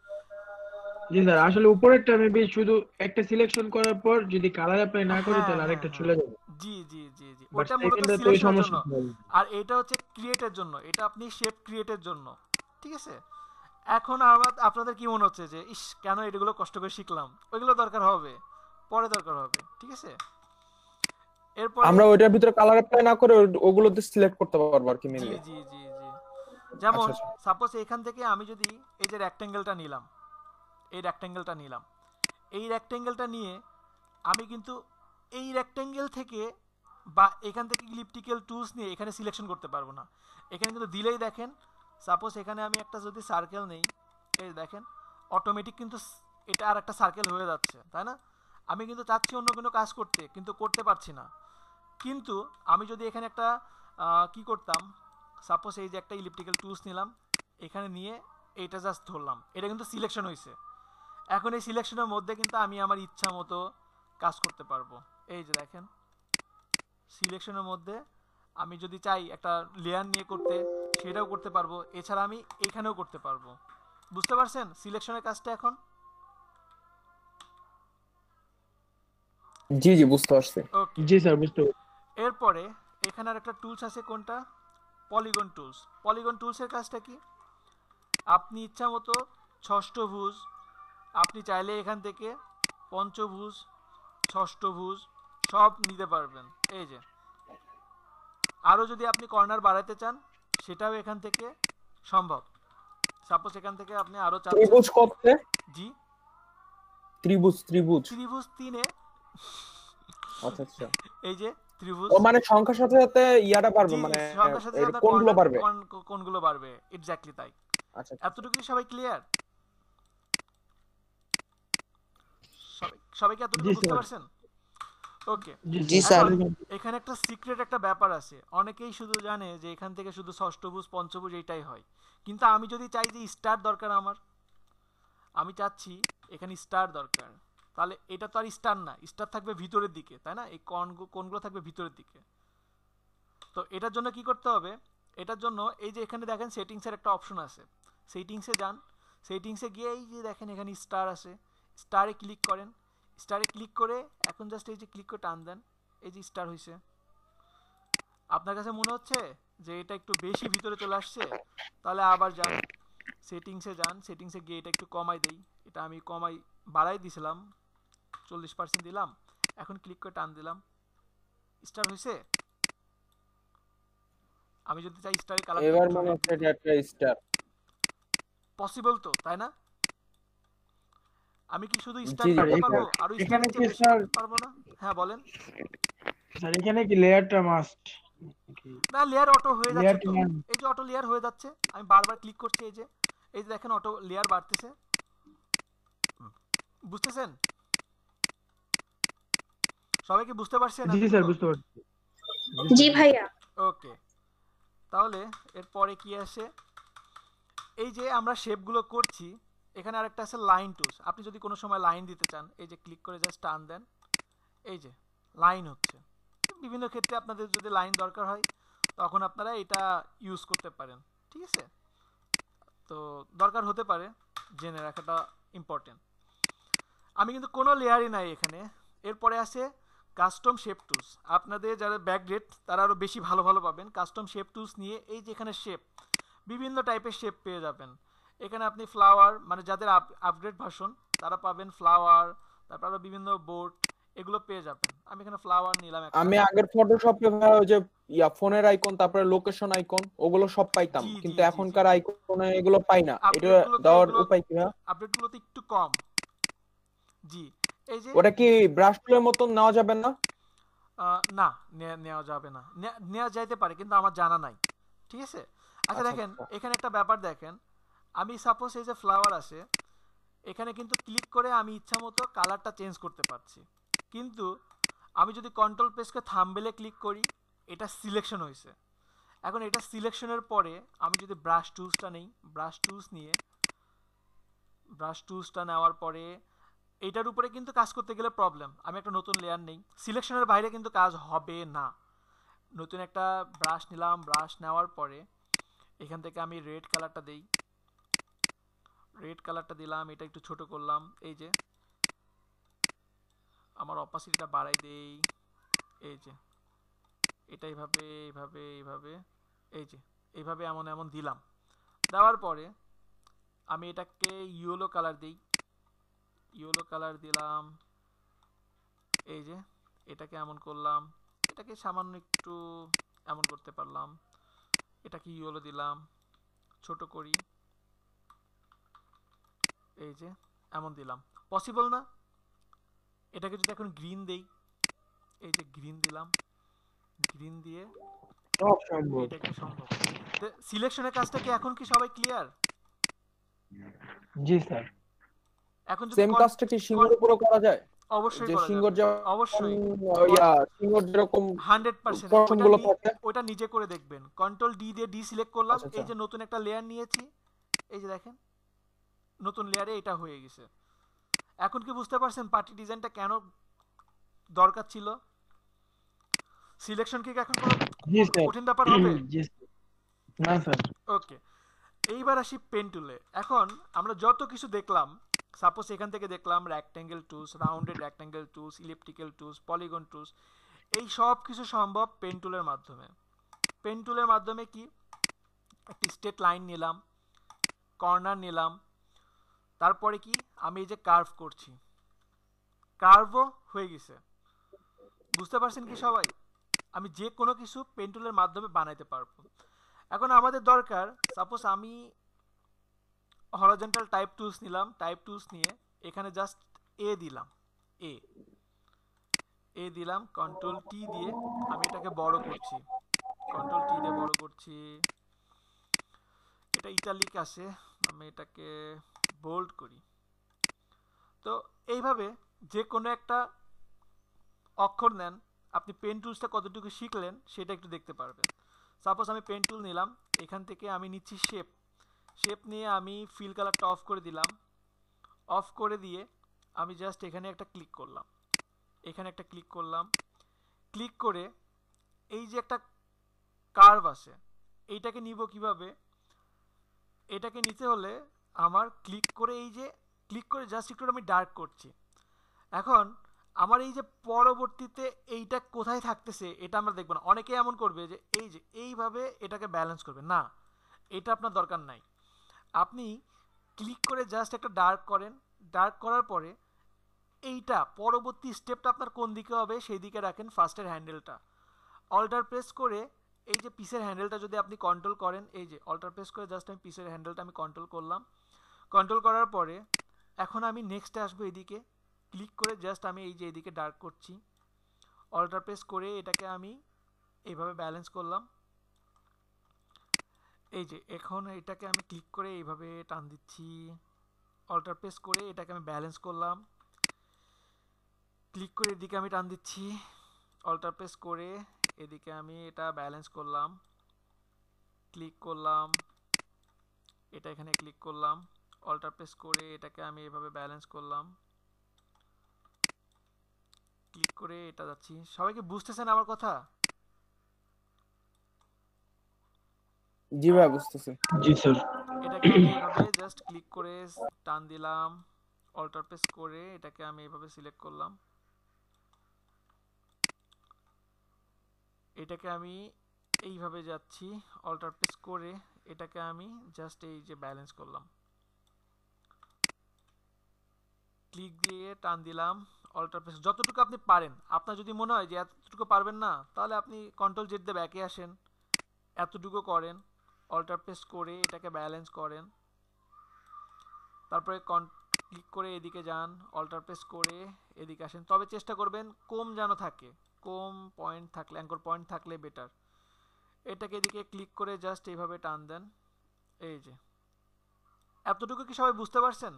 জি স্যার, আসলে উপরেরটা মেবি শুধু একটা সিলেকশন করার পর যদি কালার অ্যাপ্লাই না করি হ্যাঁ তাহলে হ্যাঁ আরেকটা হ্যাঁ। চলে যাবে। জি জি জি জি, বাট ওইটা মূলত সেকেন্ডে তো ওই সিলেকশনের জন্য। সমস্যা নেই। আর এটা হচ্ছে ক্রিয়েটের জন্য, এটা আপনি শেপ ক্রিয়েটের জন্য। ঠিক আছে, এখন আপনাদের কি মনে হচ্ছে যে ইস কেন এগুলো কষ্ট করে শিখলাম? ওইগুলো দরকার হবে, পরে দরকার হবে। ঠিক আছে, এরপরে আমরা ওইটার ভিতরে কালার অ্যাপ্লাই না করে ওগুলোতে সিলেক্ট করতে পারবো আর কি জি মেইনলি। জি জি জি। যেমন আচ্ছা আচ্ছা। সাপোজ এখান থেকে আমি যদি এই যে রেক্টেঙ্গেলটা নিলাম, এই রেক্টেঙ্গেলটা নিলাম, এই রেক্টেঙ্গেলটা নিয়ে আমি কিন্তু এই রেক্টেঙ্গেল থেকে বা এখান থেকে ইলিপ্টিক্যাল টুলস নিয়ে এখানে সিলেকশন করতে পারবো না। এখানে কিন্তু দিলেই দেখেন, সাপোজ এখানে আমি একটা যদি সার্কেল নেই, এই দেখেন অটোমেটিক কিন্তু এটা আর একটা সার্কেল হয়ে যাচ্ছে, তাই না? আমি কিন্তু চাচ্ছি অন্য কোনো কাজ করতে, কিন্তু করতে পারছি না। কিন্তু আমি যদি এখানে একটা কি করতাম, সাপোজ এই যে একটা ইলিপ্টিক্যাল টুলস নিলাম, এখানে নিয়ে এইটা জাস্ট ধরলাম, এটা কিন্তু সিলেকশন হয়েছে। এখন এই সিলেকশনের মধ্যে কিন্তু আমি আমার ইচ্ছা মতো কাজ করতে পারবো। এই যে দেখেন, সিলেকশনের মধ্যে আমি যদি চাই একটা লেয়ার নিয়ে করতে, সেটাও করতে পারবো। এছাড়া আমি এখানেও করতে পারবো। বুঝতে পারছেন সিলেকশনের কাজটা এখন? জি জি, বুঝতে পারছি। ওকে, জি স্যার, বুঝতে পারছি। এরপরে এখানে আর একটা টুলস আছে, কোনটা? Polygon tools. পলিগন টুলসের কাজটা কি? আপনি ইচ্ছা মতো ষষ্ঠভুজ, আপনি চাইলে এখান থেকে পঞ্চভুজ, ষষ্ঠভুজ সব নিতে পারবেন। এই যে আরো যদি আপনি কর্নার বাড়াতে চান, সেটাও এখান থেকে সম্ভব। সাপোজ এখান থেকে আপনি আরো চাচ্ছেন ত্রিভুজ কতে? জি, ত্রিভুজ ত্রিভুজ। ত্রিভুজ 3-এ। আচ্ছা আচ্ছা। এই যে ত্রিভুজ, ও মানে সংখ্যার সাথে সাথে ইয়াটা পারবে, জি জি, মানে সংখ্যার সাথে এর সাথে কোনগুলো পারবে? কোনগুলো বাড়বে, এক্স্যাক্টলি তাই। আচ্ছা আচ্ছা। এতটুকু সবাই ক্লিয়ার? সবাই কি এতটুকু জি বুঝতে স্যার। পারছেন? ওকে, জি স্যার। এখানে একটা সিক্রেট একটা ব্যাপার আছে। অনেকেই শুধু জানে যে এখান থেকে শুধু ষষ্ঠভুজ পঞ্চভুজ এইটাই হয়, কিন্তু আমি যদি চাই যে স্টার দরকার আমার, আমি চাচ্ছি এখানে স্টার দরকার, তাহলে এটা তো আর স্টার না, স্টার থাকবে ভিতরের দিকে, তাই না? এই কোনগুলো থাকবে ভিতরের দিকে। তো এটার জন্য কি করতে হবে? এটার জন্য এই যে এখানে দেখেন সেটিংসের একটা অপশন আছে, সেটিংসে যান, সেটিংসে গিয়ে এই যে দেখেন এখানে স্টার আছে, স্টারে ক্লিক করেন। স্টারে ক্লিক করে এখন জাস্ট এই যে ক্লিক করে টান দেন, এই যে স্টার হয়েছে। আপনার কাছে মনে হচ্ছে যে এটা একটু বেশি ভিতরে চলে আসছে, তাহলে আবার যান, সেটিংসে যান, সেটিংসে গিয়ে এটা একটু কমাই দেই। এটা আমি বাড়াই দিছিলাম, 40% দিলাম। এখন ক্লিক করে টান দিলাম, স্টার হয়েছে। আমি যদি চাই স্টারের কালার, এবার মনে হচ্ছে এটা একটা স্টার। পসিবল তো, তাই না? আমি কি শুধু স্টার জি জি, করতে পারবো, এখানে আর এখানে স্টারের কি চেয়ে বেশি স্যার, করতে পারবো না? হ্যাঁ বলেন। স্যার এখানে কি লেয়ারটা মাস্ট? না, লেয়ার অটো হয়ে যাচ্ছে লেয়ারটা তো। না। এই যে অটো লেয়ার হয়ে যাচ্ছে, আমি বারবার ক্লিক করছি, এই যে দেখেন অটো লেয়ার বাড়তেছে। বুঝতেছেন? সবাই কি বুঝতে পারছেন? জি স্যার, বুঝতে পারছি। জি ভাইয়া। ওকে, তাহলে এরপরে কি আসে? এই যে আমরা শেপগুলো করছি, এখানে আরেকটা আছে লাইন টুলস। আপনি যদি কোনো সময় লাইন দিতে চান, এই যে ক্লিক করে জাস্ট টান দেন, এই যে লাইন হচ্ছে। বিভিন্ন ক্ষেত্রে আপনাদের যদি লাইন দরকার হয়, তখন আপনারা এটা ইউজ করতে পারেন। ঠিক আছে, তো দরকার হতে পারে, জেনে রাখাটা ইম্পর্টেন্ট। আমি কিন্তু কোনো লেয়ারই নাই এখানে। এরপরে আছে কাস্টম শেপ টুলস। আপনাদের যারা ব্যাকগ্রেড তারা আরও বেশি ভালো পাবেন। কাস্টম শেপ টুলস নিয়ে এই যে এখানে শেপ, বিভিন্ন টাইপের শেপ পেয়ে যাবেন। এখানে আপনি ফ্লাওয়ার, মানে যাদের আপগ্রেড ভার্সন তারা পাবেন ফ্লাওয়ার, তারপর আরো বিভিন্ন বোর্ড, এগুলো পেয়ে যাবেন। আমি এখানে ফ্লাওয়ার নিলাম একটা। আমি আগের ফটোশপে ওই যে ফোনের আইকন, তারপরে লোকেশন আইকন, ওগুলো সব পাইতাম, কিন্তু এখনকার আইকনে এগুলো পাই না। এটা দেওয়ার উপায় কি? আপডেটগুলোতে একটু কম। জি, এই যে ওটা কি ব্রাশ টুলের মতন নেওয়া যাবে না? না, নেওয়া যাবে না। নেওয়া যাইতে পারে, কিন্তু আমার জানা নাই। ঠিক আছে, আচ্ছা দেখেন এখানে একটা ব্যাপার দেখেন। আমি সাপোজ এই যে ফ্লাওয়ার আছে, এখানে কিন্তু ক্লিক করে আমি ইচ্ছা মতো কালারটা চেঞ্জ করতে পারছি। কিন্তু আমি যদি কন্ট্রোল প্রেস করে থাম্বনেলে ক্লিক করি, এটা সিলেকশন হয়েছে। এখন এটা সিলেকশনের পরে আমি যদি ব্রাশ টুলসটা নেই, ব্রাশ টুলস নিয়ে ব্রাশ টুলসটা নেওয়ার পরে এইটার উপরে কিন্তু কাজ করতে গেলে প্রবলেম, আমি একটা নতুন লেয়ার নেই, সিলেকশনের বাইরে কিন্তু কাজ হবে না। নতুন একটা ব্রাশ নিলাম, ব্রাশ নেওয়ার পরে এখান থেকে আমি রেড কালারটা দেই, রেড কালারটা দিলাম, এটা একটু ছোট করলাম, এই যে আমার অপাসিটিটা বাড়াই দেই, এই যে এটা এইভাবে এইভাবে এইভাবে এই যে এইভাবে এমন এমন দিলাম। দেওয়ার পরে আমি এটাকে ইয়েলো কালার দিই, ইয়েলো কালার দিলাম, এই যে এটাকে এমন করলাম, এটাকে সামান্য একটু এমন করতে পারলাম, এটাকে ইয়েলো দিলাম, ছোট করি, এই যে এমন দিলাম। পসিবল না? এটাকে যদি এখন গ্রিন দেই, এই যে গ্রিন দিলাম, গ্রিন দিয়ে সব সম্ভব। এটাকে সম্ভব। সিলেকশনের কাজটা কি এখন কি সবাই ক্লিয়ার? জি স্যার। এখন যদি সেম কাজটা কি সিঙ্গের উপরও করা যায়? অবশ্যই যে করা সিঙ্গর যাবে, যেমন অবশ্যই সিঙ্গর যেরকম 100% পশমগুলো থাকে, ওটা নিজে করে দেখবেন। কন্ট্রোল ডি দিয়ে ডি সিলেক্ট করলাম, আচ্ছা, এই যে নতুন একটা লেয়ার নিয়েছি, এই যে দেখেন নতুন লেয়ারে এটা হয়ে গেছে। এখন কি বুঝতে পারছেন পার্টি ডিজাইনটা কেন দরকার ছিল? সিলেকশন কি এখন কোনো জি স্যার। কঠিন ব্যাপার হবে? জি না স্যার। ওকে, এইবার আসি পেন টুলে। এখন আমরা যত কিছু দেখলাম, সাপোজ এখান থেকে দেখলাম rectangle tools, rounded rectangle tools, elliptical tools, polygon tools, এই সব কিছু সম্ভব পেন টুলের মাধ্যমে। পেন টুলের মাধ্যমে কি একটি স্ট্রেট লাইন নিলাম, কর্নার নিলাম, তারপরে কি আমি এই যে কার্ভ করছি, কার্ভও হয়ে গেছে। বুঝতে পারছেন কি সবাই? আমি যে কোনো কিছু পেন টুলের মাধ্যমে বানাইতে পারবো। এখন আমাদের দরকার, সাপোজ আমি হরাইজন্টাল টাইপ টুলস নিলাম, টাইপ টুলস নিয়ে এখানে জাস্ট এ দিলাম, এ দিলাম, কন্ট্রোল টি দিয়ে আমি এটাকে বড় করছি, কন্ট্রোল টি দিয়ে বড় করছি, এটা ইটালিক আসে, আমি এটাকে বোল্ড করি। তো এইভাবে যে কোনো একটা অক্ষর নেন, আপনি পেন টুলসটা কতটুকু শিখলেন সেটা একটু দেখতে পারবেন। সাপোজ আমি পেন টুল নিলাম, এখান থেকে আমি নিচ্ছি শেপ, শেপ নিয়ে আমি ফিল কালারটা অফ করে দিলাম, অফ করে দিয়ে আমি জাস্ট এখানে একটা ক্লিক করলাম, এখানে একটা ক্লিক করলাম, ক্লিক করে এই যে একটা কার্ভ আছে এইটাকে নিব কিভাবে? এটাকে নিতে হলে আমার ক্লিক করে এই যে ক্লিক করে জাস্ট একটু আমি ডার্ক করছি। এখন আমার এই যে পরবর্তীতে এইটা কোথায় থাকতেছে এটা আমরা দেখব না। অনেকে এমন করবে যে এই যে এইভাবে এটাকে ব্যালেন্স করবে, না, এটা আপনার দরকার নাই। আপনি ক্লিক করে জাস্ট একটা ডার্ক করেন, ডার্ক করার পরে এইটা পরবর্তী স্টেপটা আপনার কোন দিকে হবে সেই দিকে রাখেন ফার্স্টের হ্যান্ডেলটা, অল্টার প্রেস করে এই যে পিসের হ্যান্ডেলটা যদি আপনি কন্ট্রোল করেন, এই যে অল্টার প্রেস করে জাস্ট আমি পিসের হ্যান্ডেলটা আমি কন্ট্রোল করলাম, কন্ট্রোল করার পরে এখন আমি নেক্সটে আসবো, এদিকে ক্লিক করে জাস্ট আমি এই যে এদিকে ডার্ক করছি, অল্টার প্রেস করে এটাকে আমি এইভাবে ব্যালেন্স করলাম, এই যে এখন এটাকে আমি ক্লিক করে এইভাবে টান দিচ্ছি, অল্টার প্রেস করে এটাকে আমি ব্যালেন্স করলাম, ক্লিক করে এদিকে আমি টান দিচ্ছি, অল্টার প্রেস করে এদিকে আমি এটা ব্যালেন্স করলাম, ক্লিক করলাম, এটা এখানে ক্লিক করলাম, অল্টার প্রেস করে এটাকে আমি এভাবে ব্যালেন্স করলাম, ক্লিক করে এটা যাচ্ছি। সবাই কি বুঝতেছেন আমার কথা? জি ভাই বুঝতেছি। জি স্যার। এটাকে আমি এইভাবে জাস্ট ক্লিক করে টান দিলাম, অল্টার প্রেস করে এটাকে আমি এইভাবে সিলেক্ট করলাম, এটাকে আমি এইভাবে যাচ্ছি, অল্টার প্রেস করে এটাকে আমি জাস্ট এই যে ব্যালেন্স করলাম, ক্লিক দিয়ে টান দিলাম, অল্টার প্রেস যতটুকু আপনি পারেন। আপনার যদি মনে হয় যে এতটুকু পারবেন না, তাহলে আপনি কন্ট্রোল জেড দিয়ে ব্যাকে আসেন, এতটুকু করেন, অল্টার প্রেস করে এটাকে ব্যালেন্স করেন, তারপরে ক্লিক করে এদিকে যান, অল্টার প্রেস করে এদিকে আসেন। তবে চেষ্টা করবেন কম যেন থাকে, কম পয়েন্ট থাকলে, অ্যাঙ্কর পয়েন্ট থাকলে বেটার। এটাকে এদিকে ক্লিক করে জাস্ট এইভাবে টান দেন, এই যে এতটুকু কি সবাই বুঝতে পারছেন?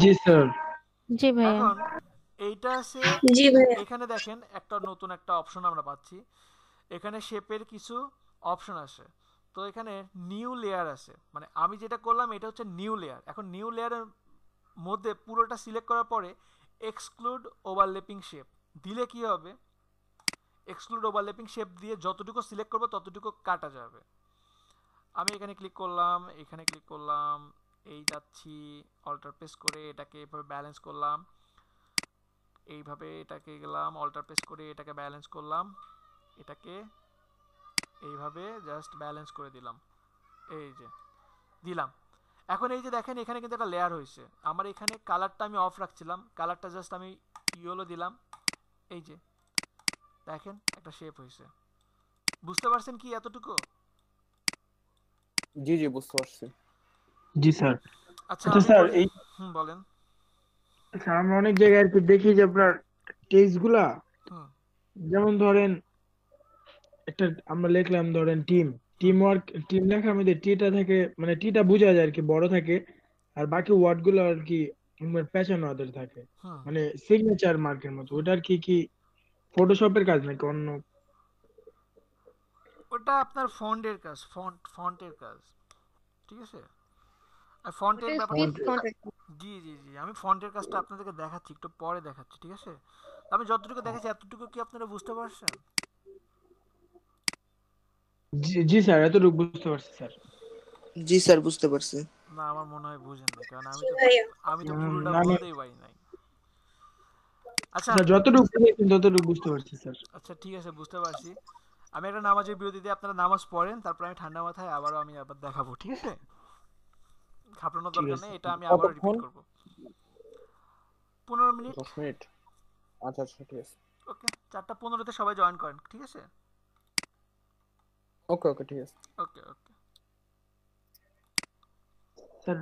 জি স্যার। জি ভাইয়া। এখন এইটা আছে, জি ভাইয়া। এখানে দেখেন একটা নতুন একটা অপশন আমরা পাচ্ছি, এখানে শেপের কিছু অপশন আসে। তো তো এখানে নিউ লেয়ার আছে, মানে আমি যেটা করলাম এটা হচ্ছে নিউ লেয়ার। এখন নিউ লেয়ারের মধ্যে পুরোটা সিলেক্ট করার পরে এক্সক্লুড ওভারল্যাপিং শেপ দিলে কি হবে, এক্সক্লুড ওভারল্যাপিং শেপ দিয়ে যতটুকু সিলেক্ট করবো ততটুকু কাটা যাবে। আমি এখানে ক্লিক করলাম, এখানে ক্লিক করলাম, এই যাচ্ছি, অল্টার প্রেস করে এটাকে এভাবে ব্যালেন্স করলাম, এইভাবে এটাকে গেলাম, অল্টার প্রেস করে এটাকে ব্যালেন্স করলাম, এটাকে এইভাবে জাস্ট ব্যালেন্স করে দিলাম, এই যে দিলাম। এখন এই যে দেখেন এখানে কিন্তু একটা লেয়ার হয়েছে। আমার এখানে কালারটা আমি অফ রাখছিলাম, কালারটা জাস্ট আমি ইয়েলো দিলাম, এই যে দেখেন একটা শেপ হয়েছে। বুঝতে পারছেন কি এতটুকু? জি জি বুঝতে পারছি। জি স্যার। আচ্ছা আচ্ছা আমি স্যার, বলি, এই বলেন। স্যার আমরা অনেক জায়গায় আর কি দেখি যে আপনার টেক্সট গুলা, হুম যেমন ধরেন একটা আমরা লিখলাম ধরেন টিম, টিম ওয়ার্ক, টিম লেখার মধ্যে টিটা থাকে, মানে টিটা বোঝা যায় আর কি বড় থাকে, আর বাকি ওয়ার্ড গুলো আর কি পেঁচানো ওদের থাকে, হুম মানে সিগনেচার মার্কের মতো। ওটার কি কি ফটোশপের কাজ নাকি অন্য? ওটা আপনার ফন্টের কাজ, ফন্টের কাজ, ঠিক আছে। আর ওটা ফন্টের ব্যাপার, স্পিড ফন্ট। জি জি জি, আমি ফন্টের কাজটা আপনাদেরকে দেখাচ্ছি, একটু পরে দেখাচ্ছি, ঠিক আছে। আমি যতটুকু দেখাচ্ছি এতটুকু কি আপনারা বুঝতে পারছেন? জি জি স্যার, এতটুকু বুঝতে পারছি স্যার। জি স্যার, বুঝতে পারছি। না আমার মনে হয় বুঝেন না, কারণ আমি তো না পুরোটা না বুঝতেই পারি নাই। আচ্ছা স্যার, যতটুকু পেরেছি ততটুকু বুঝতে পারছি স্যার। আচ্ছা ঠিক আছে, বুঝতে পারছি। আমি একটা নামাজের বিরতিতে আপনারা নামাজ পড়েন, তারপর আমি ঠান্ডা মাথায় আমি আবার দেখাবো, ঠিক আছে। ঘাবড়ানোর ঠিক দরকার আছে। নেই, এটা আমি আবারও কতক্ষণ? রিপিট করব। 15 মিনিট। 10 মিনিট? আচ্ছা আচ্ছা ঠিক আছে। ওকে, 4:15-তে সবাই জয়েন করেন, ঠিক আছে। ওকে ওকে ঠিক আছে। ওকে ওকে। স্যার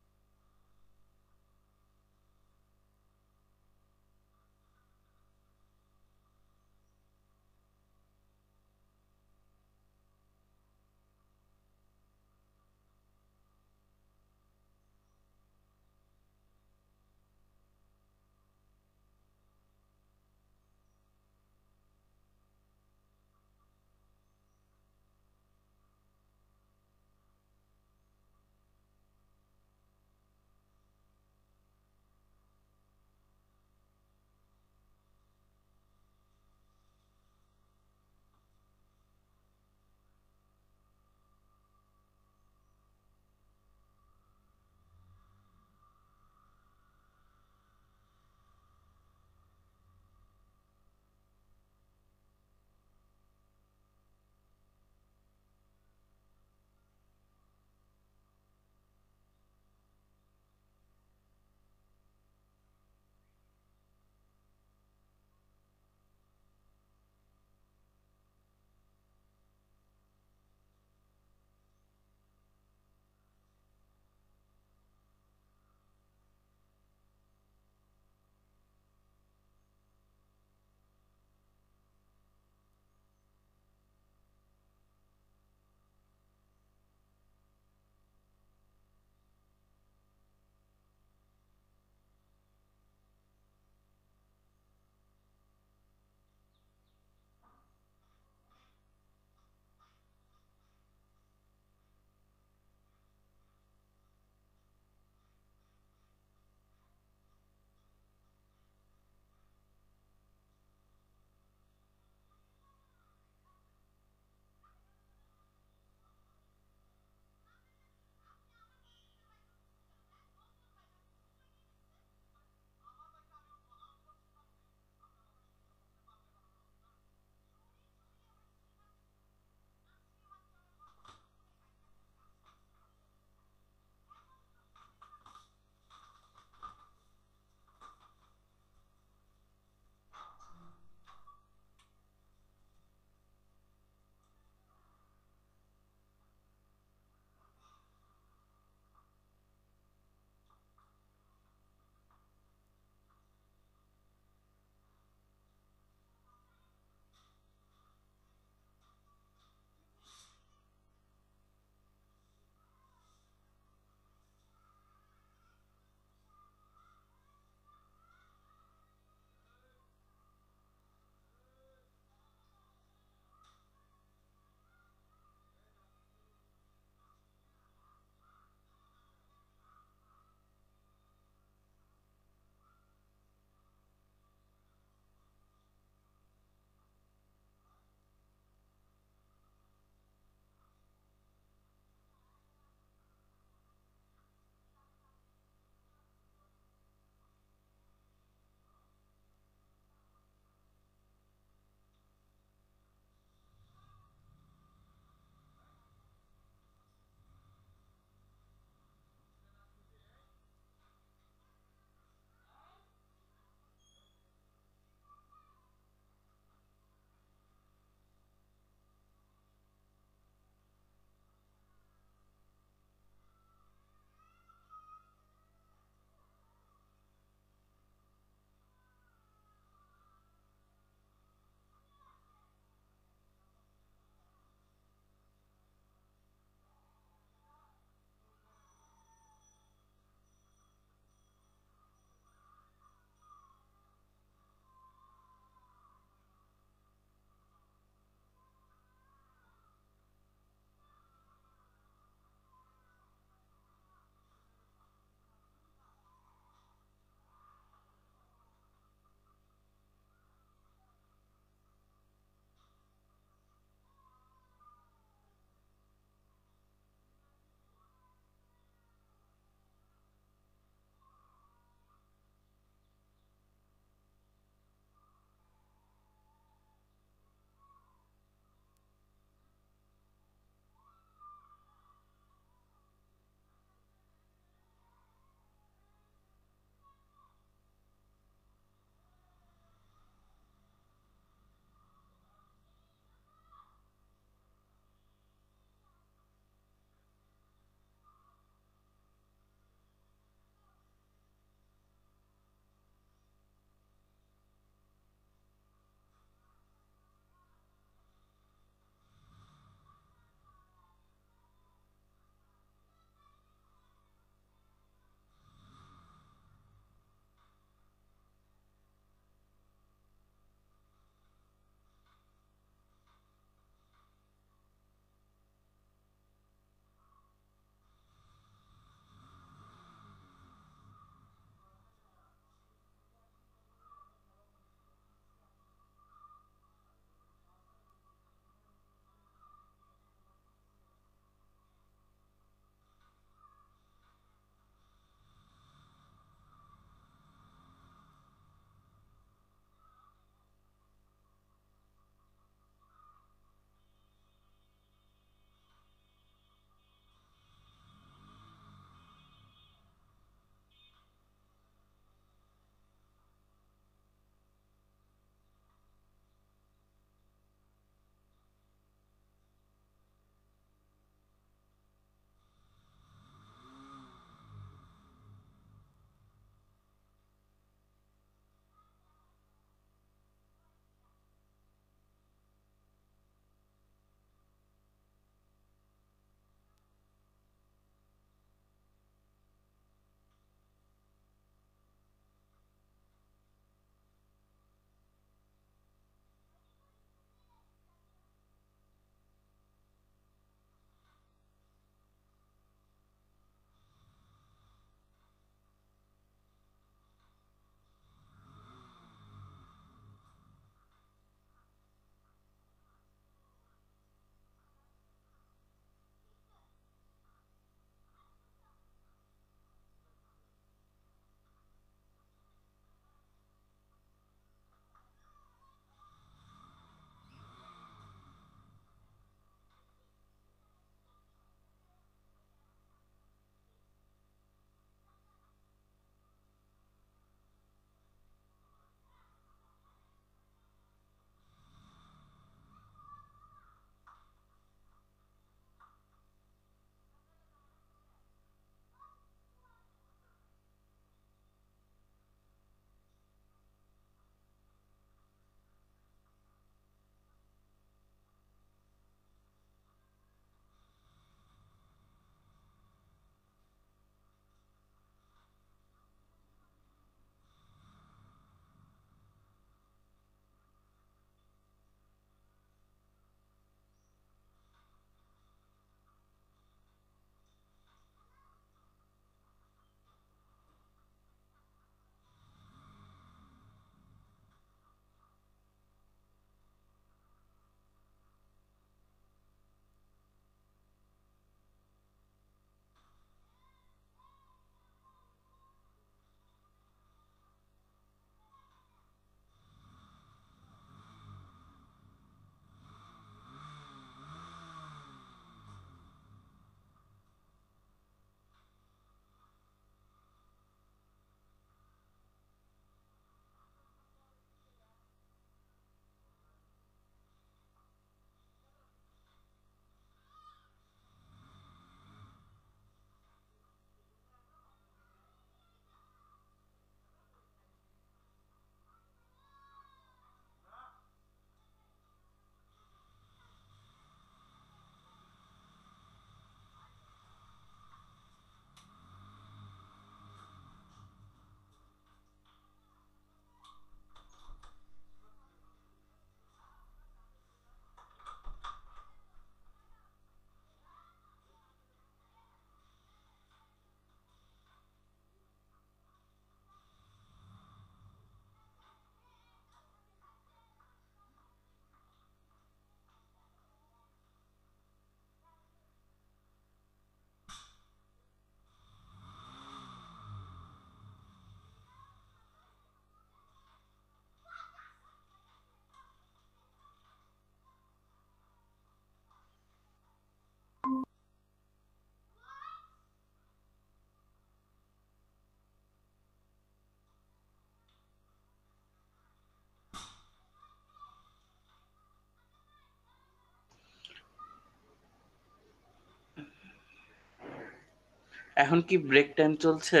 এখন কি ব্রেক টাইম চলছে?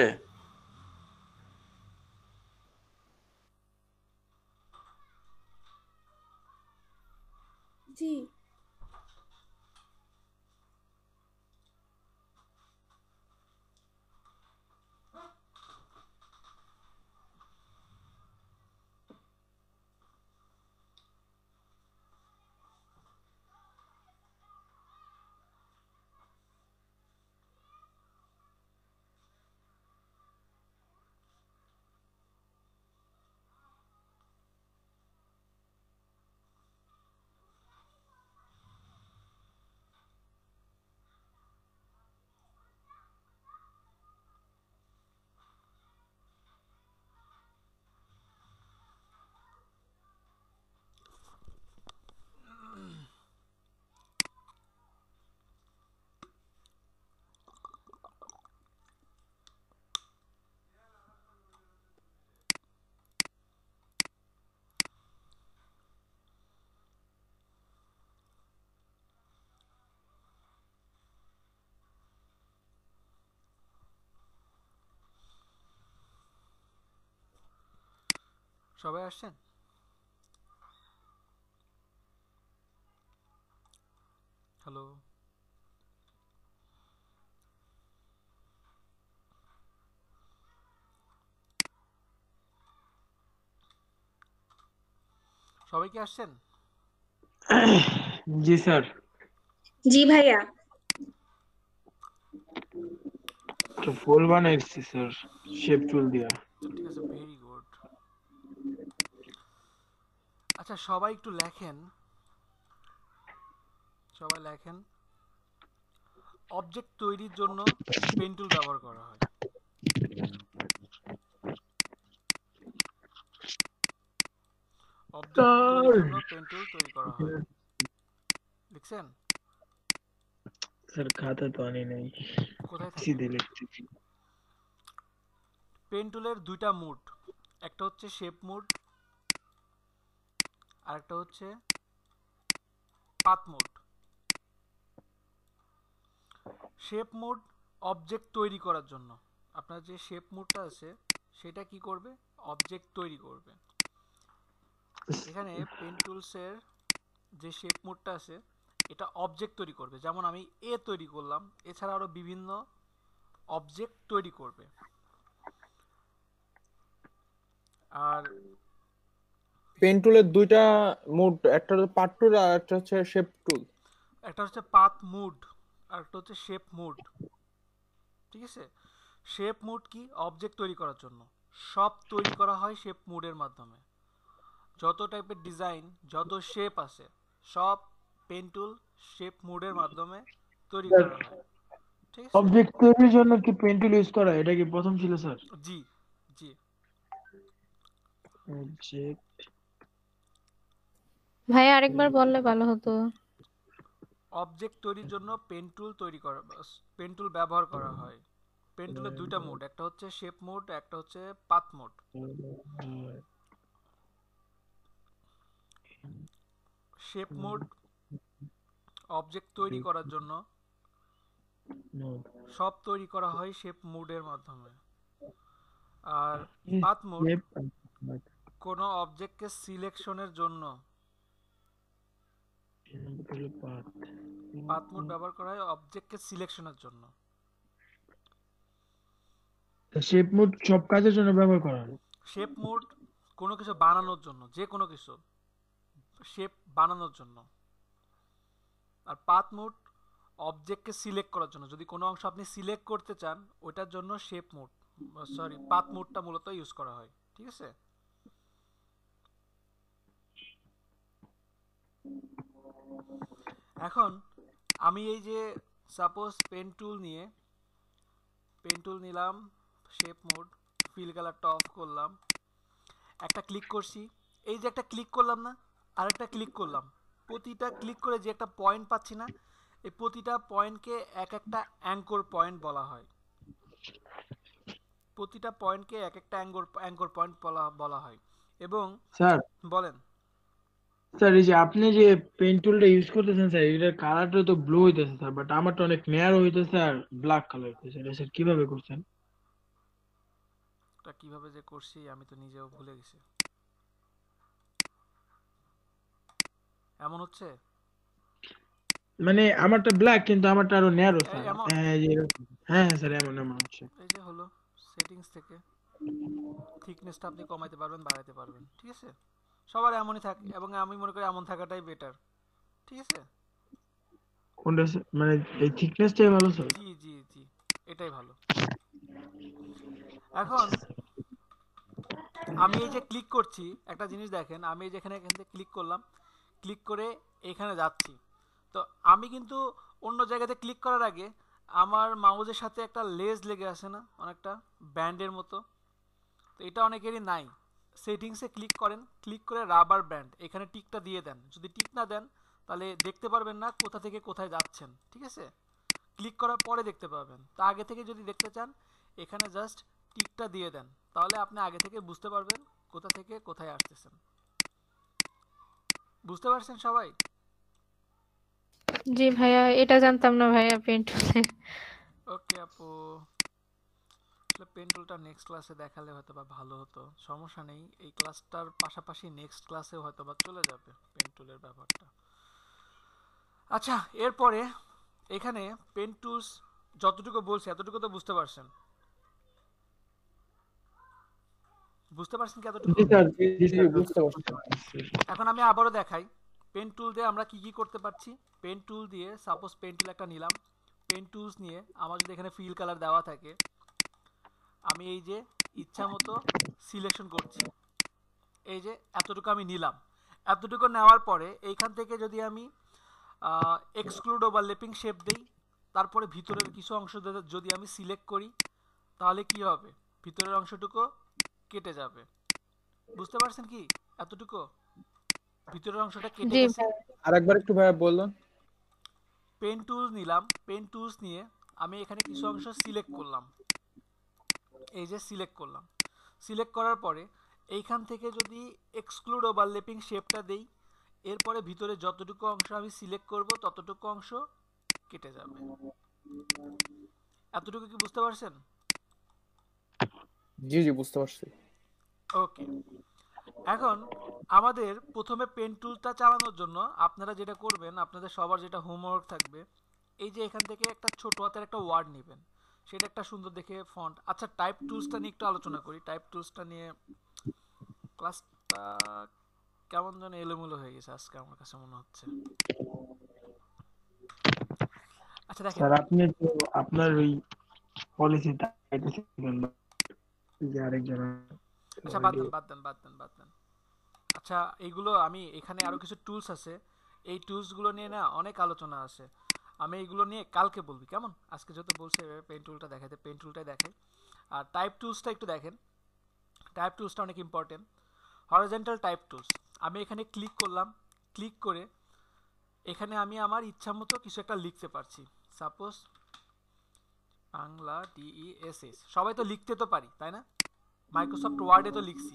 জি। সবাই আসছেন? হ্যালো, সবাই কি আসছেন? জি স্যার। জি ভাইয়া। একটা ফুল বানাইছি স্যার শেপ টুল দিয়া। ঠিক আছে, ভেরি গুড। আচ্ছা, সবাই একটু লেখেন, সবাই লেখেন অবজেক্ট তৈরির জন্য পেন টুল ব্যবহার করা হয়। অবজেক্ট তৈরির জন্য পেন টুল তৈরি করা হয়। লিখছেন? স্যার খাতা তো আনি নাই, কোথায় থাকে? সিধে লিখতেছি। পেন টুলের দুইটা মোড, একটা হচ্ছে শেপ মোড আর একটা হচ্ছে path mode. Shape mode object তৈরি করার জন্য, আপনার যে শেপ মোডটা আছে সেটা কি করবে? অবজেক্ট তৈরি করবে। এখানে পেন টুলসের যে শেপ মোডটা আছে এটা অবজেক্ট তৈরি করবে, যেমন আমি এ তৈরি করলাম, এছাড়া আরো বিভিন্ন অবজেক্ট তৈরি করবে। আর পেন টুলের দুইটা মোড, একটা হচ্ছে পার্ট টুল আর একটা হচ্ছে শেপ টুল। একটা হচ্ছে পাথ মোড আর একটা হচ্ছে শেপ মোড। ঠিক আছে, শেপ মোড কি? অবজেক্ট তৈরি করার জন্য। সব তৈরি করা হয় শেপ মোডের মাধ্যমে। যত টাইপের ডিজাইন, যত শেপ আছে সব পেন টুল শেপ মোডের মাধ্যমে তৈরি করা হয়। ঠিক আছে, অবজেক্ট তৈরির জন্য কি পেন টুল ইউজ করা, এটা কি প্রথম ছিল স্যার? জি জি। অবজেক্ট ভাই আরেকবার বললে ভালো হতো। অবজেক্ট তৈরির জন্য পেন টুল পেন টুল ব্যবহার করা হয়। পেন টুলের দুইটা মোড, একটা হচ্ছে শেপ মোড, একটা হচ্ছে path mode. Shape mode object তৈরি করার জন্য, সব তৈরি করা হয় শেপ মোডের মাধ্যমে। আর পাথ মোড কোনো অবজেক্টকে সিলেকশনের জন্য। পাথ মোড ব্যবহার করা হয় অবজেক্টকে সিলেকশনের জন্য। শেপ মোড সব কাজের জন্য ব্যবহার করা হয়। শেপ মোড কোনো কিছু বানানোর জন্য, যে কোনো কিছু শেপ বানানোর জন্য। আর পাথ মোড অবজেক্টকে সিলেক্ট করার জন্য, যদি কোনো অংশ আপনি সিলেক্ট করতে চান ওটার জন্য শেপ মোড পাথ মোডটা মূলত ইউজ করা হয়। ঠিক আছে, এখন আমি এই যে সাপোজ পেন টুল নিলাম, শেপ মোড, ফিল কালারটা অফ করলাম, একটা ক্লিক করছি, এই যে একটা ক্লিক করলাম না, আরেকটা ক্লিক করলাম, প্রতিটা ক্লিক করে যে একটা পয়েন্ট পাচ্ছি না, এই প্রতিটা পয়েন্টকে এক একটা অ্যাঙ্কর পয়েন্ট বলা হয়। প্রতিটা পয়েন্টকে এক একটা অ্যাঙ্কর পয়েন্ট বলা হয়। এবং স্যার বলেন। স্যার এই যে আপনি যে পেন টুলটা ইউজ করতেছেন স্যার, এটার কালারটা তো ব্লু হইতেছে স্যার, বাট আমারটা অনেক ন্যারো হইতেছে আর ব্ল্যাক কালার হইতেছে। এটা স্যার কিভাবে করছেন? এটা কিভাবে যে করছি আমি তো নিজেও ভুলে গেছি। এমন হচ্ছে মানে আমারটা ব্ল্যাক কিন্তু আমারটা আরো ন্যারো স্যার। এমন হ্যাঁ এই যে হ্যাঁ হ্যাঁ স্যার, এমন এমন হচ্ছে। এই যে হলো সেটিংস থেকে থিকনেসটা আপনি কমাইতে পারবেন, বাড়াইতে পারবেন, ঠিক আছে? সবার এমনই থাকে এবং আমি মনে করি এমন থাকাটাই বেটার, ঠিক আছে? কোনটা মানে এই থিকনেসটাই ভালো স্যার? জি জি জি, এটাই ভালো। এখন আমি এই যে ক্লিক করছি, একটা জিনিস দেখেন, আমি এই যেখানে এখান থেকে ক্লিক করলাম, ক্লিক করে এখানে যাচ্ছি, তো আমি কিন্তু অন্য জায়গাতে ক্লিক করার আগে আমার মাউসের সাথে একটা লেজ লেগে আছে না, অনেকটা ব্যান্ডের মতো, তো এটা অনেকেরই নাই। সেটিংসে ক্লিক করেন, ক্লিক করে রাবার ব্যান্ড এখানে টিকটা দিয়ে দেন। যদি টিক না দেন তাহলে দেখতে পারবেন না কোথা থেকে কোথায় যাচ্ছেন, ঠিক আছে? ক্লিক করার পরে দেখতে পাবেন। তা আগে থেকে যদি দেখতে চান এখানে জাস্ট টিকটা দিয়ে দেন, তাহলে আপনি আগে থেকে বুঝতে পারবেন কোথা থেকে কোথায় আসতেছেন। বুঝতে পারছেন সবাই? জি ভাইয়া, এটা জানতাম না ভাইয়া পেন টুলে। ওকে আপু, আসলে পেন টুলটা নেক্সট ক্লাসে দেখালে হয়তো বা ভালো হতো, সমস্যা নেই, এই ক্লাসটার পাশাপাশি নেক্সট ক্লাসেও হয়তো বা চলে যাবে পেন টুলের ব্যাপারটা। আচ্ছা, এরপরে এখানে পেন টুলস যতটুকু বলছি এতটুকু তো বুঝতে পারছেন? বুঝতে পারছেন কি এতটুকু? জি স্যার, জি জি স্যার বুঝতে পারছি। এখন আমি আবারও দেখাই পেন টুল দিয়ে আমরা কি কি করতে পারছি। পেন টুল দিয়ে সাপোজ পেন টুল একটা নিলাম, পেন টুলস নিয়ে আমার যদি এখানে ফিল কালার দেওয়া থাকে, আমি এই যে ইচ্ছা মতো সিলেকশন করছি, এই যে এতটুকু আমি নিলাম। এতটুকু নেওয়ার পরে এইখান থেকে যদি আমি এক্সক্লুড ওভারল্যাপিং শেপ দেই, তারপরে ভিতরের কিছু অংশ যদি আমি সিলেক্ট করি, তাহলে কি হবে? ভিতরের অংশটুকু কেটে যাবে। বুঝতে পারছেন কি এতটুকু? ভিতরের অংশটা কেটে জি গেছে। ভাইয়া। আরেকবার একটু ভাইয়া বললেন। পেন টুলস নিলাম, পেন টুলস নিয়ে আমি এখানে কিছু অংশ সিলেক্ট করলাম, এই যে সিলেক্ট করলাম। সিলেক্ট করার পরে এইখান থেকে যদি এক্সক্লুড ওভারল্যাপিং শেপটা দেই, এরপরে ভিতরে যতটুকু অংশ আমি সিলেক্ট করব ততটুকু অংশ কেটে যাবে। এতটুকু কি বুঝতে পারছেন? জি জি বুঝতে পারছি। ওকে, এখন আমাদের প্রথমে পেন টুলটা চালানোর জন্য আপনারা যেটা করবেন, আপনাদের সবার যেটা হোমওয়ার্ক থাকবে, এই যে এখান থেকে একটা ছোট হাতের একটা ওয়ার্ড নেবেন, সেটা একটা সুন্দর দেখে ফন্ট। আচ্ছা, টাইপ টুলসটা নিয়ে একটু আলোচনা করি। টাইপ টুলসটা নিয়ে ক্লাসটা কেমন যেন এলোমেলো হয়ে গেছে আজকে আমার কাছে মনে হচ্ছে। আচ্ছা দেখেন, স্যার আপনি তো আপনার ওই পলিসিটা আইতেছিলেন না, যে আরেকজন আচ্ছা বাদ দেন বাদ দেন বাদ দেন বাদ দেন। আচ্ছা, এইগুলো আমি এখানে আরো কিছু টুলস আছে, এই টুলসগুলো নিয়ে না অনেক আলোচনা আছে, আমি এইগুলো নিয়ে কালকে বলবি, কেমন? আজকে যত বলছে পেন টুলটা দেখাতে, পেন টুলটাই দেখাই। আর টাইপ টুলসটা একটু দেখেন, টাইপ টুলসটা অনেক ইম্পর্টেন্ট। হরিজন্টাল টাইপ টুলস, আমি এখানে ক্লিক করলাম, ক্লিক করে এখানে আমি আমার ইচ্ছা মতো কিছু একটা লিখতে পারছি। সাপোজ বাংলা DESS, সবাই তো লিখতে তো পারি তাই না? মাইক্রোসফট ওয়ার্ডে তো লিখছি,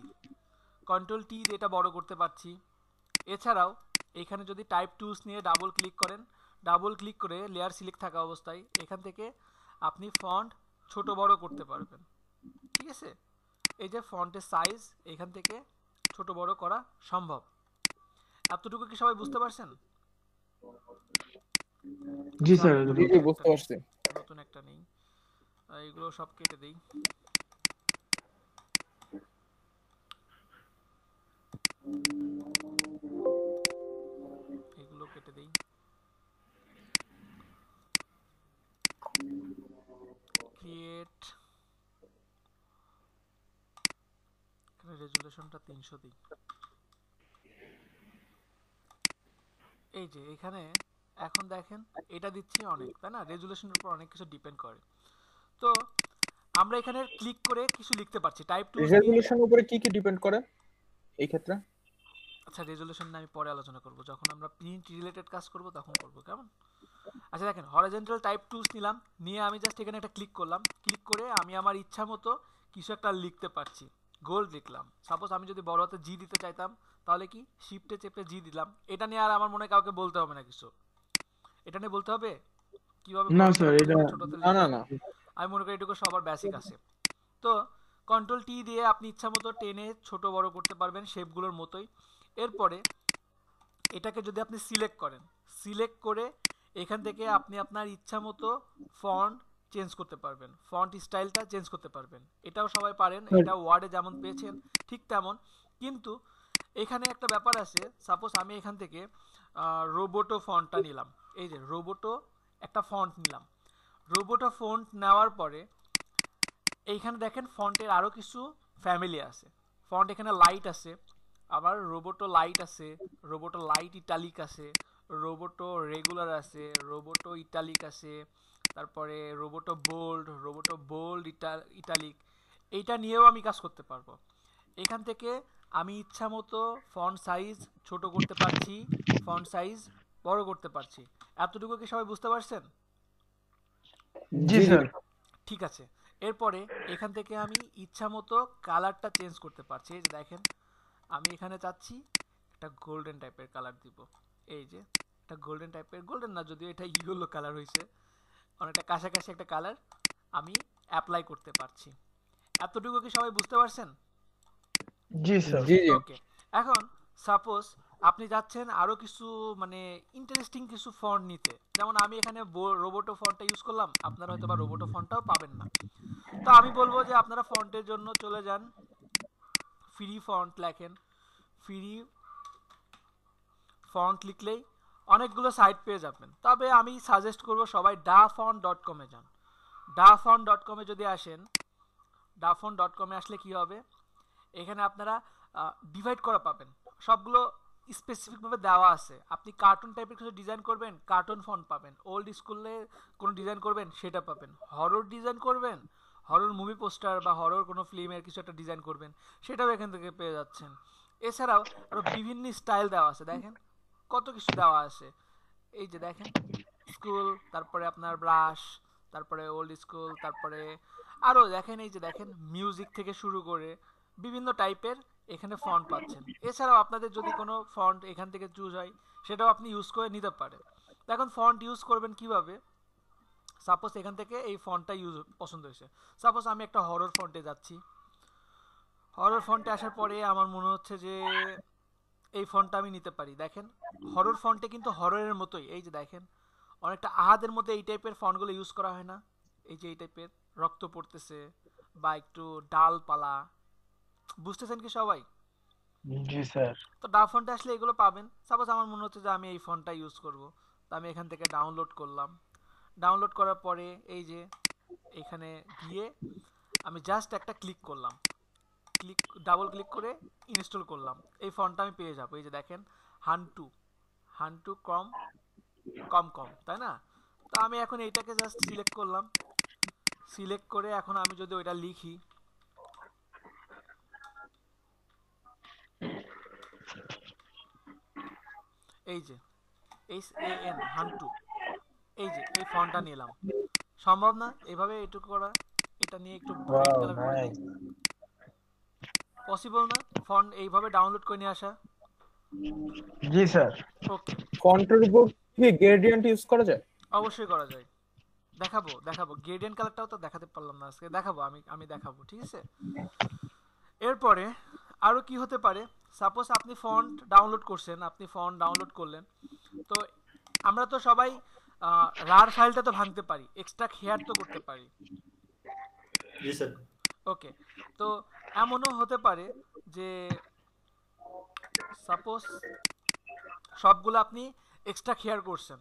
কন্ট্রোল টি দিয়ে এটা বড় করতে পারছি। এছাড়াও এখানে যদি টাইপ টুলস নিয়ে ডাবল ক্লিক করেন, ডাবল ক্লিক করে লেয়ার সিলেক্ট থাকা অবস্থায় এখান থেকে আপনি ফন্ট ছোট বড় করতে পারবেন, ঠিক আছে? এই যে ফন্টের সাইজ এখান থেকে ছোট বড় করা সম্ভব। এতটুকু কি সবাই বুঝতে পারছেন? জি আচ্ছা, স্যার, আমি জি জি বুঝতে পারছি। নতুন একটা নেই, এইগুলো সব কেটে দেই। এগুলো কেটে দেই, ক্রিয়েট, এখানে রেজুলেশনটা 300 দিই। এই যে এখানে এখন দেখেন এটা দিচ্ছি অনেক, তাই না? রেজুলেশনের উপর অনেক কিছু ডিপেন্ড করে। তো আমরা এখানে ক্লিক করে কিছু লিখতে পারছি টাইপ টুলস দিয়ে। রেজলিউশন উপরে কি কি ডিপেন্ড করে এই ক্ষেত্রে? আচ্ছা, রেজুলেশন আমি পরে আলোচনা করব, যখন আমরা প্রিন্ট রিলেটেড কাজ করব তখন করব, কেমন? আচ্ছা দেখেন, হরিজন্টাল টাইপ টুলস নিলাম, নিয়ে আমি জাস্ট এখানে একটা ক্লিক করলাম, ক্লিক করে আমি আমার ইচ্ছা মতো কিছু একটা লিখতে পারছি। গোল্ড লিখলাম। সাপোজ আমি যদি বড় হাতে জি দিতে চাইতাম তাহলে কি শিফটে চেপে জি দিলাম। এটা নিয়ে আর আমার মনে হয় কাউকে বলতে হবে না কিছু। এটা নিয়ে বলতে হবে কিভাবে না বড় হাতে স্যার, লিখতে এটা হবে ছোট হাতে না লিখতে না হবে। না আমি মনে করি এটুকু সবার বেসিক আছে। তো কন্ট্রোল টি দিয়ে আপনি ইচ্ছা মতো টেনে ছোট বড় করতে পারবেন শেপগুলোর মতোই। এরপরে এটাকে যদি আপনি সিলেক্ট করেন, সিলেক্ট করে এখান থেকে আপনি আপনার ইচ্ছা মতো ফন্ট চেঞ্জ করতে পারবেন, ফন্ট স্টাইলটা চেঞ্জ করতে পারবেন। এটাও সবাই পারেন, এটা ওয়ার্ডে যেমন পেয়েছেন ঠিক তেমন। কিন্তু এখানে একটা ব্যাপার আছে, সাপোজ আমি এখান থেকে রোবোটো ফন্টটা নিলাম, এই যে রোবোটো একটা ফন্ট নিলাম। রোবোটো ফন্ট নেওয়ার পরে এইখানে দেখেন ফন্টের আরও কিছু ফ্যামিলি আছে। ফন্ট এখানে লাইট আছে, আবার রোবোটো লাইট আছে, রোবোটো লাইট ইটালিক আছে, রোবোটো রেগুলার আছে, রোবোটো ইটালিক আছে, তারপরে রোবোটো বোল্ড ইটালিক। এইটা নিয়েও আমি কাজ করতে পারবো। এখান থেকে আমি ইচ্ছা মতো ফন্ট সাইজ ছোট করতে পারছি, ফন্ট সাইজ বড় করতে পারছি। এতটুকু কি সবাই বুঝতে পারছেন? জি স্যার। ঠিক আছে। এরপরে এখান থেকে আমি ইচ্ছা মতো কালারটা চেঞ্জ করতে পারছি। এই যে দেখেন আমি এখানে চাচ্ছি একটা গোল্ডেন টাইপের কালার দিব। এই যে একটা গোল্ডেন টাইপের, গোল্ডেন না যদিও এটা ইয়েলো কালার হয়েছে, অনেকটা কাছাকাছি একটা কালার আমি অ্যাপ্লাই করতে পারছি। এতটুকু কি সবাই বুঝতে পারছেন? জি স্যার। জি জি ওকে। এখন সাপোজ আপনি যাচ্ছেন আরো কিছু মানে ইন্টারেস্টিং কিছু ফন্ট নিতে, যেমন আমি এখানে রোবোটো ফন্টটা ইউজ করলাম, আপনারা হয়তো বা রোবোটো ফন্টটাও পাবেন না। তো আমি বলবো যে আপনারা ফন্টের জন্য চলে যান, ফ্রি ফন্ট লেখেন, ফ্রি ফন্ট লিখলেই অনেকগুলো সাইট পেয়ে যাবেন। তবে আমি সাজেস্ট করব সবাই dafont.com-এ যান। dafont.com-এ যদি আসেন, dafont.com-এ আসলে কি হবে, এখানে আপনারা ডিভাইড করা পাবেন, সবগুলো স্পেসিফিকভাবে দেওয়া আছে। আপনি কার্টুন টাইপের কিছু ডিজাইন করবেন, কার্টুন ফন্ট পাবেন। ওল্ড স্কুলে কোনো ডিজাইন করবেন, সেটা পাবেন। হরর ডিজাইন করবেন, হরর মুভি পোস্টার বা হরর কোনো ফিল্মের কিছু একটা ডিজাইন করবেন, সেটাও এখান থেকে পেয়ে যাচ্ছেন। এছাড়াও আরও বিভিন্ন স্টাইল দেওয়া আছে, দেখেন কত কিছু দেওয়া আছে। এই যে দেখেন স্কুল, তারপরে আপনার ব্রাশ, তারপরে ওল্ড স্কুল, তারপরে আরও দেখেন এই যে দেখেন মিউজিক থেকে শুরু করে বিভিন্ন টাইপের এখানে ফন্ট পাচ্ছেন। এছাড়াও আপনাদের যদি কোনো ফন্ট এখান থেকে চুজ হয়, সেটাও আপনি ইউজ করে নিতে পারেন। এখন ফন্ট ইউজ করবেন কিভাবে, সাপোজ এখান থেকে এই ফন্টটা পছন্দ হয়েছে, সাপোজ আমি একটা হরর ফন্টে যাচ্ছি। হরর ফন্টে আসার পরে আমার মনে হচ্ছে যে এই ফন্টটা আমি নিতে পারি। দেখেন হরর ফন্টে কিন্তু হররের মতোই, এই যে দেখেন অনেকটা আহাদের মধ্যে এই টাইপের ফন্টগুলো ইউজ করা হয় না, এই যে এই টাইপের রক্ত পড়তেছে বা একটু ডালপালা, বুঝতেছেন কি সবাই? জি স্যার। তো ডা ফন্টে আসলে এগুলো পাবেন। সাপোজ আমার মনে হচ্ছে যে আমি এই ফন্টটা ইউজ করব, তো আমি এখান থেকে ডাউনলোড করলাম। ডাউনলোড করার পরে এই যে এখানে গিয়ে আমি জাস্ট একটা ক্লিক করলাম, ডাবল ক্লিক করে ইনস্টল করলাম, এই ফন্টটা আমি পেয়ে যাবো। এই যে দেখেন হান্টু কম, তাই না? তো আমি এখন এইটাকে জাস্ট সিলেক্ট করলাম, সিলেক্ট করে এখন আমি যদি ওইটা লিখি, এই যে HAN হান্টু, এই যে এই ফন্টটা নিলাম। সম্ভব না এভাবে এটুকু করা? এটা নিয়ে একটু রেড কালার করে দিই, পসিবল না ফন্ট এইভাবে ডাউনলোড করে নিয়ে আসা? জি স্যার। ওকে, ফন্টের উপর কি গ্রেডিয়েন্ট ইউজ করা যায়? অবশ্যই করা যায়। দেখাবো গ্রেডিয়েন্ট কালারটাও তো দেখাতে পারলাম না আজকে, দেখাবো আমি দেখাবো, ঠিক আছে? এরপরে আরো কি হতে পারে, সাপোজ আপনি ফন্ট ডাউনলোড করছেন, আপনি ফন্ট ডাউনলোড করলেন, তো আমরা তো সবাই রার ফাইলটা তো ভাঙতে পারি, এক্সট্রা হেয়ার তো করতে পারি। জি স্যার। ওকে, তো এমনও হতে পারে যে সাপোজ সবগুলো আপনি এক্সট্রা কেয়ার করছেন,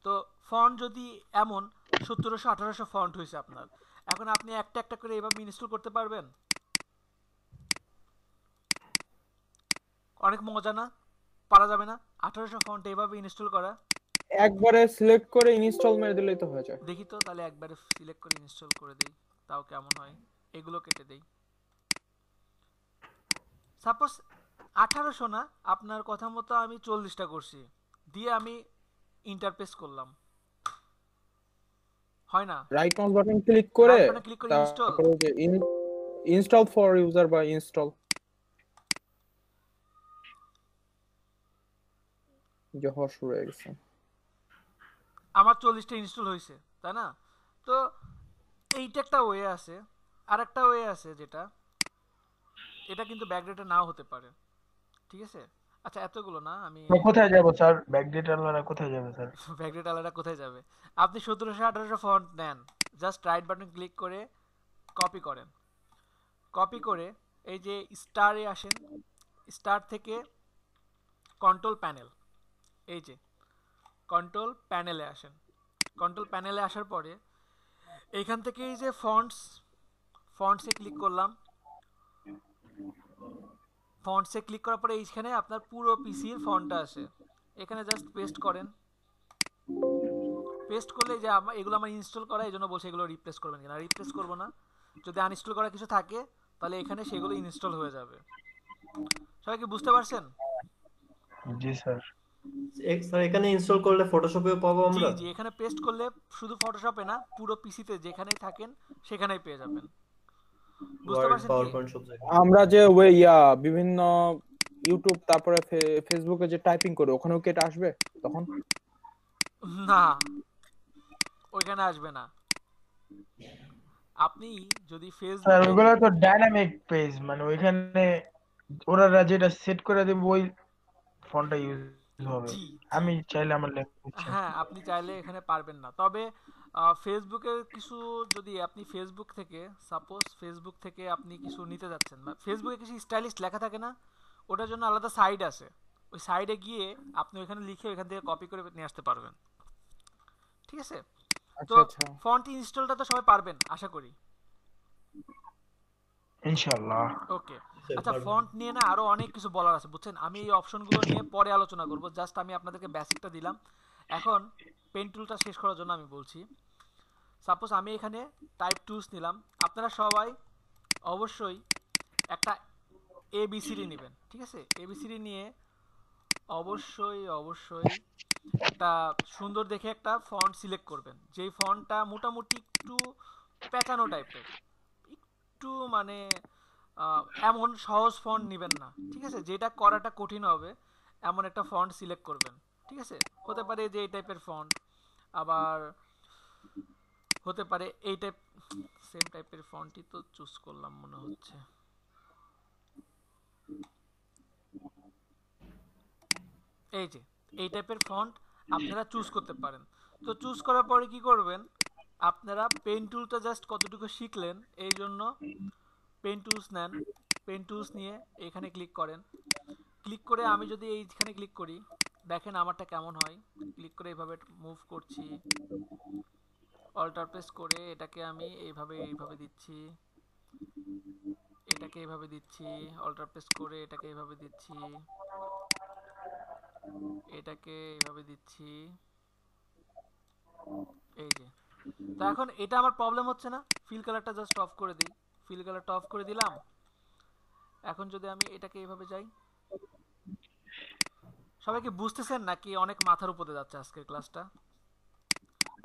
তো ফন্ট যদি এমন 1700-1800 ফন্ট হয়েছে আপনার, এখন আপনি একটা একটা করে এইভাবে ইনস্টল করতে পারবেন? অনেক মজা না? পারা যাবে না 1800 ফন্ট এইভাবে ইনস্টল করা? একবারে সিলেক্ট করে ইনস্টল মেরে দিলেই তো হয়ে যায়। দেখি তো তাহলে একবারে সিলেক্ট করে ইনস্টল করে দেই, তাও কেমন হয়। এগুলো কেটে দেই। সাপোজ 1800 না, আপনার কথা মতো আমি 40টা করছি, দিয়ে আমি ইন্টারপ্রেস করলাম, হয় না? রাইট মাউস বাটন ক্লিক করে রাইট বাটন ক্লিক করে ইনস্টল, তারপরে যে ইনস্টল ফর ইউজার বা ইনস্টল যে হওয়া শুরু হয়ে গেছে। আমার 40টা ইনস্টল হয়েছে, তাই না? তো এইটা একটা ওয়ে আছে, আর একটা ওয়ে আছে যেটা এটা কিন্তু ব্যাকডেটে নাও হতে পারে, ঠিক আছে? আচ্ছা এতগুলো না, আমি তো কোথায় যাব স্যার? ব্যাকডেট আলাদা কোথায় যাবে স্যার? ব্যাকডেট আলাদা কোথায় যাবে? আপনি 1700-1800 ফন্ট নেন, জাস্ট রাইট বাটন ক্লিক করে কপি করেন, কপি করে এই যে স্টারে আসেন, স্টার থেকে কন্ট্রোল প্যানেল, এই যে কন্ট্রোল প্যানেলে আসেন, কন্ট্রোল প্যানেলে আসার পরে এইখান থেকে এই যে ফন্টসে ক্লিক করলাম, ফন্টসে ক্লিক করার পরে এইখানে আপনার পুরো পিসির ফন্টটা আসে, এখানে জাস্ট পেস্ট করেন, পেস্ট করলে যে এগুলো আমার ইনস্টল করা, এই জন্য বলছে এগুলো রিপ্লেস করবেন কিনা। রিপ্লেস করবো না, যদি আনইনস্টল করা কিছু থাকে তাহলে এখানে সেগুলো ইনস্টল হয়ে যাবে। সবাই কি বুঝতে পারছেন? জি স্যার। স্যার এখানে ইনস্টল করলে ফটোশপেও পাবো জি আমরা? জি, এখানে পেস্ট করলে শুধু ফটোশপে না, পুরো পিসিতে যেখানেই থাকেন সেখানেই পেয়ে যাবেন। বুঝতে ওয়ার্ড, পারছেন কি? পাওয়ারপয়েন্ট সব জায়গায়। আমরা যে বিভিন্ন ইউটিউব তারপরে ফেসবুকে যে টাইপিং করে ওখানেও কি এটা আসবে তখন? না, ওইখানে আসবে না। আপনি যদি স্যার ফেসবুকে ওইগুলো তো ডাইনামিক পেজ, মানে ওইখানে ওরা যেটা সেট করে দেবে ওই ফন্টটা ইউজ হবে। জি আমি জি, চাইলে আমার লেখা হ্যাঁ আপনি চাইলে এখানে পারবেন না, তবে ফেসবুকের কিছু, যদি আপনি ফেসবুক থেকে, সাপোজ ফেসবুক থেকে আপনি কিছু নিতে যাচ্ছেন, ফেসবুকে কিছু স্টাইলিশ লেখা থাকে না, ওটার জন্য আলাদা সাইড আছে, ওই সাইডে গিয়ে আপনি ওইখানে লিখে ওইখান থেকে কপি করে নিয়ে আসতে পারবেন, ঠিক আছে? তো আচ্ছা আচ্ছা, ফন্ট ইনস্টলটা তো সবাই পারবেন আশা করি, ইনশাআল্লাহ। ওকে। আচ্ছা ফন্ট নিয়ে না আরো অনেক কিছু বলার আছে, বুঝছেন? আমি এই অপশনগুলো নিয়ে পরে আলোচনা করব, জাস্ট আমি আপনাদেরকে বেসিকটা দিলাম। এখন পেন টুলটা শেষ করার জন্য আমি বলছি, সাপোজ আমি এখানে টাইপ টুলস নিলাম, আপনারা সবাই অবশ্যই একটা এবিসিডি নেবেন, ঠিক আছে? এবিসিডি নিয়ে অবশ্যই অবশ্যই একটা সুন্দর দেখে একটা ফন্ট সিলেক্ট করবেন, যেই ফন্টটা মোটামুটি একটু প্যাঁচানো টাইপের, একটু মানে এমন সহজ ফন্ট নেবেন না, ঠিক আছে? যেটা করাটা কঠিন হবে এমন একটা ফন্ট সিলেক্ট করবেন, ঠিক আছে? হতে পারে যে এই টাইপের ফন্ট, আবার হতে পারে এই টাইপ, সেম টাইপের ফন্টই তো চুজ করলাম মনে হচ্ছে। এই যে এই টাইপের ফন্ট আপনারা চুজ করতে পারেন। তো চুজ করার পরে কি করবেন, আপনারা পেন টুলটা জাস্ট কতটুকু শিখলেন এই জন্য পেন টুলস নেন, পেন টুলস নিয়ে এখানে ক্লিক করেন, ক্লিক করে আমি যদি এইখানে ক্লিক করি, দেখেন আমারটা কেমন হয়। ক্লিক করে এইভাবে মুভ করছি, অল্টার প্রেস করে এটাকে আমি এইভাবে দিচ্ছি, এটাকে এইভাবে দিচ্ছি, অল্টার প্রেস করে এটাকে এইভাবে দিচ্ছি, এটাকে এইভাবে দিচ্ছি, এই যে। তো এখন এটা আমার প্রবলেম হচ্ছে না, ফিল কালারটা জাস্ট অফ করে দিই, ফিল কালারটা অফ করে দিলাম। এখন যদি আমি এটাকে এইভাবে যাই, সবাই কি বুঝতেছেন নাকি অনেক মাথার উপরে যাচ্ছে আজকের ক্লাসটা?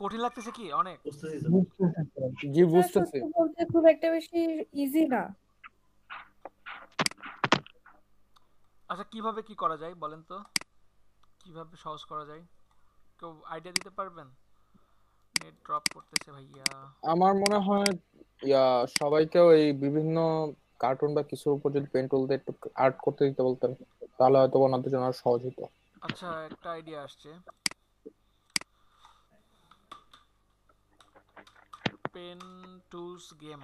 কঠিন লাগতেছে কি অনেক? বুঝতেছি স্যার। জি স্যার বুঝতেছি। সত্যি বলতে খুব একটা বেশি ইজি না। আচ্ছা কিভাবে কি করা যায় বলেন তো, কিভাবে সহজ করা যায়? কেউ আইডিয়া দিতে পারবেন? নেট ড্রপ করতেছে ভাইয়া। আমার মনে হয় সবাইকেও এই বিভিন্ন কার্টুন বা কিছুর উপর যদি পেন টুল দিয়ে একটু আর্ট করতে দিতে বলতেন তাহলে হয়তো ওনাদের জন্য আরো সহজ হতো। আচ্ছা একটা আইডিয়া আসছে, পেন টুলস গেম।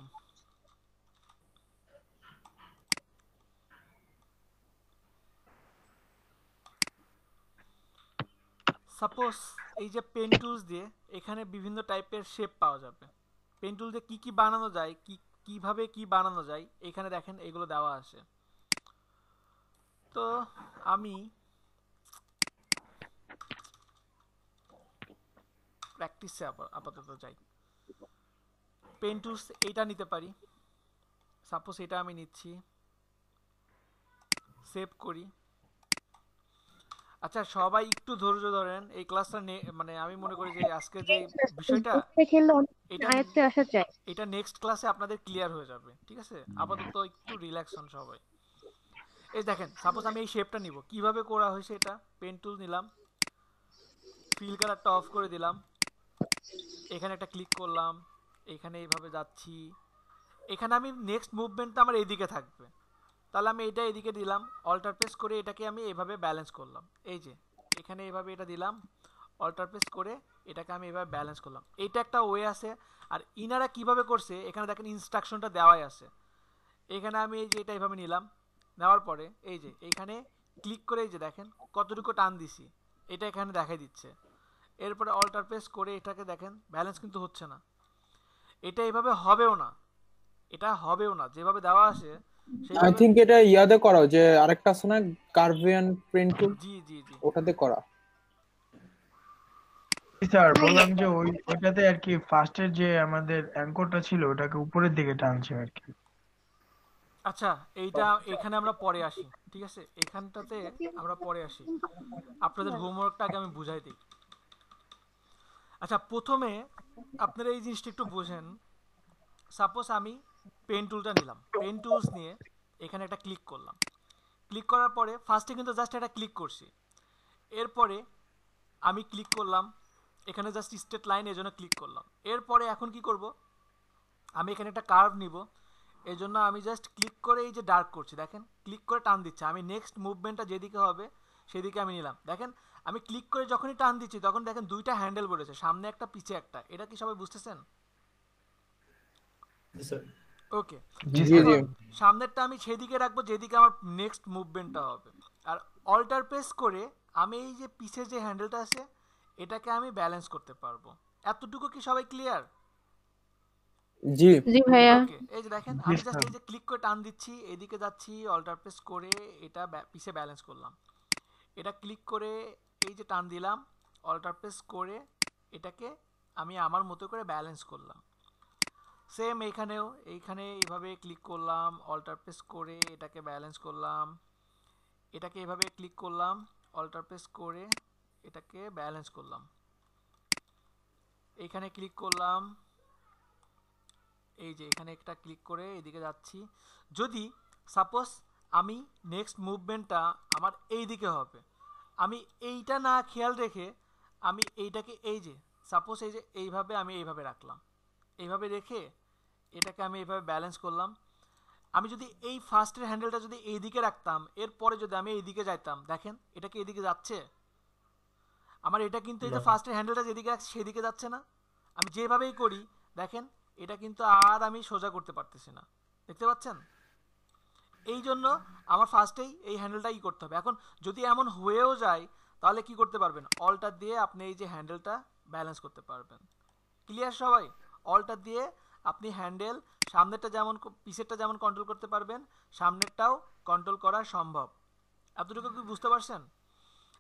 সাপোজ এই যে পেন টুলস দিয়ে এখানে বিভিন্ন টাইপের শেপ পাওয়া যাবে, পেন টুল দিয়ে কি কি বানানো যায়, কিভাবে কি বানানো যায় এখানে দেখেন এগুলো দেওয়া আছে। তো আমি প্র্যাকটিসে আপাতত যাই, পেন টুলস এইটা নিতে পারি, সাপোজ এটা আমি নিচ্ছি, সেভ করি। আচ্ছা সবাই একটু ধৈর্য ধরেন, এই ক্লাসটা মানে আমি মনে করি যে আজকে যে বিষয়টা বসে খেললে অনেক এটা আয়ত্তে আসা যায়। এটা নেক্সট ক্লাসে আপনাদের ক্লিয়ার হয়ে যাবে, ঠিক আছে? আপাতত একটু রিল্যাক্স হন সবাই। এই দেখেন, সাপোজ আমি এই শেপটা নিব, কিভাবে করা হয়েছে এটা, পেন টুল নিলাম, ফিল কালারটা অফ করে দিলাম, এখানে একটা ক্লিক করলাম, এখানে এইভাবে যাচ্ছি, এখানে আমি নেক্সট মুভমেন্টটা আমার এইদিকে থাকবে, তাহলে আমি এটা এদিকে দিলাম, অল্টার প্রেস করে এটাকে আমি এভাবে ব্যালেন্স করলাম, এই যে এখানে এভাবে এটা দিলাম, অল্টার প্রেস করে এটাকে আমি এভাবে ব্যালেন্স করলাম। এটা একটা ওয়ে আছে। আর ইনারা কিভাবে করছে এখানে দেখেন ইনস্ট্রাকশনটা দেওয়াই আছে। এখানে আমি এই যে এটা এভাবে নিলাম, নেওয়ার পরে এই যে এইখানে ক্লিক করে এই যে দেখেন কতটুকু টান দিছি এটা এখানে দেখাই দিচ্ছে। এরপরে অল্টার প্রেস করে এটাকে দেখেন ব্যালেন্স কিন্তু হচ্ছে না, এটা এভাবে হবেও না, এটা হবেও না, যেভাবে দেওয়া আছে আই সেইভাবে। থিংক এটা ইয়াদে করা, যে আরেকটা আছে না কার্ভিয়ান প্রিন্ট টুল, জি জি জি ওটাতে করা। স্যার বললাম যে ওইটাতে আর কি ফার্স্টের যে আমাদের অ্যাঙ্করটা ছিল ওটাকে উপরের দিকে টানছে আর কি। আচ্ছা এইটা এখানে আমরা পরে আসি, ঠিক আছে? এখানটাতে আমরা পরে আসি, আপনাদের হোমওয়ার্কটা আগে আমি বুঝাই দিই। আচ্ছা প্রথমে আপনারা এই জিনিসটা একটু বোঝেন। সাপোজ আমি পেন টুলটা নিলাম, পেন টুলস নিয়ে এখানে একটা ক্লিক করলাম, ক্লিক করার পরে ফার্স্টে কিন্তু জাস্ট একটা ক্লিক করছি, এরপরে আমি ক্লিক করলাম এখানে জাস্ট স্ট্রেট লাইন, এই জন্য ক্লিক করলাম। এরপরে এখন কি করব, আমি এখানে একটা কার্ভ নিব, এই জন্য আমি জাস্ট ক্লিক করে এই যে ডার্ক করছি, দেখেন ক্লিক করে টান দিচ্ছে, আমি নেক্সট মুভমেন্টটা যেদিকে হবে সেদিকে আমি নিলাম। দেখেন আমি ক্লিক করে যখনই টান দিচ্ছি তখন দেখেন দুইটা হ্যান্ডেল বলেছে, সামনে একটা পিছে একটা, এটা কি সবাই বুঝতেছেন? ওকে, জি জি। সামনেরটা আমি সেদিকে রাখবো যেদিকে আমার নেক্সট মুভমেন্টটা হবে। আর অল্টার প্রেস করে আমি এই যে পিছে যে হ্যান্ডেলটা আছে এটাকে আমি ব্যালেন্স করতে পারবো। এতটুকু কি সবাই ক্লিয়ার? জি জি ভাইয়া। ওকে, এই যে দেখেন আমি জাস্ট এই যে ক্লিক করে টান দিচ্ছি, এদিকে যাচ্ছি, অল্টার প্রেস করে এটা পিছে ব্যালেন্স করলাম, এটা ক্লিক করে এই যে টান দিলাম, অল্টার প্রেস করে এটাকে আমি আমার মতো করে ব্যালেন্স করলাম। সেম এইখানেও, এইখানে এইভাবে ক্লিক করলাম, অল্টার প্রেস করে এটাকে ব্যালেন্স করলাম, এটাকে এইভাবে ক্লিক করলাম, অল্টার প্রেস করে এটাকে ব্যালেন্স করলাম, এইখানে ক্লিক করলাম, এই যে এখানে একটা ক্লিক করে এদিকে যাচ্ছি। যদি সাপোজ আমি নেক্সট মুভমেন্টটা আমার এই দিকে হবে, আমি এইটা না খেয়াল রেখে আমি এইটাকে এই যে সাপোজ এই যে এইভাবে আমি এইভাবে রাখলাম, এইভাবে রেখে এটাকে আমি এইভাবে ব্যালেন্স করলাম। আমি যদি এই ফার্স্টের হ্যান্ডেলটা যদি এই দিকে রাখতাম, এরপরে যদি আমি এই দিকে যাইতাম, দেখেন এটা কি এদিকে যাচ্ছে? আমার এটা কিন্তু এই যে ফার্স্টের হ্যান্ডেলটা যেদিকে রাখছি সেদিকে যাচ্ছে না। আমি যেভাবেই করি দেখেন এটা কিন্তু আর আমি সোজা করতে পারতেছি না, দেখতে পাচ্ছেন? এই জন্য আমার ফার্স্টেই এই হ্যান্ডেলটাই করতে হবে। এখন যদি এমন হয়েও যায় তাহলে কি করতে পারবেন, অল্টার দিয়ে আপনি এই যে হ্যান্ডেলটা ব্যালেন্স করতে পারবেন। ক্লিয়ার সবাই? অল্টার দিয়ে আপনি হ্যান্ডেল সামনেরটা যেমন পিছেরটা যেমন কন্ট্রোল করতে পারবেন, সামনেরটাও কন্ট্রোল করা সম্ভব। এতটুকু কি বুঝতে পারছেন?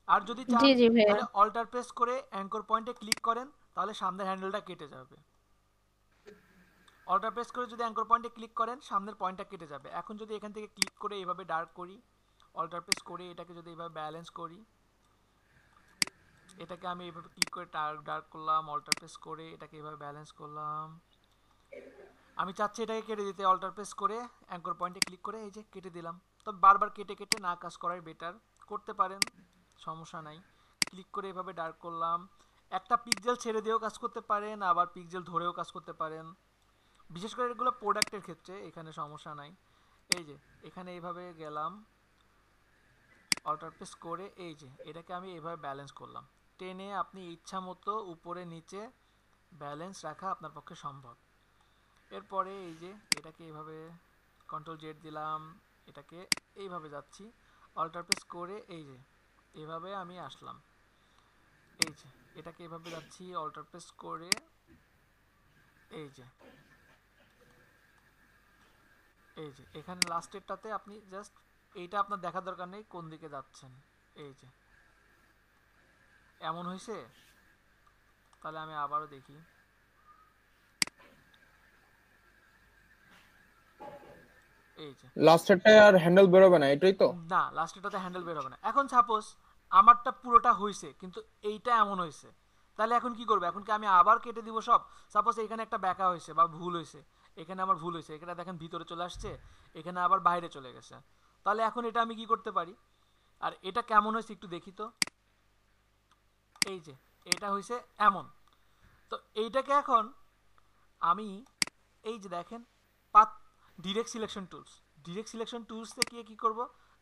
আর যদি চান জি জি ভাইয়া। তাহলে অল্টার প্রেস করে অ্যাঙ্কর পয়েন্টে ক্লিক করেন, তাহলে সামনের হ্যান্ডেলটা কেটে যাবে। অল্টার প্রেস করে যদি অ্যাঙ্কর পয়েন্টে ক্লিক করেন সামনের পয়েন্টটা কেটে যাবে। এখন যদি এখান থেকে ক্লিক করে এইভাবে ডার্ক করি, অল্টার প্রেস করে এটাকে যদি এইভাবে ব্যালেন্স করি, এটাকে আমি এইভাবে ক্লিক করে ডার্ক করলাম, অল্টার প্রেস করে এটাকে এইভাবে ব্যালেন্স করলাম, আমি চাচ্ছি এটাকে কেটে দিতে, অল্টার প্রেস করে অ্যাঙ্কর পয়েন্টে ক্লিক করে এই যে কেটে দিলাম। তবে বারবার কেটে কেটে না কাজ করাই বেটার, করতে পারেন সমস্যা নাই। ক্লিক করে এভাবে ডার্ক করলাম, একটা পিক্সেল ছেড়ে দিয়েও কাজ করতে পারেন, আবার পিক্সেল ধরেও কাজ করতে পারেন, বিশেষ করে এগুলো প্রোডাক্টের ক্ষেত্রে এখানে সমস্যা নাই। এই যে এখানে এইভাবে গেলাম, অল্টার প্রেস করে এই যে এটাকে আমি এইভাবে ব্যালেন্স করলাম, টেনে আপনি ইচ্ছা মতো উপরে নিচে ব্যালেন্স রাখা আপনার পক্ষে সম্ভব। এরপরে এই যে এটাকে এইভাবে কন্ট্রোল জেড দিলাম, এটাকে এইভাবে যাচ্ছি, অল্টার প্রেস করে এই যে এইভাবে আমি আসলাম, এই যে এটাকে এইভাবে যাচ্ছি, অল্টার প্রেস করে এই যে এখানে লাস্টেরটাতে আপনি জাস্ট এইটা আপনার দেখার দরকার নেই কোন দিকে যাচ্ছেন। এই যে এমন হয়েছে, তাহলে আমি আবারও দেখি, এই যে লাস্টেরটায় আর হ্যান্ডেল বেরোবে না, এটাই তো? না লাস্টেরটাতে হ্যান্ডেল বের হবে না। এখন সাপোজ আমারটা পুরোটা হইছে কিন্তু এইটা এমন হইছে, তাহলে এখন কি করবো? এখন কি আমি আবার কেটে দিব সব? সাপোজ এখানে একটা ব্যাকা হয়েছে বা ভুল হয়েছে, এখানে আমার ভুল হয়েছে, এখানে দেখেন ভিতরে চলে আসছে, এখানে আবার বাইরে চলে গেছে, তাহলে এখন এটা আমি কি করতে পারি? আর এটা কেমন হয়েছে একটু দেখি তো। এই যে এটা হয়েছে এমন, তো এইটাকে এখন আমি এই যে দেখেন পাথ ডিরেক্ট সিলেকশন টুলস থেকে কি করব,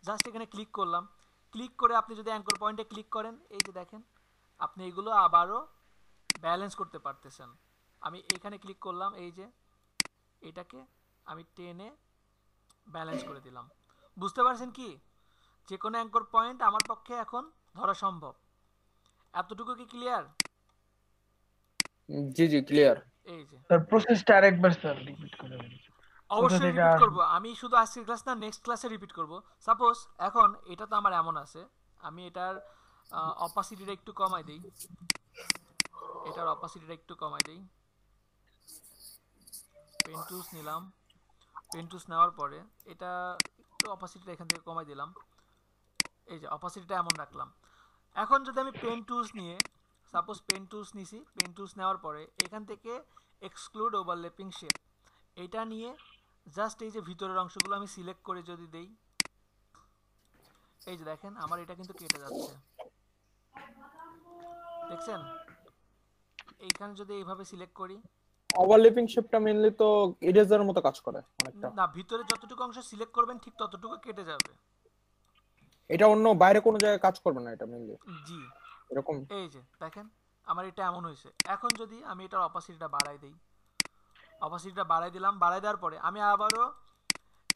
জাস্ট এখানে ক্লিক করলাম, ক্লিক করে আপনি যদি অ্যাঙ্কর পয়েন্টে ক্লিক করেন, এই যে দেখেন আপনি এগুলো আবারও ব্যালেন্স করতে পারতেছেন। আমি এখানে ক্লিক করলাম, এই যে এটাকে আমি টেনে ব্যালেন্স করে দিলাম। বুঝতে পারছেন কি, যে কোনো অ্যাঙ্কর পয়েন্ট আমার পক্ষে এখন ধরা সম্ভব। এতটুকু কি ক্লিয়ার? জি জি ক্লিয়ার। এই যে স্যার প্রসেসটা আরেকবার স্যার রিপিট করে বলুন। কোথা অবশ্যই থেকে রিপিট আসবে? করব, আমি শুধু আজকের ক্লাস না নেক্সট ক্লাসে রিপিট করব। সাপোজ এখন এটা তো আমার এমন আছে, আমি এটার অপাসিটিটা একটু কমাই দেই, এটার অপাসিটিটা একটু কমাই দেই, পেন টুলস নিলাম, পেন টুলস নেওয়ার পরে এটা একটু অপাসিটিটা এখান থেকে কমাই দিলাম, এই যে অপাসিটিটা এমন রাখলাম। এখন যদি আমি পেন টুলস নিয়ে সাপোজ পেন টুলস নিছি, পেন টুলস নেওয়ার পরে এখান থেকে এক্সক্লুড ওভারল্যাপিং শেপ এটা নিয়ে জাস্ট এই যে ভিতরের অংশগুলো আমি সিলেক্ট করে যদি দেই, এই যে দেখেন আমার এটা কিন্তু কেটে যাচ্ছে, দেখছেন? এইখানে যদি এইভাবে সিলেক্ট করি, ওভারল্যাপিং শেপটা মেইনলি তো ইরেজারের মতো কাজ করে অনেকটা। না ভিতরে যতটুকু অংশ সিলেক্ট করবেন ঠিক ততটুকু কেটে যাবে। এটা অন্য বাইরে কোনো জায়গায় কাজ করবে না এটা মেইনলি জি এরকম। এই যে দেখেন আমার এটা এমন হয়েছে। এখন যদি আমি এটার অপাসিটিটা বাড়াই দেই, অপাসিটিটা বাড়াই দিলাম, বাড়াই দেওয়ার পরে আমি আবারও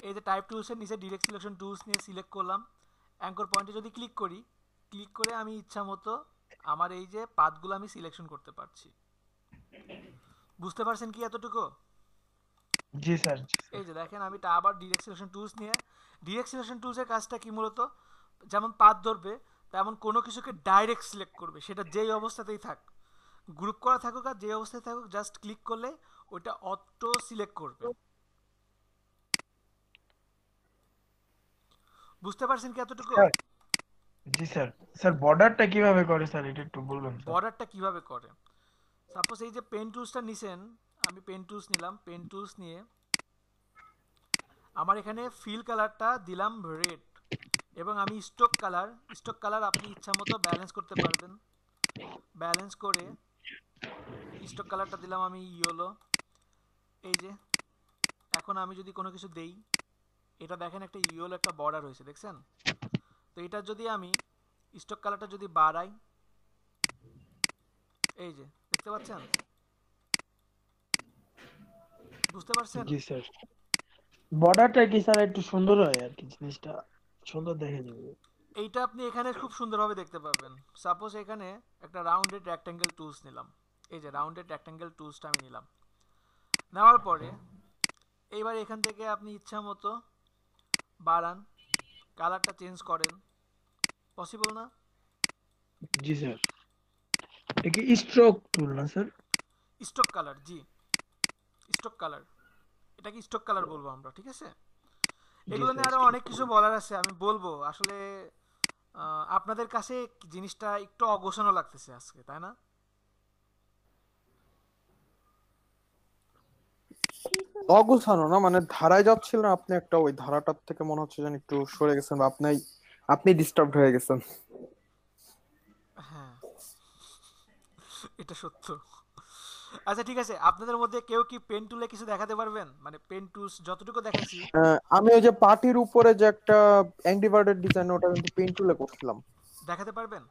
এই যে টাইপ টুলসের নিচে ডিরেক্ট সিলেকশন টুলস নিয়ে সিলেক্ট করলাম, অ্যাঙ্কর পয়েন্টে যদি ক্লিক করি, ক্লিক করে আমি ইচ্ছা মতো আমার এই যে পাথগুলো আমি সিলেকশন করতে পারছি। বুঝতে পারছেন কি এতটুকু? জি স্যার। এই যে দেখেন আমি এটা আবার ডিরেক্ট সিলেকশন টুলস নিয়ে, ডিরেক্ট সিলেকশন টুলসের কাজটা কি মূলত যেমন পাথ ধরবে তেমন কোনো কিছুকে ডাইরেক্ট সিলেক্ট করবে, সেটা যেই অবস্থাতেই থাক, গ্রুপ করা থাকুক আর যে অবস্থায় থাকুক, জাস্ট ক্লিক করলে ওইটা অটো সিলেক্ট করবে। বুঝতে পারছেন কি এতটুকু? জি স্যার। স্যার বর্ডারটা কিভাবে করে স্যার এটা একটু বলবেন স্যার? বর্ডারটা কিভাবে করে, সাপোজ এই যে পেন টুলসটা নিছেন, আমি পেন টুলস নিলাম, পেন টুলস নিয়ে আমার এখানে ফিল কালারটা দিলাম রেড, এবং আমি স্টক কালার আপনি ইচ্ছা মতো ব্যালেন্স করতে পারবেন। ব্যালেন্স করে স্টক কালারটা দিলাম আমি ইয়েলো। এই যে এখন আমি যদি কোনো কিছু দেই, এটা দেখেন একটা ইয়েলো একটা বর্ডার হয়েছে, দেখছেন? তো এটা যদি আমি স্টক কালারটা যদি বাড়াই, এই যে দেখতে পাচ্ছেন? বুঝতে পারছেন? জি স্যার। বর্ডারটা কি স্যার একটু সুন্দর হয় আর কি, জিনিসটা সুন্দর দেখে যাবে। এইটা আপনি এখানে খুব সুন্দরভাবে দেখতে পাবেন। সাপোজ এখানে একটা রাউন্ডেড রেক্ট্যাঙ্গেল টুলস নিলাম, এই যে রাউন্ডেড রেক্ট্যাঙ্গেল টুলসটা আমি নিলাম, নেওয়ার পরে এইবার এখান থেকে আপনি ইচ্ছা মতো বাড়ান, কালারটা চেঞ্জ করেন, পসিবল না? জি স্যার। এটা কি স্ট্রোক টুল না স্যার? স্টক কালার, জি স্টক কালার, এটাকে স্টক কালার বলবো আমরা, ঠিক আছে? এগুলো নিয়ে আরো অনেক কিছু বলার আছে, আমি বলবো। আসলে আপনাদের কাছে জিনিসটা একটু অগোছানো লাগতেছে আজকে, তাই না? অগোছানো না, মানে ধারায় যাচ্ছিলেন আপনি, একটা ওই ধারাটার থেকে মনে হচ্ছে যেন একটু সরে গেছেন বা আপনি ডিস্টার্বড হয়ে গেছেন। হ্যাঁ এটা সত্য। আচ্ছা ঠিক আছে, আপনাদের মধ্যে কেউ কি পেন টুলে কিছু দেখাতে পারবেন? মানে পেন টুলস যতটুকু দেখাইছি। আমি ওই যে পার্টির উপরে যে একটা অ্যাংরি বার্ডের ডিজাইন, ওটা কিন্তু পেইন্ট টুলে করছিলাম। দেখাতে পারবেন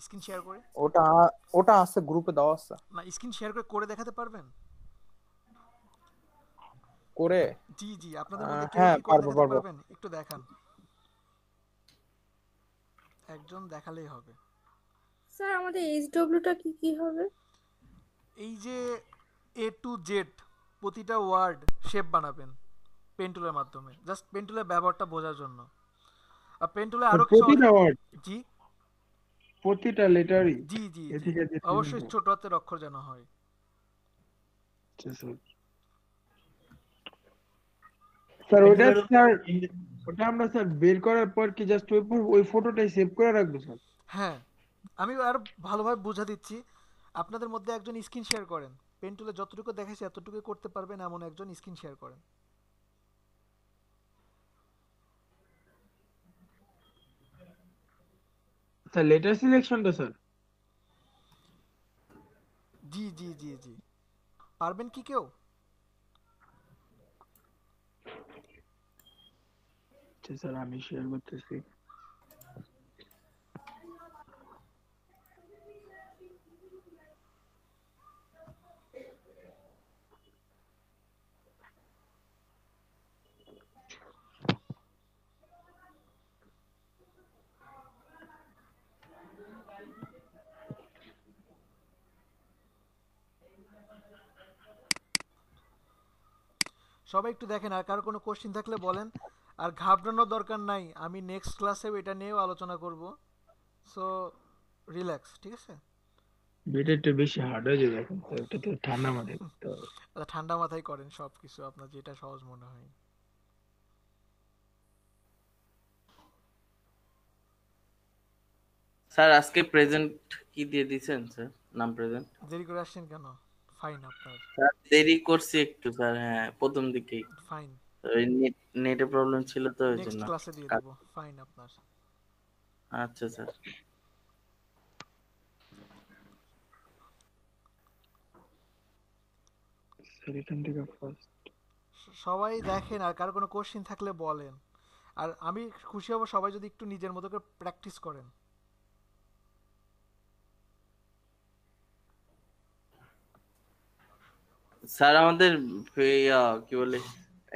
স্ক্রিন শেয়ার করে? ওটা আছে, গ্রুপে দেওয়া আছে। না স্ক্রিন শেয়ার করে দেখাতে পারবেন করে? জি জি, আপনাদের মধ্যে কেউ হ্যাঁ কি করে পারবো দেখাতে পারবেন? একটু দেখান, একজন দেখালেই হবে। স্যার আমাদের এইচডব্লিউটা কি কি হবে? এই যে এ টু জেড প্রতিটা ওয়ার্ড শেপ বানাবেন পেন টুলের মাধ্যমে, জাস্ট পেন টুলের ব্যবহারটা বোঝার জন্য। আর পেন টুলে আরো কিছু প্রতিটা ওয়ার্ড, জি প্রতিটা লেটারই জি জি জি এদিকে যেতে অবশ্যই হবে। ছোট হাতের অক্ষর যেন হয়। আচ্ছা স্যার। স্যার ওটা স্যার ওটা আমরা স্যার বের করার পর কি জাস্ট ওই ফটোটাই সেভ করে রাখবো স্যার? হ্যাঁ, আমি আরো ভালোভাবে বুঝা দিচ্ছি। আপনাদের মধ্যে একজন স্ক্রিন শেয়ার করেন, পেন টুলে যতটুকু দেখাইছে এতটুকু করতে পারবেন এমন একজন স্ক্রিন শেয়ার করেন। স্যার লেটার সিলেকশনটা স্যার? জি জি জি জি, পারবেন কি কেউ? আচ্ছা স্যার, আমি শেয়ার করতেছি। সবাই একটু দেখেন, আর কারো কোনো কোশ্চেন থাকলে বলেন। আর ঘাবড়ানোর দরকার নাই, আমি নেক্সট ক্লাসেও এটা নিয়েও আলোচনা করব। সো রিল্যাক্স, ঠিক আছে? এটা একটু বেশি হার্ড হয়ে যাবে এখন তো, এটা তো ঠান্ডা মাথায় করতে হবে। আচ্ছা, ঠান্ডা মাথায় করেন সব কিছু, আপনার যেটা সহজ মনে হয়। স্যার আজকে প্রেজেন্ট কি দিয়ে দিছেন স্যার? নাম প্রেজেন্ট? দেরি করে আসছেন কেন? ফাইন আপনার। স্যার দেরি করছি একটু স্যার, হ্যাঁ প্রথম দিকেই। ফাইন, ওই নেটে প্রবলেম ছিল তো ওই নেক্সট জন্য। ক্লাসে দিয়ে দেবো। ফাইন আপনার। আচ্ছা স্যার। স্যার এখান থেকে ফার্স্ট। সবাই দেখেন, আর কারো কোনো কোশ্চেন থাকলে বলেন। আর আমি খুশি হব সবাই যদি একটু নিজের মতো করে প্র্যাকটিস করেন। স্যার আমাদের কি বলে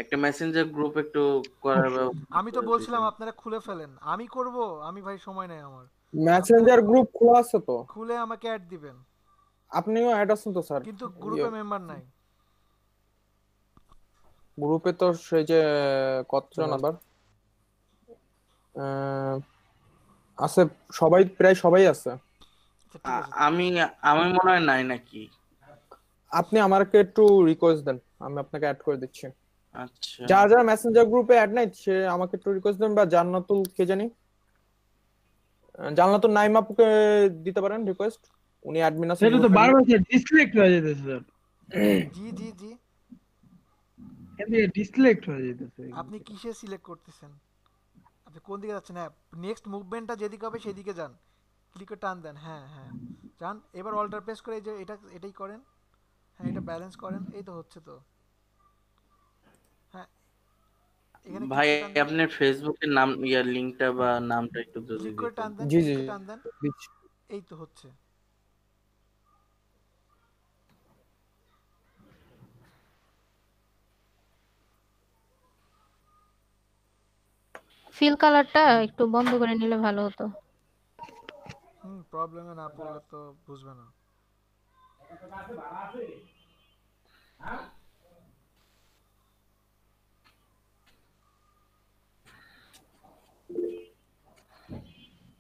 একটা মেসেঞ্জার গ্রুপ একটু করার আমি তো বলছিলাম আপনারা খুলে ফেলেন, আমি করব। আমি ভাই সময় নেই আমার। মেসেঞ্জার গ্রুপ খোলা আছে তো, খুলে আমাকে অ্যাড দিবেন। আপনিও অ্যাড আছেন তো স্যার? কিন্তু গ্রুপে মেম্বার নাই। গ্রুপে তো সেই যে কতজন আবার আছে, সবাই প্রায় সবাই আছে। আচ্ছা ঠিক আছে। আমি আমি মনে হয় নাই নাকি। আপনি আমাকে একটু রিকোয়েস্ট দেন, আমি আপনাকে অ্যাড করে দিচ্ছি। আচ্ছা যারা যারা মেসেঞ্জার গ্রুপে অ্যাড নাই সে আমাকে একটু রিকোয়েস্ট দেন, বা জান্নাতুল কে জানি, জান্নাতুল নাইমাপুকে দিতে পারেন রিকোয়েস্ট, উনি অ্যাডমিন আছে এটা তো গ্রুপের। বারবার স্যার ডিসকানেক্ট হয়ে যেতেছে স্যার। জি জি জি, এখান থেকে ডিসকানেক্ট হয়ে যেতেছে। আপনি কিসে সিলেক্ট করতেছেন? আপনি কোন দিকে যাচ্ছেন? হ্যাঁ, নেক্সট মুভমেন্টটা যেদিকে হবে সেদিকে যান, ক্লিক করে টান দেন। হ্যাঁ হ্যাঁ, যান। এবার অল্টার প্রেস করে এই যে এটাই করেন। হ্যাঁ, এটা ব্যালেন্স করেন। এই তো হচ্ছে তো। হ্যাঁ, এখানে ক্লিক ভাই করে টান দেন। আপনার ফেসবুকের নাম লিংকটা বা নামটা একটু যদি ক্লিক করে দিতেন। টান দেন, জি ক্লিক জি করে টান দেন। দিচ্ছি। এই তো হচ্ছে। ফিল কালারটা একটু বন্ধ করে নিলে ভালো হতো। প্রবলেমে না পড়লে তো বুঝবে না।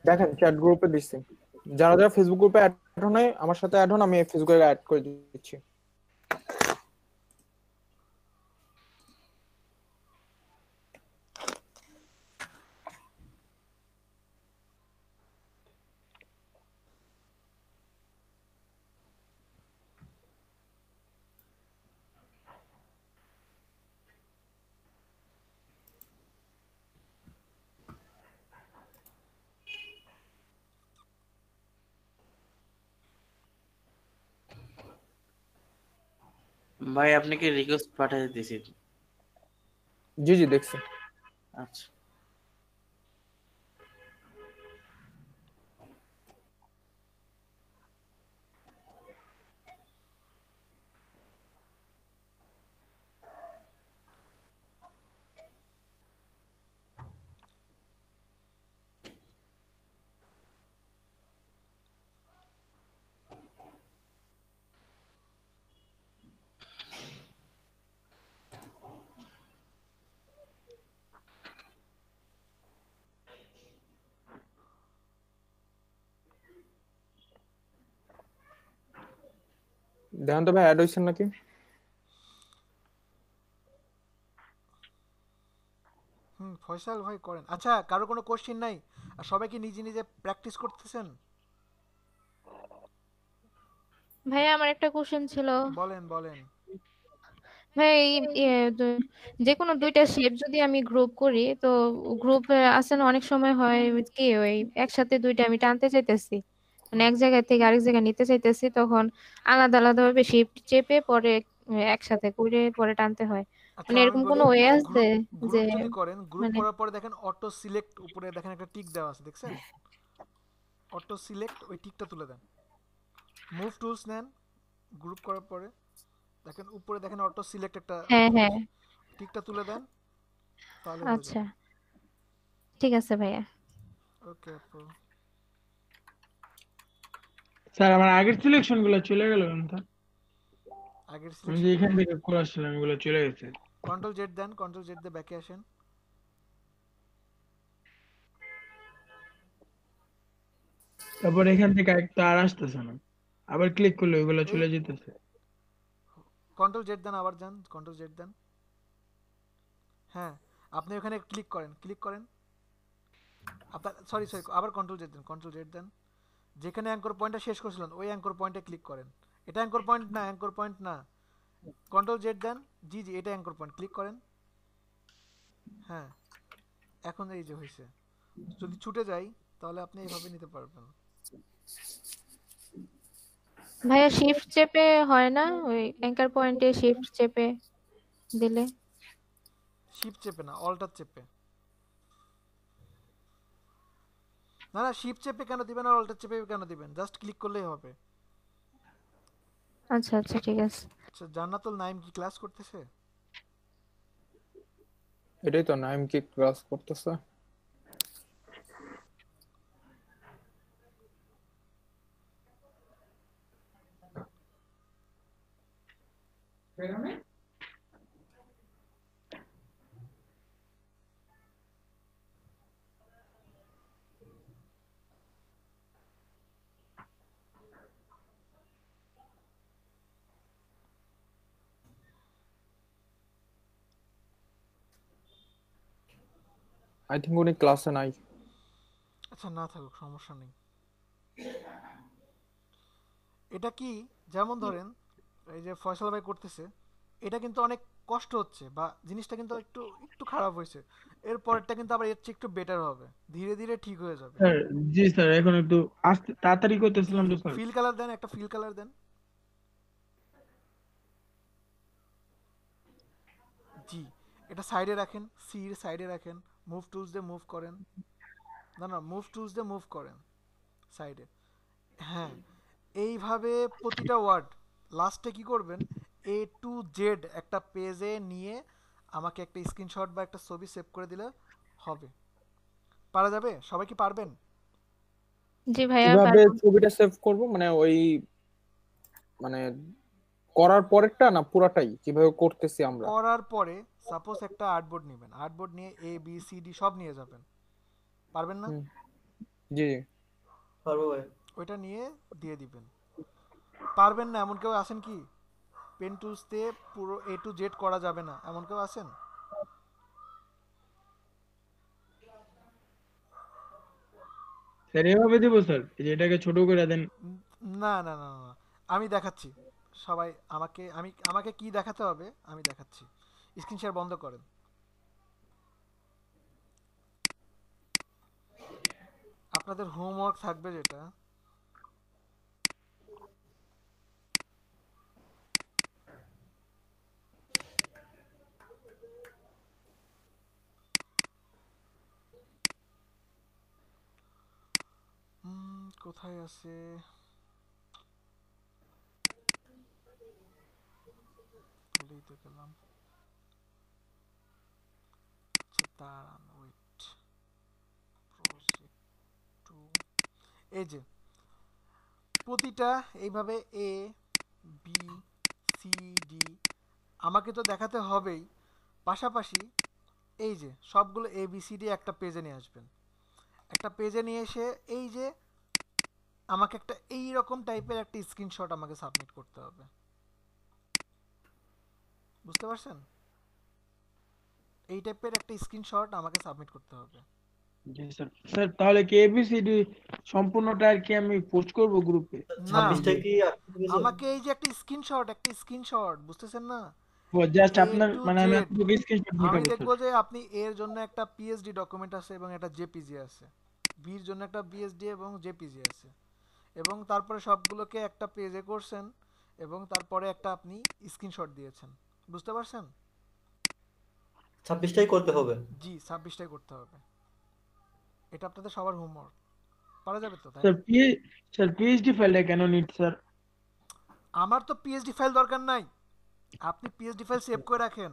দেখেন চ্যাট গ্রুপে দিচ্ছি, যারা যারা ফেসবুক গ্রুপে অ্যাড হন নাই আমার সাথে অ্যাড হন, আমি ফেসবুকে অ্যাড করে দিচ্ছি। ভাই আপনি কি রিকোয়েস্ট পাঠিয়ে দিয়েছেন? জি জি দেখছি। আচ্ছা দেখেন তো ভাই অ্যাড হয়েছেন নাকি। ফয়সাল ভাই করেন। আচ্ছা, কারো কোনো কোশ্চেন নাই? আর সবাই কি নিজে নিজে প্র্যাকটিস করতেছেন? ভাইয়া আমার একটা কোশ্চেন ছিল। বলেন বলেন। ভাই যে কোনো দুইটা শেপ যদি আমি গ্রুপ করি, তো গ্রুপে আছে না অনেক সময় হয় কি ওই একসাথে দুইটা আমি টানতে চাইতেছি, মানে এক জায়গা থেকে আরেক জায়গায় নিতে চাইতেছি, তখন আলাদা আলাদা ভাবে শিফট চেপে পরে একসাথে করে পরে টানতে হয়। আচ্ছা মানে আমি এরকম বলি, কোনো ওয়ে আছে গ্রুপ যে গ্রুপ যদি করেন, গ্রুপ মানে করার পরে দেখেন অটো সিলেক্ট, উপরে দেখেন একটা টিক দেওয়া আছে, দেখছেন? অটো সিলেক্ট, ওই টিকটা তুলে দেন। মুভ টুলস নেন, গ্রুপ করার পরে দেখেন উপরে দেখেন অটো সিলেক্ট একটা হ্যাঁ অপশন হ্যাঁ আছে, টিকটা তুলে দেন, তাহলে হয়ে আচ্ছা যাবে। ঠিক আছে ভাইয়া। ওকে আপু। স্যার আমার আগের সিলেকশন গুলো চলে গেল কেন স্যার? আগের আমি যে সিলেকশন এখান থেকে করে আসছিলাম এগুলো চলে গেছে। কন্ট্রোল জেড দেন, কন্ট্রোল জেড দিয়ে ব্যাকে আসেন। তারপর এখান থেকে একটা আর আসতেছে না, আবার ক্লিক করলে ওইগুলো এই চলে যেতেছে। কন্ট্রোল জেড দেন, আবার যান, কন্ট্রোল জেড দেন। হ্যাঁ, আপনি ওখানে ক্লিক করেন, ক্লিক করেন। আপনার সরি সরি, আবার কন্ট্রোল জেড দেন, কন্ট্রোল জেড দেন। যেখানে অ্যাঙ্কর পয়েন্টটা শেষ করেছিলেন ওই অ্যাঙ্কর পয়েন্টে ক্লিক করেন। এটা অ্যাঙ্কর পয়েন্ট না, অ্যাঙ্কর পয়েন্ট না। কন্ট্রোল জেড দেন, জি জি এটা অ্যাঙ্কর পয়েন্ট, ক্লিক করেন। হ্যাঁ, এখন এই যে হয়েছে। যদি ছুটে যাই তাহলে আপনি এইভাবে নিতে পারবেন। ভাইয়া শিফট চেপে হয় না ওই অ্যাঙ্কার পয়েন্টে শিফট চেপে দিলে? শিফট চেপে না, অল্টার চেপে। না না, শিফট চেপে কেন দিবেন আর অল্টার চেপে কেন দিবেন? জাস্ট ক্লিক করলেই হবে। আচ্ছা আচ্ছা ঠিক আছে। আচ্ছা, জান্নাতুল নাইম কি ক্লাস করতেছে? এটাই তো নাইম কি ক্লাস করতেছে। আই থিঙ্ক উনি ক্লাসে নাই। আচ্ছা না থাকুক, সমস্যা নেই। এটা কি, যেমন ধরেন এই যে ফয়সাল ভাই করতেছে, এটা কিন্তু অনেক কষ্ট হচ্ছে বা জিনিসটা কিন্তু একটু একটু খারাপ হয়েছে। এর পরেরটা কিন্তু আবার এর চেয়ে একটু বেটার হবে, ধীরে ধীরে ঠিক হয়ে যাবে। স্যার জি স্যার, এখন একটু আস্তে তাড়াতাড়ি জি করতেছিলাম জি, তো স্যার। ফিল কালার দেন, একটা ফিল কালার দেন। জি, এটা সাইডে রাখেন, সির সাইডে রাখেন, মুভ টুলস দিয়ে মুভ করেন। না না, মুভ টুলস দিয়ে মুভ করেন সাইডে। হ্যাঁ, এইভাবে প্রতিটা ওয়ার্ড লাস্টে কি করবেন, এ টু জেড একটা পেজে নিয়ে আমাকে একটা স্ক্রিনশট বা একটা ছবি সেভ করে দিলে হবে। পারা যাবে? সবাই কি পারবেন? জি ভাইয়া কিভাবে পারবো। ছবিটা সেভ করব, মানে ওই মানে করার পরেরটা না পুরাটাই কিভাবে করতেছি আমরা? করার পরে সাপোজ একটা আর্টবোর্ড নেবেন, আর্টবোর্ড নিয়ে এ বি সি ডি সব নিয়ে যাবেন। পারবেন না? হুম, জি জি। পারবো ভাই। ওইটা নিয়ে দিয়ে দিবেন। পারবেন না এমন কেউ আছেন কি? পেন টুলস দিয়ে পুরো এ টু জেড করা যাবে না এমন কেউ আছেন? স্যার এভাবে দিব স্যার, এই যে এটাকে ছোট করে দেন। না না না না, আমি দেখাচ্ছি। সবাই আমাকে কি দেখাতে হবে আমি দেখাচ্ছি। স্ক্রিন শেয়ার বন্ধ করেন। আপনাদের হোমওয়ার্ক থাকবে যেটা, কোথায় আছে, ভুলেই তো গেলাম। আচ্ছা দাঁড়ান, ওয়েট, প্রজেক্ট টু, এই যে প্রতিটা এইভাবে এ বি সি ডি আমাকে তো দেখাতে হবেই, পাশাপাশি এই যে সবগুলো এ বি সি ডি একটা পেজে নিয়ে আসবেন। একটা পেজে নিয়ে এসে এই যে আমাকে একটা এই রকম টাইপের একটা স্ক্রিনশট আমাকে সাবমিট করতে হবে। বুঝতে পারছেন? এই টাইপের একটা স্ক্রিনশট আমাকে সাবমিট করতে হবে। জি স্যার। স্যার তাহলে কি এবিসিডি সম্পূর্ণটা আর কি আমি পোস্ট করব গ্রুপে? না, এই 26টায় যে কি আসতে গেছে? আমাকে এই যে একটা স্ক্রিনশট বুঝতেছেন না, জাস্ট এ আপনার টু মানে আমি জেড। আপনাকে স্ক্রিনশট আমি দেখাবো স্যার। দেখবো যে আপনি এর জন্য একটা পিএইচডি ডকুমেন্ট আছে এবং একটা জেপিজি আছে, বির জন্য একটা বিএসডি এবং জেপিজি আছে, এবং তারপরে সবগুলোকে একটা পেজে করছেন এবং তারপরে একটা আপনি স্ক্রিনশট দিয়েছেন। বুঝতে পারছেন? 26টাই করতে হবে। জি 26টাই করতে হবে। এটা আপনাদের সবার হোমওয়ার্ক। পারা যাবে তো, তাই স্যার না? স্যার পিএইচডি ফাইলটা কেন নিড স্যার? আমার তো পিএইচডি ফাইল দরকার নাই। আপনি পিএইচডি ফাইল সেভ করে রাখেন,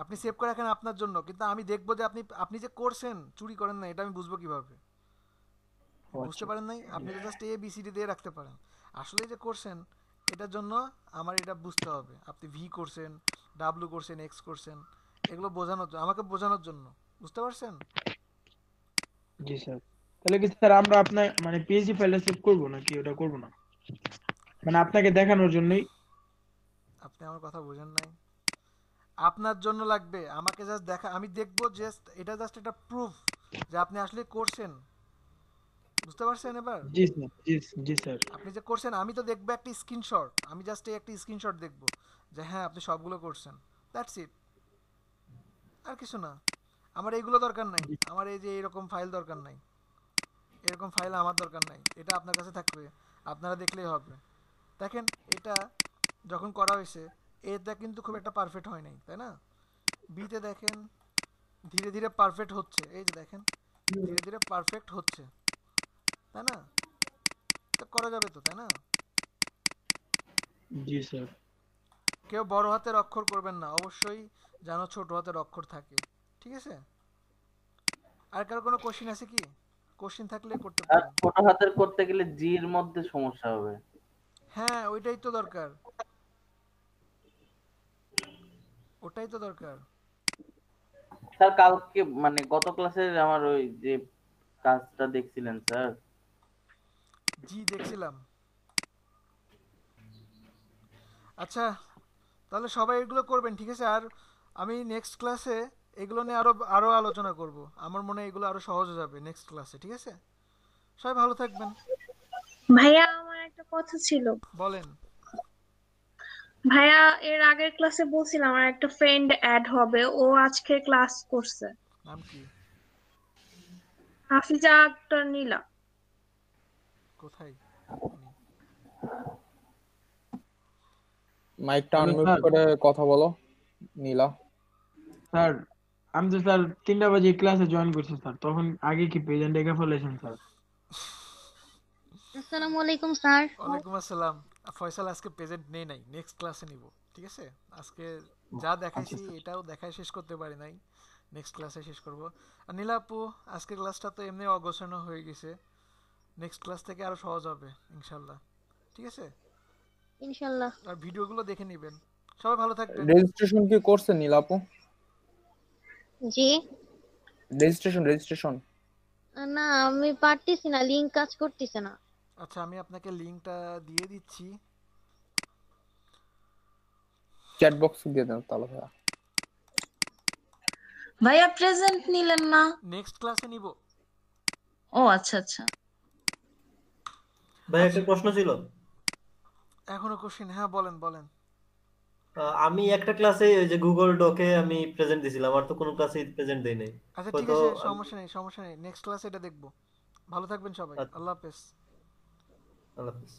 আপনি সেভ করে রাখেন আপনার জন্য, কিন্তু আমি দেখবো যে আপনি আপনি যে করছেন চুরি করেন না, এটা আমি বুঝবো কিভাবে? বুঝতে পারেন নাই? আপনি তো জাস্ট এবিসিডি দিয়ে রাখতে পারেন, আসলে যে করছেন এটার জন্য আমার এটা বুঝতে হবে। আপনি ভি করছেন, ডাব্লিউ করছেন, এক্স করছেন, এগুলো বোঝানোর জন্য, আমাকে বোঝানোর জন্য। বুঝতে পারছেন? জি স্যার। তাহলে কি স্যার আমরা আপনার মানে পিএইচডি ফাইলটা সেভ করব নাকি ওটা করব না? মানে আপনাকে দেখানোর জন্যই। আপনি আমার কথা বোঝেন নাই। আপনার জন্য লাগবে, আমাকে জাস্ট দেখা, আমি দেখবো জাস্ট, এটা জাস্ট একটা প্রুফ যে আপনি আসলে করছেন। বুঝতে পারছেন এবার? জি স্যার, জি জি স্যার। আপনি যে করছেন আমি তো দেখবো একটা স্ক্রিনশট, আমি জাস্ট এই একটা স্ক্রিনশট দেখবো যে হ্যাঁ আপনি সবগুলো করছেন, দ্যাটস ইট, আর কিছু না। আমার এইগুলো দরকার নাই, আমার এই যে এরকম ফাইল দরকার নাই, এরকম ফাইল আমার দরকার নাই, এটা আপনার কাছে থাকবে, আপনারা দেখলেই হবে। দেখেন এটা যখন করা হয়েছে এটা কিন্তু খুব একটা পারফেক্ট হয় নাই, তাই না? বিতে দেখেন ধীরে ধীরে পারফেক্ট হচ্ছে, এই যে দেখেন ধীরে ধীরে পারফেক্ট হচ্ছে, তাই না? তো করা যাবে তো, তাই না? জি স্যার। কেউ বড় হাতের অক্ষর করবেন না, অবশ্যই যেন ছোট হাতের অক্ষর থাকে, ঠিক আছে? আর কারো কোনো কোশ্চেন আছে কি? কোশ্চেন থাকলে করতে আর পারেন। ছোট হাতের করতে গেলে জির মধ্যে সমস্যা হবে। হ্যাঁ ওইটাই তো দরকার, ওটাই তো দরকার। স্যার কালকে মানে গত ক্লাসের আমার ওই যে কাজটা দেখছিলেন স্যার? জি দেখছিলাম। আচ্ছা তাহলে সবাই এগুলো করবেন, ঠিক আছে? আর আমি নেক্সট ক্লাসে এগুলো নিয়ে আরো আরো আলোচনা করব, আমার মনে হয় এগুলো আরো সহজ হয়ে যাবে নেক্সট ক্লাসে, ঠিক আছে? সবাই ভালো থাকবেন। ভাইয়া আমার একটা কথা ছিল। বলেন। ভাইয়া এর আগের ক্লাসে বলছিলাম আমার একটা ফ্রেন্ড অ্যাড হবে, ও আজকে ক্লাস করছে। নাম কি? হাফিজা আক্তার নীলা। কোথায়? মাইকটা হ্যালো আনমিউট স্যার। করে কথা বলো নীলা। স্যার আমি তো স্যার 3টা বাজে ক্লাসে জয়েন করছি স্যার, তখন আগে কি প্রেজেন্ট দেখে ফেলেছেন স্যার? আসসালামু আলাইকুম স্যার। ওয়ালাইকুম আসসালাম। ফয়সাল আজকে প্রেজেন্ট নেই নাই, নেক্সট ক্লাসে নিব, ঠিক আছে? আজকে যা দেখাইছি আচ্ছা স্যার। এটাও দেখায় শেষ করতে পারি নাই, নেক্সট ক্লাসে শেষ করব। আর নীলা আপু আজকের ক্লাসটা তো এমনি অগোছানো হয়ে গেছে, নেক্সট ক্লাস থেকে আরো সহজ হবে ইনশাল্লাহ, ঠিক আছে? ইনশাআল্লাহ। আর ভিডিওগুলো দেখে নেবেন। সবাই ভালো থাকবেন। রেজিস্ট্রেশন কি করছে নীলা আপু? জি রেজিস্ট্রেশন না, আমি পারতেছি না, লিংক কাজ করতেছে না। আচ্ছা আমি আপনাকে লিংকটা দিয়ে দিচ্ছি। চ্যাট বক্সে দিয়ে দেন তাহলে ভাইয়া। ভাইয়া প্রেজেন্ট নিলেন না? নেক্সট ক্লাসে নিব। ও আচ্ছা আচ্ছা। ভাই একটা প্রশ্ন ছিল। এখনো কোশ্চেন? হ্যাঁ বলেন বলেন। আমি একটা ক্লাসে ওই যে গুগল ডকে আমি প্রেজেন্ট দিছিলাম, আমার তো কোনো ক্লাসে প্রেজেন্ট দেই নাই। আচ্ছা ঠিক হয়তো আছে, সমস্যা নেই সমস্যা নেই, নেক্সট ক্লাসে এটা দেখবো। ভালো থাকবেন সবাই, আচ্ছা, আল্লাহ হাফেজ। আল্লাহ হাফেজ।